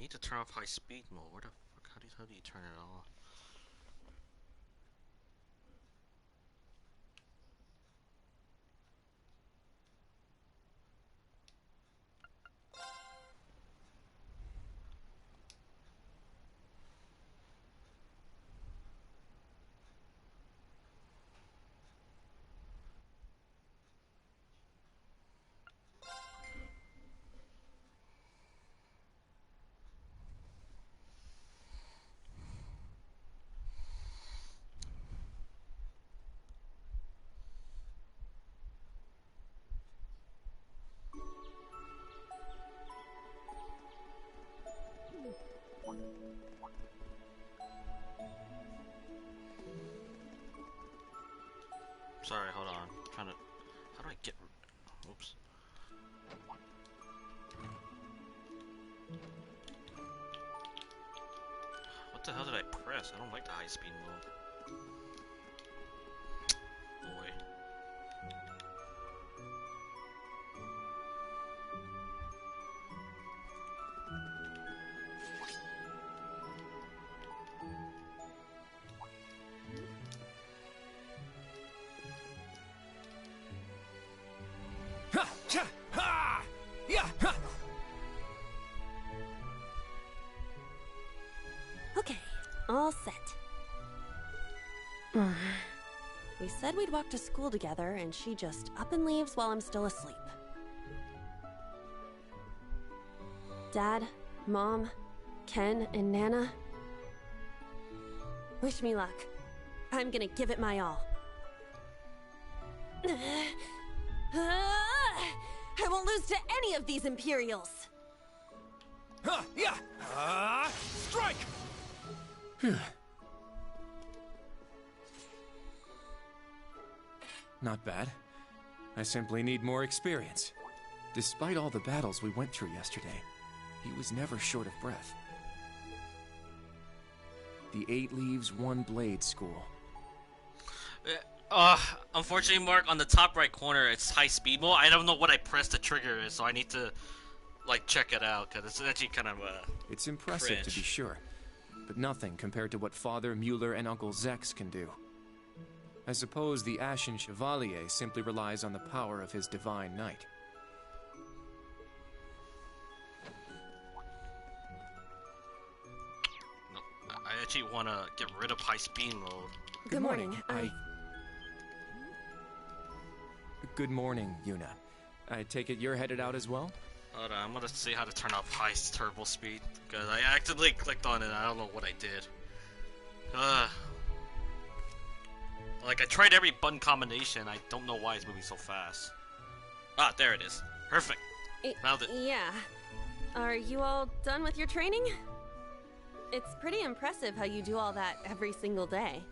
need to turn off high speed mode. Where the fuck? How do you turn it off? Sorry, hold on. I'm trying to. How do I get? Oops. What the hell did I press? I don't like the high speed mode. Boy. Okay, all set. We said we'd walk to school together, and she just up and leaves while I'm still asleep. Dad, Mom, Ken, and Nana. Wish me luck. I'm gonna give it my all. I won't lose to any of these Imperials! Strike! Not bad. I simply need more experience. Despite all the battles we went through yesterday, he was never short of breath. The 8 Leaves, 1 Blade School. Unfortunately, Mark, on the top right corner, it's high speed mode. I don't know what I pressed the trigger is, so I need to, like, check it out, because it's actually kind of, It's impressive cringe. to be sure, but nothing compared to what Father Mueller and Uncle Zex can do. I suppose the Ashen Chevalier simply relies on the power of his Divine Knight. No, I actually want to get rid of high speed mode. Good morning. Good morning, Yuna. I take it you're headed out as well? Hold on, I'm gonna see how to turn off high turbo speed, because I accidentally clicked on it and I don't know what I did. Like, I tried every button combination, I don't know why it's moving so fast. Ah, there it is. Perfect. Found it. Yeah. Are you all done with your training? It's pretty impressive how you do all that every single day.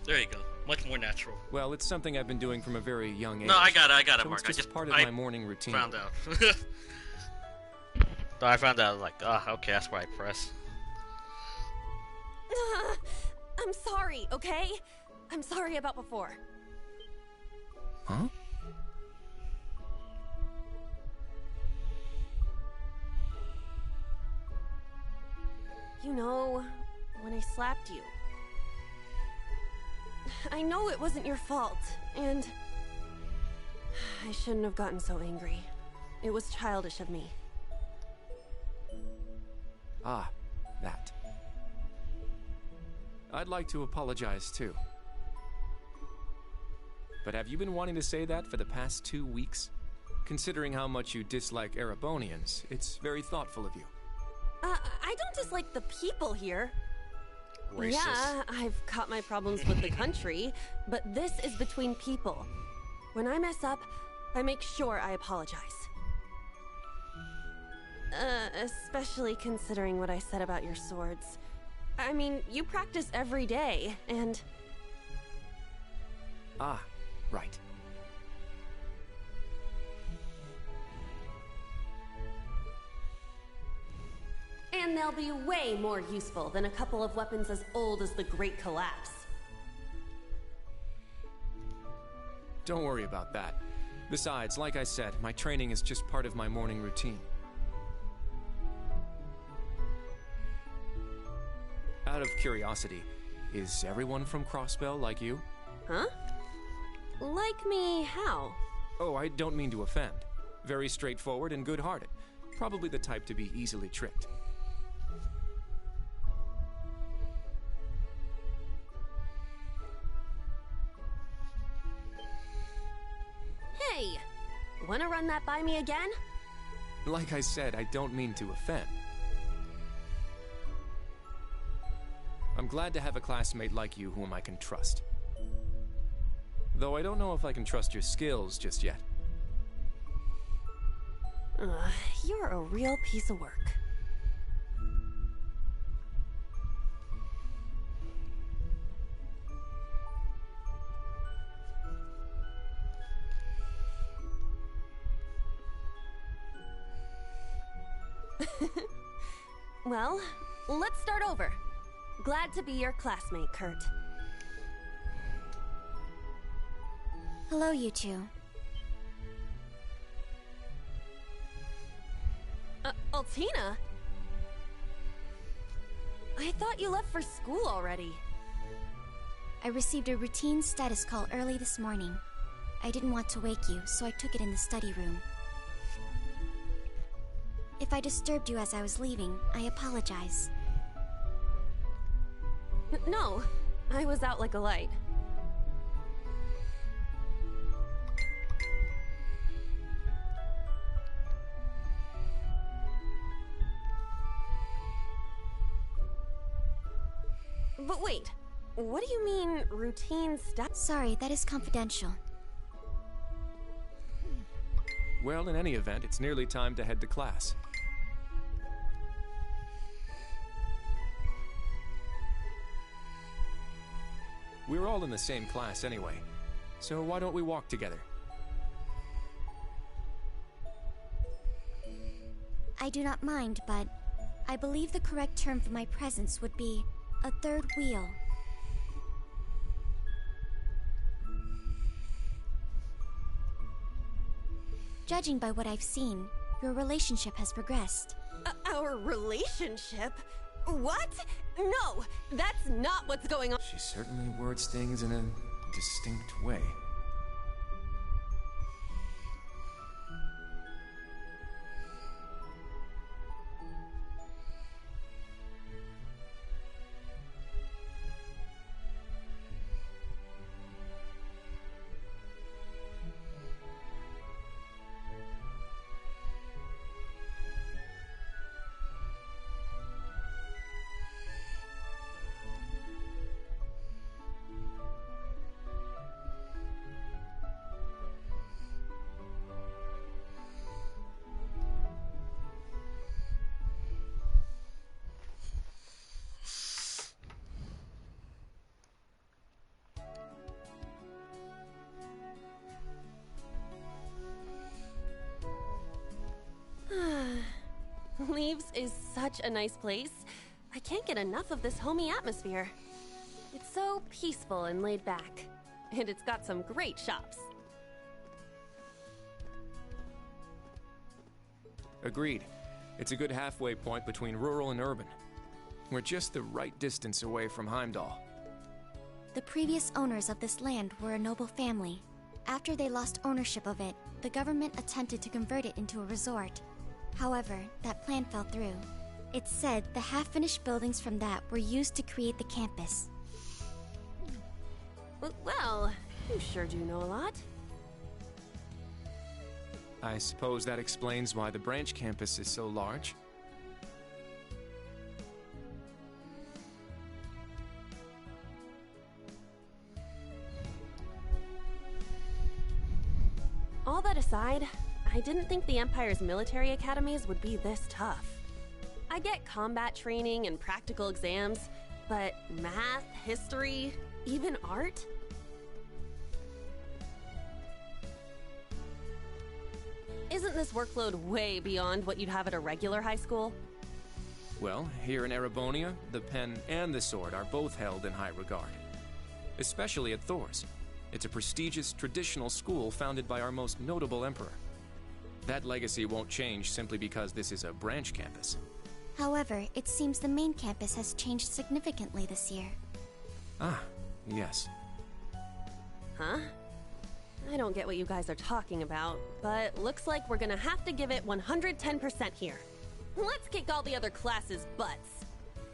There you go. Much more natural. Well, it's something I've been doing from a very young age. No, I got it, so Mark. It's just part of my morning routine. Found out. So I found out, like, okay, that's where I press. I'm sorry, okay? I'm sorry about before. Huh? You know, when I slapped you. I know it wasn't your fault, and I shouldn't have gotten so angry. It was childish of me. Ah, that. I'd like to apologize too. But have you been wanting to say that for the past 2 weeks? Considering how much you dislike Erebonians, it's very thoughtful of you. I don't dislike the people here. Racist. Yeah, I've got my problems with the country, but this is between people. When I mess up, I make sure I apologize. Especially considering what I said about your swords. I mean, you practice every day, and... Ah, right. And they'll be way more useful than a couple of weapons as old as the Great Collapse. Don't worry about that. Besides, like I said, my training is just part of my morning routine. of curiosity, is everyone from Crossbell like you? Huh? Like me how? Oh, I don't mean to offend. Very straightforward and good-hearted. Probably the type to be easily tricked. Hey! Wanna run that by me again? Like I said, I don't mean to offend. I'm glad to have a classmate like you whom I can trust. Though I don't know if I can trust your skills just yet. You're a real piece of work. Well, let's start over. Glad to be your classmate, Kurt. Hello, you two. Altina? I thought you left for school already. I received a routine status call early this morning. I didn't want to wake you, so I took it in the study room. If I disturbed you as I was leaving, I apologize. No, I was out like a light. But wait, what do you mean, routine stuff? Sorry, that is confidential. Well, in any event, it's nearly time to head to class. We're all in the same class anyway, so why don't we walk together? I do not mind, but I believe the correct term for my presence would be a third wheel. Judging by what I've seen, your relationship has progressed. Our relationship? What? No, that's not what's going on. She certainly words things in a distinct way. Leaves is such a nice place. I can't get enough of this homey atmosphere. It's so peaceful and laid back. And it's got some great shops. Agreed. It's a good halfway point between rural and urban. We're just the right distance away from Heimdall. The previous owners of this land were a noble family. After they lost ownership of it, the government attempted to convert it into a resort. However, that plan fell through. It's said the half-finished buildings from that were used to create the campus. Well, you sure do know a lot. I suppose that explains why the branch campus is so large. All that aside, I didn't think the Empire's military academies would be this tough. I get combat training and practical exams, but math, history, even art? Isn't this workload way beyond what you'd have at a regular high school? Well, here in Erebonia, the pen and the sword are both held in high regard. Especially at Thor's. It's a prestigious, traditional school founded by our most notable emperor. That legacy won't change simply because this is a branch campus. However, it seems the main campus has changed significantly this year. Ah, yes. Huh? I don't get what you guys are talking about, but looks like we're gonna have to give it 110% here. Let's kick all the other classes' butts.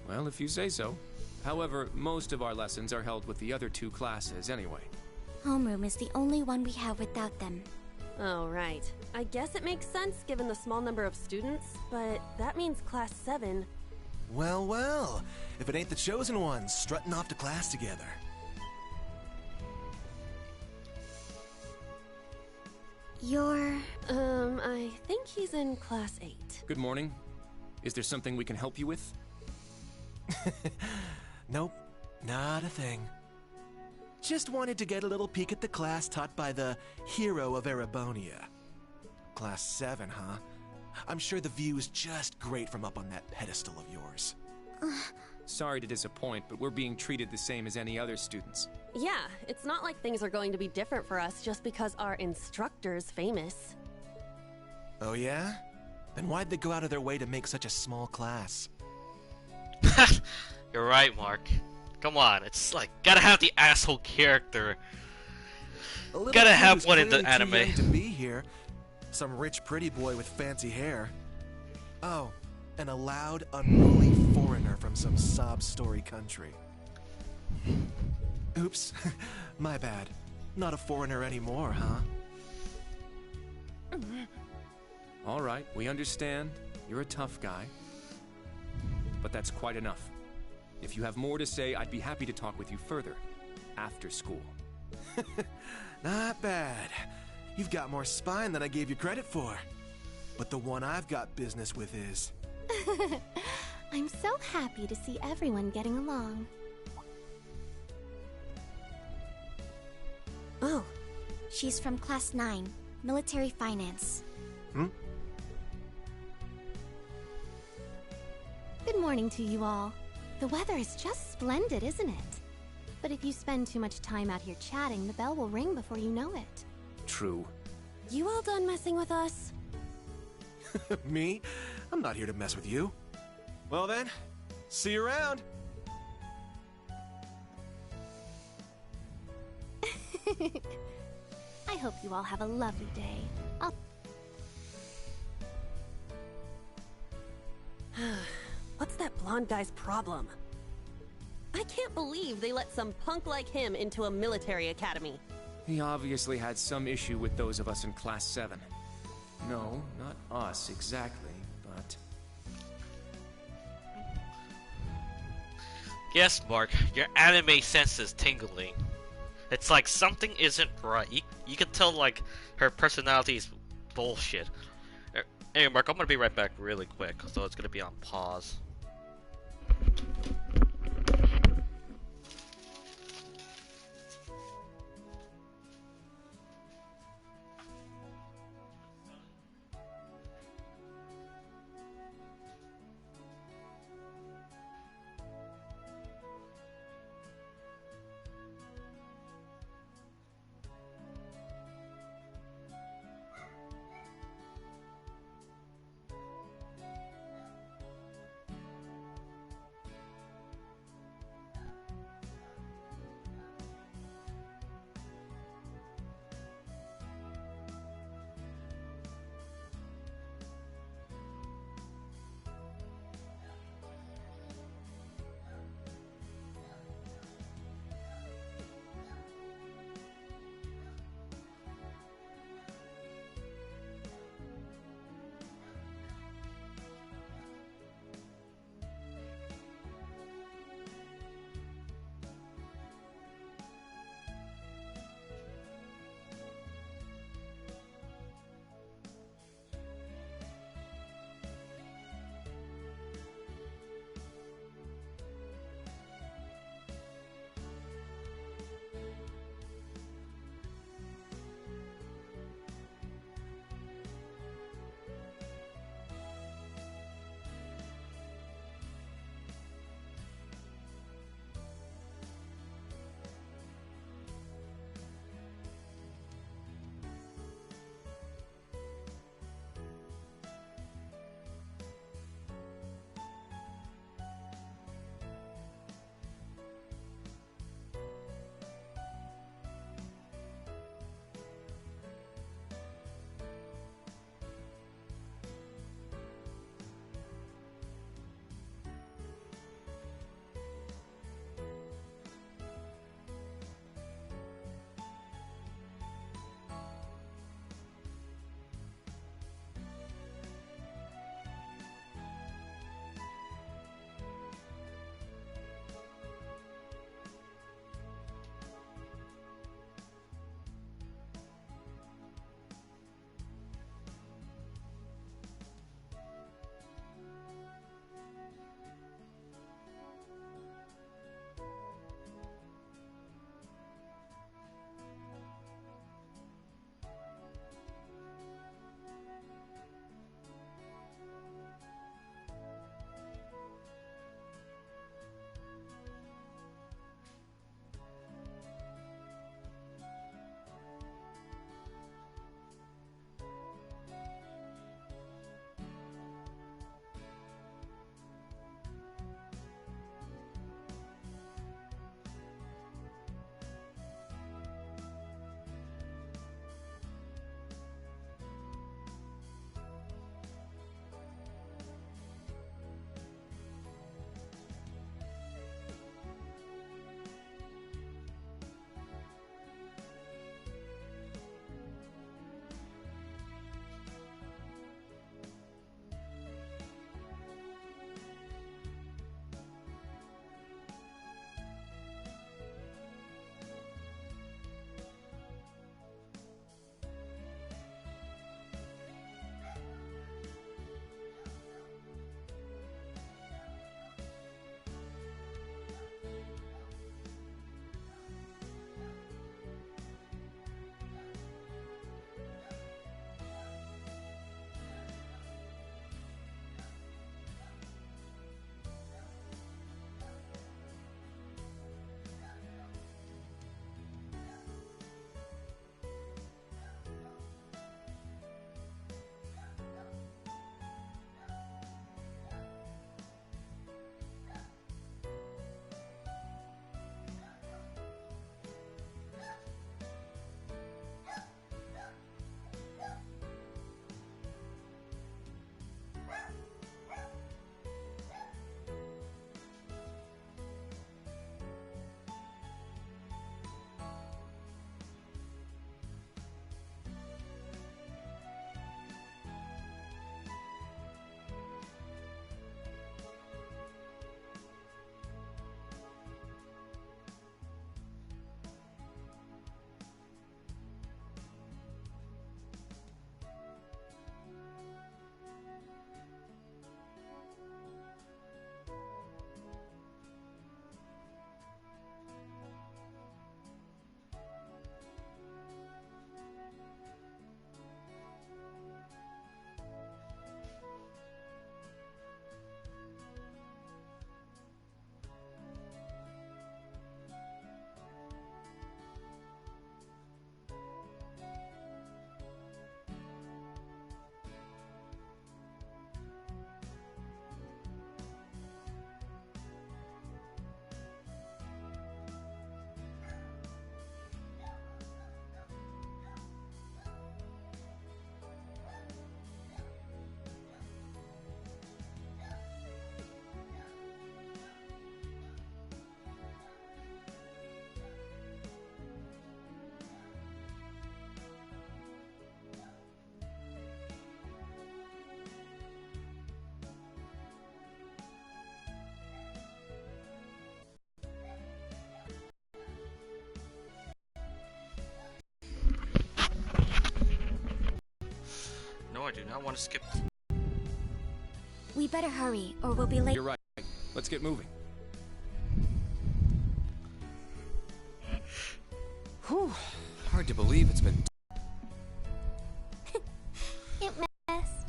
Well, if you say so. However, most of our lessons are held with the other 2 classes anyway. Homeroom is the only one we have without them. Oh, right. I guess it makes sense given the small number of students, but that means Class 7. Well, well. If it ain't the Chosen Ones strutting off to class together. You're... I think he's in Class 8. Good morning. Is there something we can help you with? Nope, not a thing. Just wanted to get a little peek at the class taught by the hero of Erebonia. Class 7, huh? I'm sure the view is just great from up on that pedestal of yours. Sorry to disappoint, but we're being treated the same as any other students. Yeah, it's not like things are going to be different for us just because our instructor's famous. Oh yeah? Then why'd they go out of their way to make such a small class? You're right, Mark. Come on, it's like, gotta have the asshole character. Gotta have one in the anime. Too young to be here. Some rich pretty boy with fancy hair. Oh, and a loud, unruly foreigner from some sob story country. Oops, my bad. Not a foreigner anymore, huh? All right, we understand. You're a tough guy. But that's quite enough. If you have more to say, I'd be happy to talk with you further. After school. Not bad. You've got more spine than I gave you credit for. But the one I've got business with is... I'm so happy to see everyone getting along. Oh. She's from Class 9, Military Finance. Good morning to you all. The weather is just splendid, isn't it? But if you spend too much time out here chatting, the bell will ring before you know it. True. You all done messing with us? Me? I'm not here to mess with you. Well then, see you around. I hope you all have a lovely day. What's that blonde guy's problem? I can't believe they let some punk like him into a military academy. He obviously had some issue with those of us in Class 7. No, not us exactly, but... Yes, Mark, your anime sense is tingling. It's like something isn't right. You can tell, like, her personality is bullshit. Hey, Mark, I'm gonna be right back really quick, so it's gonna be on pause. I do not want to skip. We better hurry, or we'll be late. You're right. Let's get moving. Whew. Hard to believe it's been... It messed.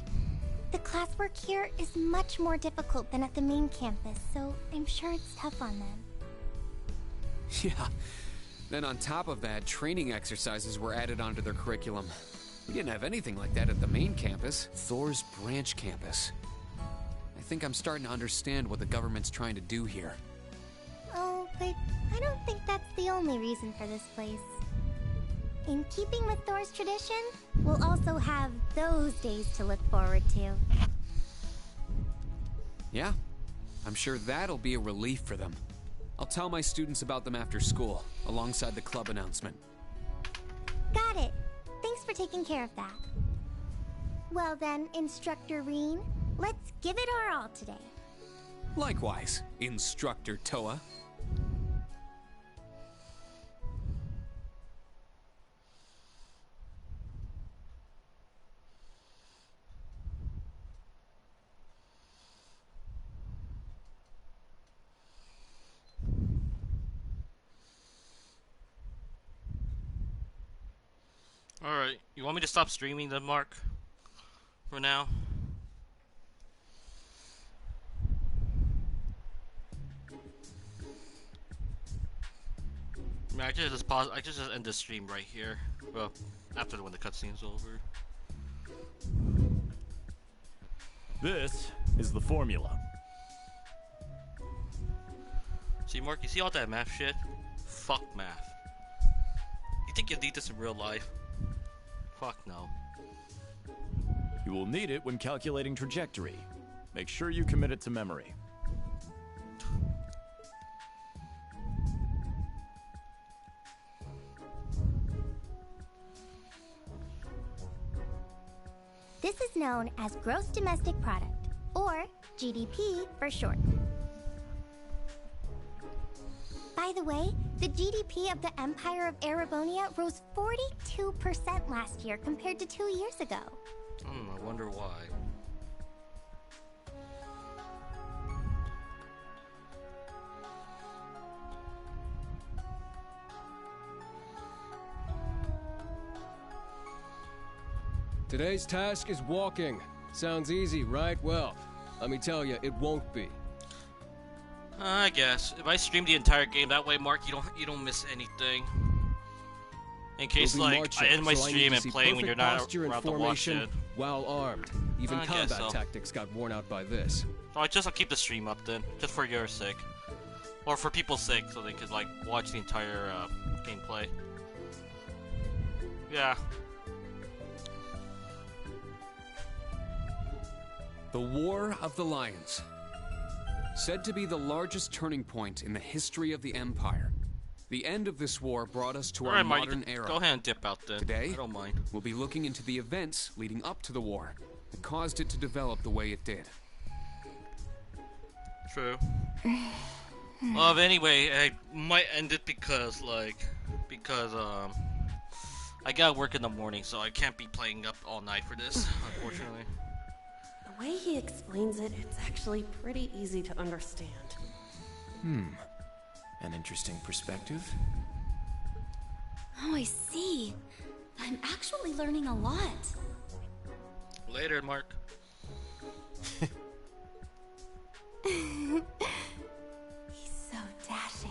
The classwork here is much more difficult than at the main campus, so I'm sure it's tough on them. Yeah. Then on top of that, training exercises were added onto their curriculum. We didn't have anything like that at the main campus, Thor's branch campus. I think I'm starting to understand what the government's trying to do here. Oh, but I don't think that's the only reason for this place. In keeping with Thor's tradition, we'll also have those days to look forward to. Yeah, I'm sure that'll be a relief for them. I'll tell my students about them after school, alongside the club announcement. Got it. Thanks for taking care of that. Well then, Instructor Reen, let's give it our all today. Likewise, Instructor Toa. Alright, you want me to stop streaming then, Mark? For now? I mean, I could just pause. I could just end the stream right here. Well, after when the cutscene's over. This is the formula. See, Mark, you see all that math shit? Fuck math. You think you need this in real life? Fuck no. You will need it when calculating trajectory. Make sure you commit it to memory. This is known as Gross Domestic Product, or GDP for short. By the way, the GDP of the Empire of Erebonia rose 42% last year compared to 2 years ago. I wonder why. Today's task is walking. Sounds easy, right? Well, let me tell you, it won't be. I guess if I stream the entire game that way, Mark, you don't miss anything. In case We'll be like marching, I end my so I need stream to and see playing when you're perfect not posture and around to watch formation it. while armed. Even I guess combat so. tactics got worn out by this. So I'll keep the stream up then, just for your sake, or for people's sake, so they could like watch the entire gameplay. Yeah. The War of the Lions. Said to be the largest turning point in the history of the Empire. The end of this war brought us to our Alright, Mark, modern era. go ahead and dip out then. Today, I don't mind. we'll be looking into the events leading up to the war that caused it to develop the way it did. True. Well, anyway, I might end it because I gotta work in the morning, so I can't be playing up all night for this, unfortunately. The way he explains it, it's actually pretty easy to understand. An interesting perspective. Oh, I see. I'm actually learning a lot. Later, Mark. He's so dashing.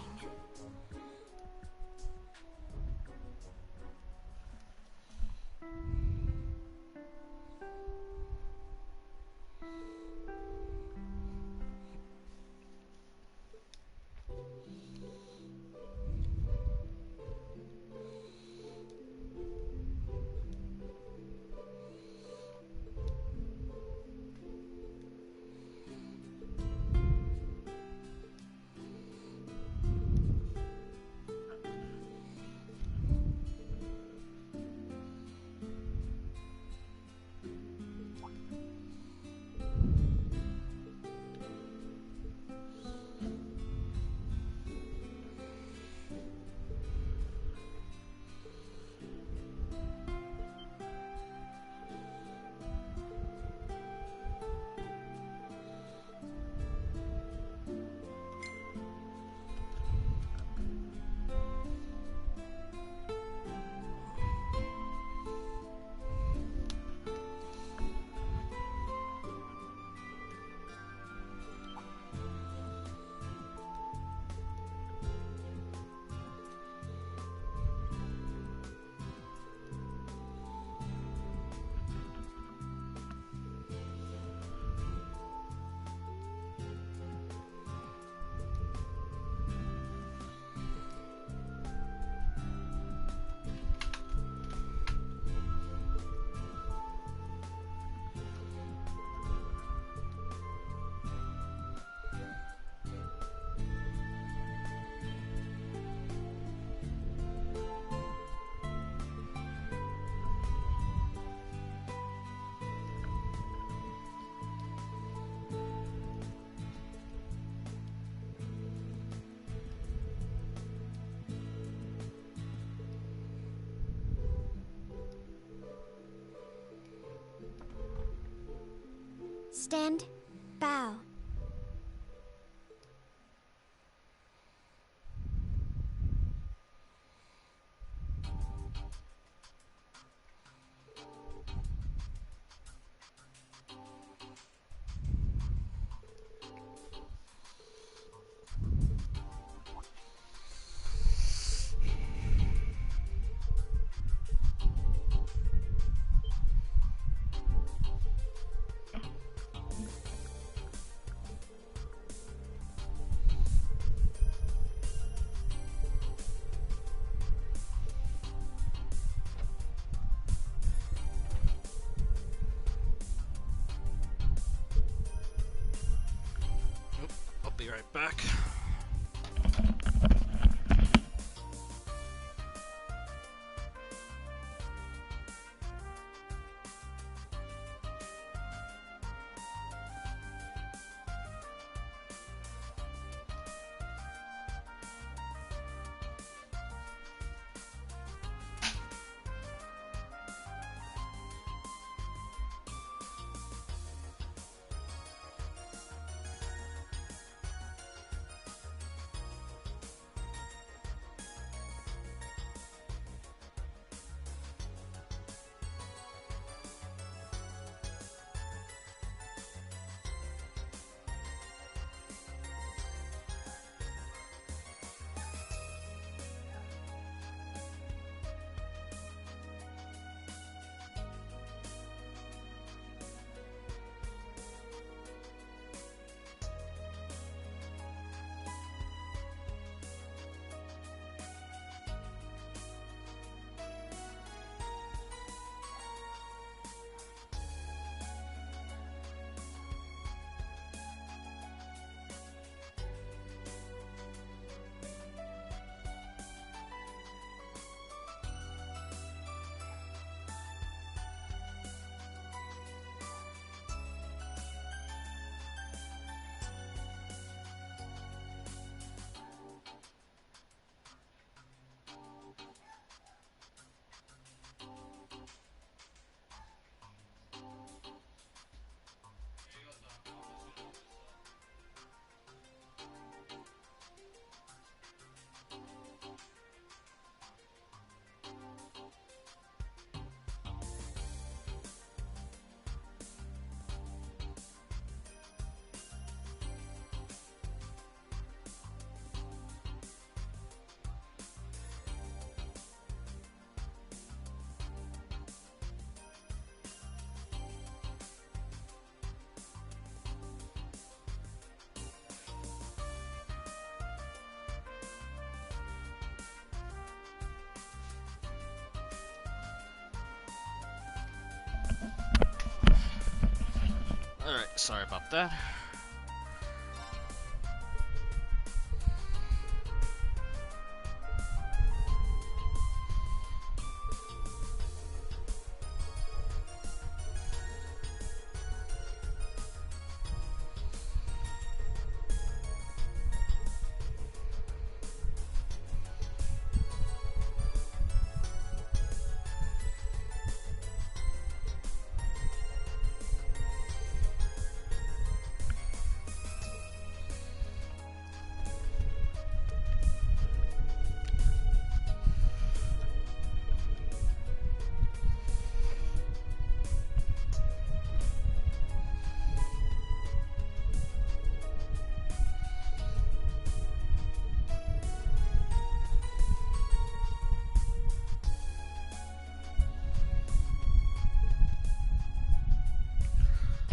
Stand, bow. I'll be right back. Alright, sorry about that.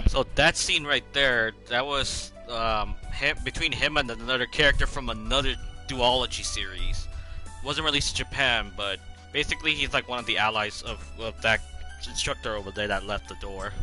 So that scene right there, that was between him and another character from another duology series. Wasn't released in Japan, but basically he's like one of the allies of that instructor over there that left the door.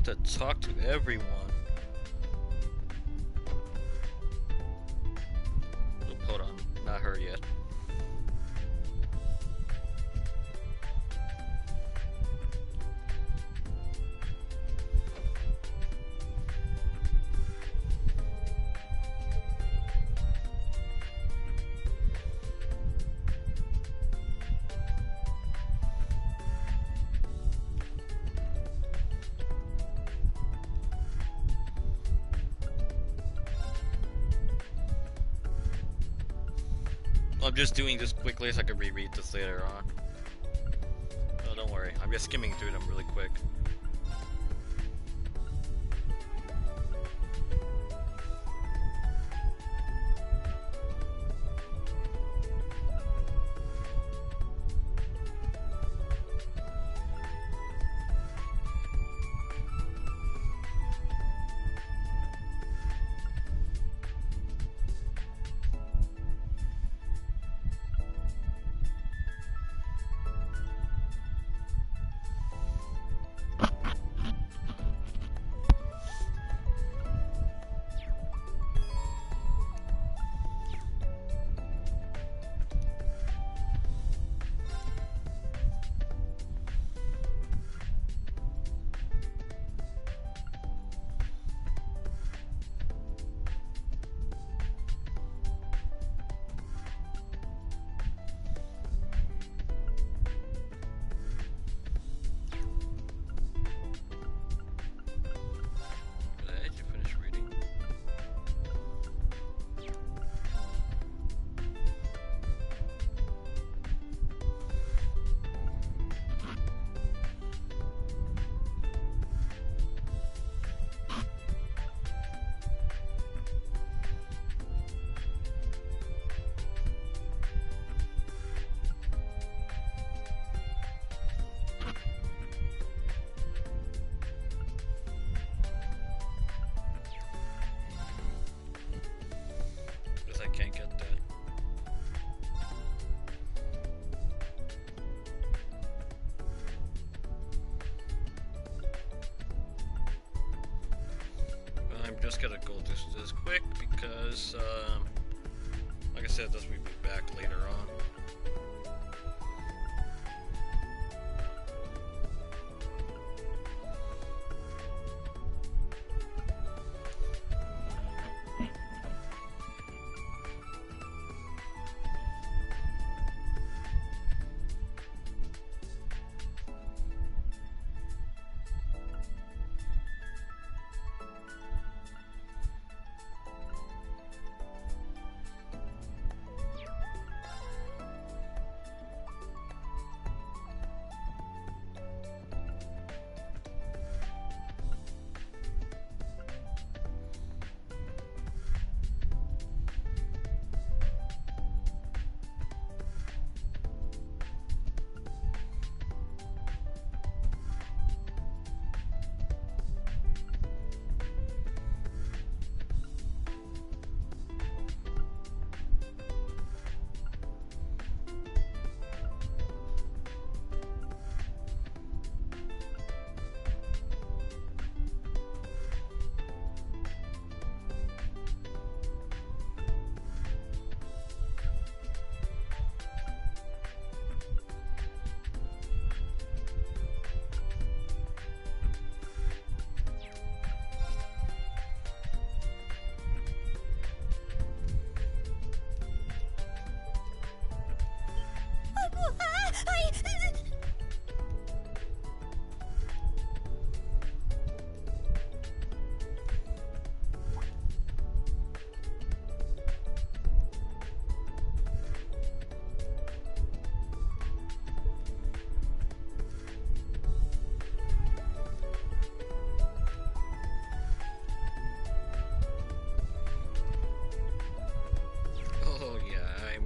have to talk to everyone. Oh, hold on, not her yet. I'm just doing this quickly so I can reread this later on. Oh, don't worry. I'm just skimming through them really quick. Can't get that. I'm just gonna go through this quick because, like I said, this will be back later on.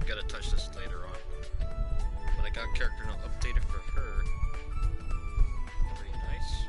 Gotta touch this later on. But I got character note updated for her. Pretty nice.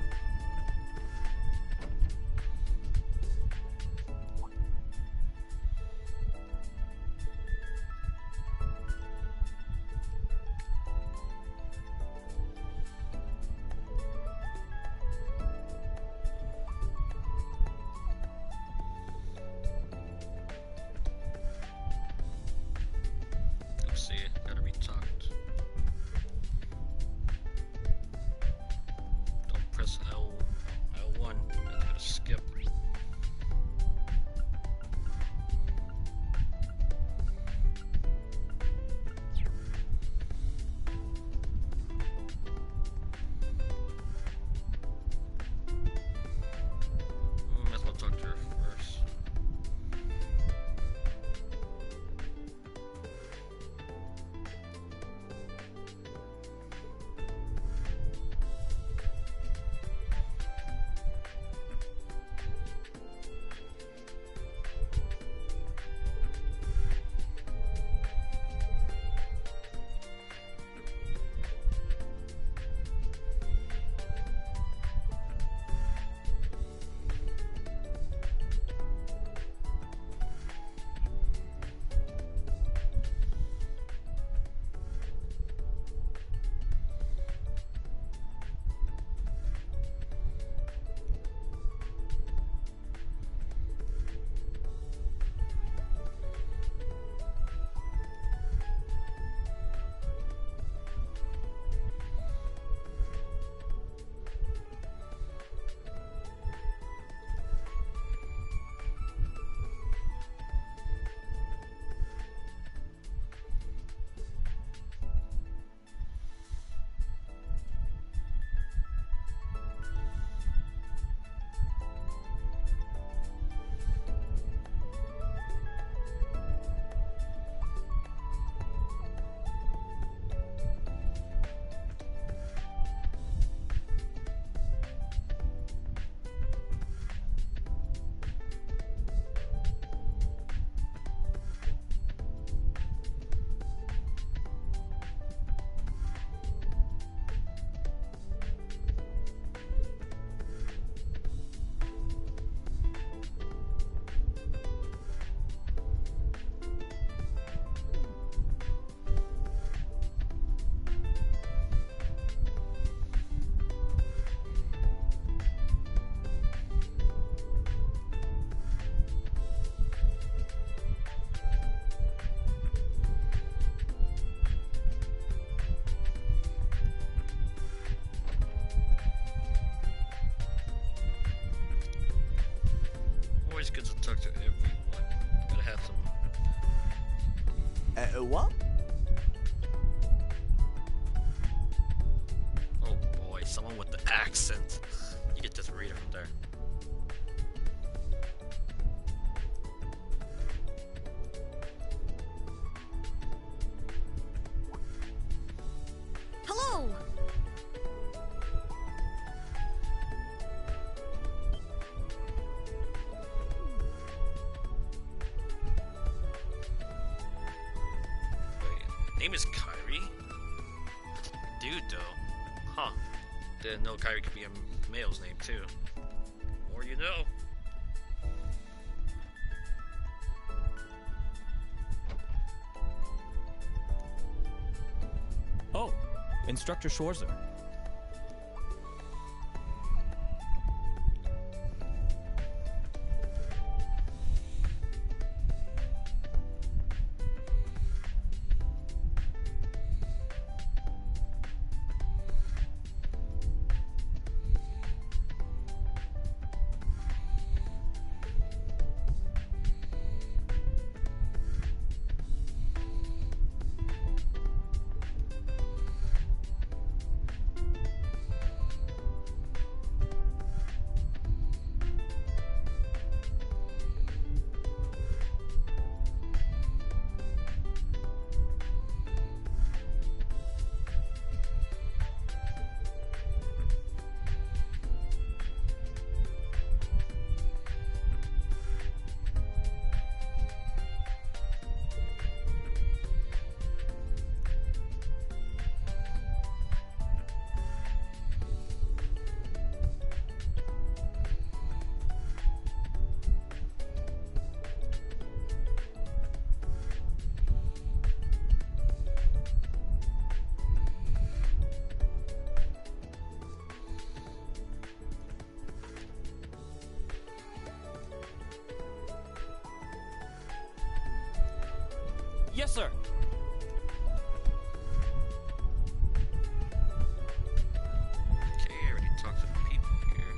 always good to talk to everyone. Gotta have some. What? Oh boy, someone with the accent. You could just read it from there. Hello! Name is Kyrie? Dude, though. Huh. Didn't know Kyrie could be a male's name, too. More you know. Oh, Instructor Schwarzer. Yes, sir. Okay, I already talked to the people here.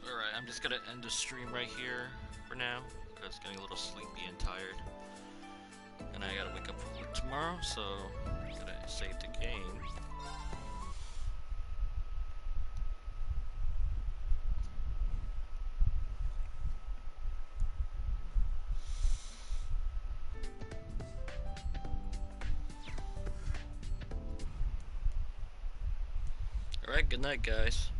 Alright, I'm just gonna end the stream right here for now, because it's getting a little sleepy and tired. And I gotta wake up for work tomorrow, so I'm gonna save the game. Alright, good night, guys.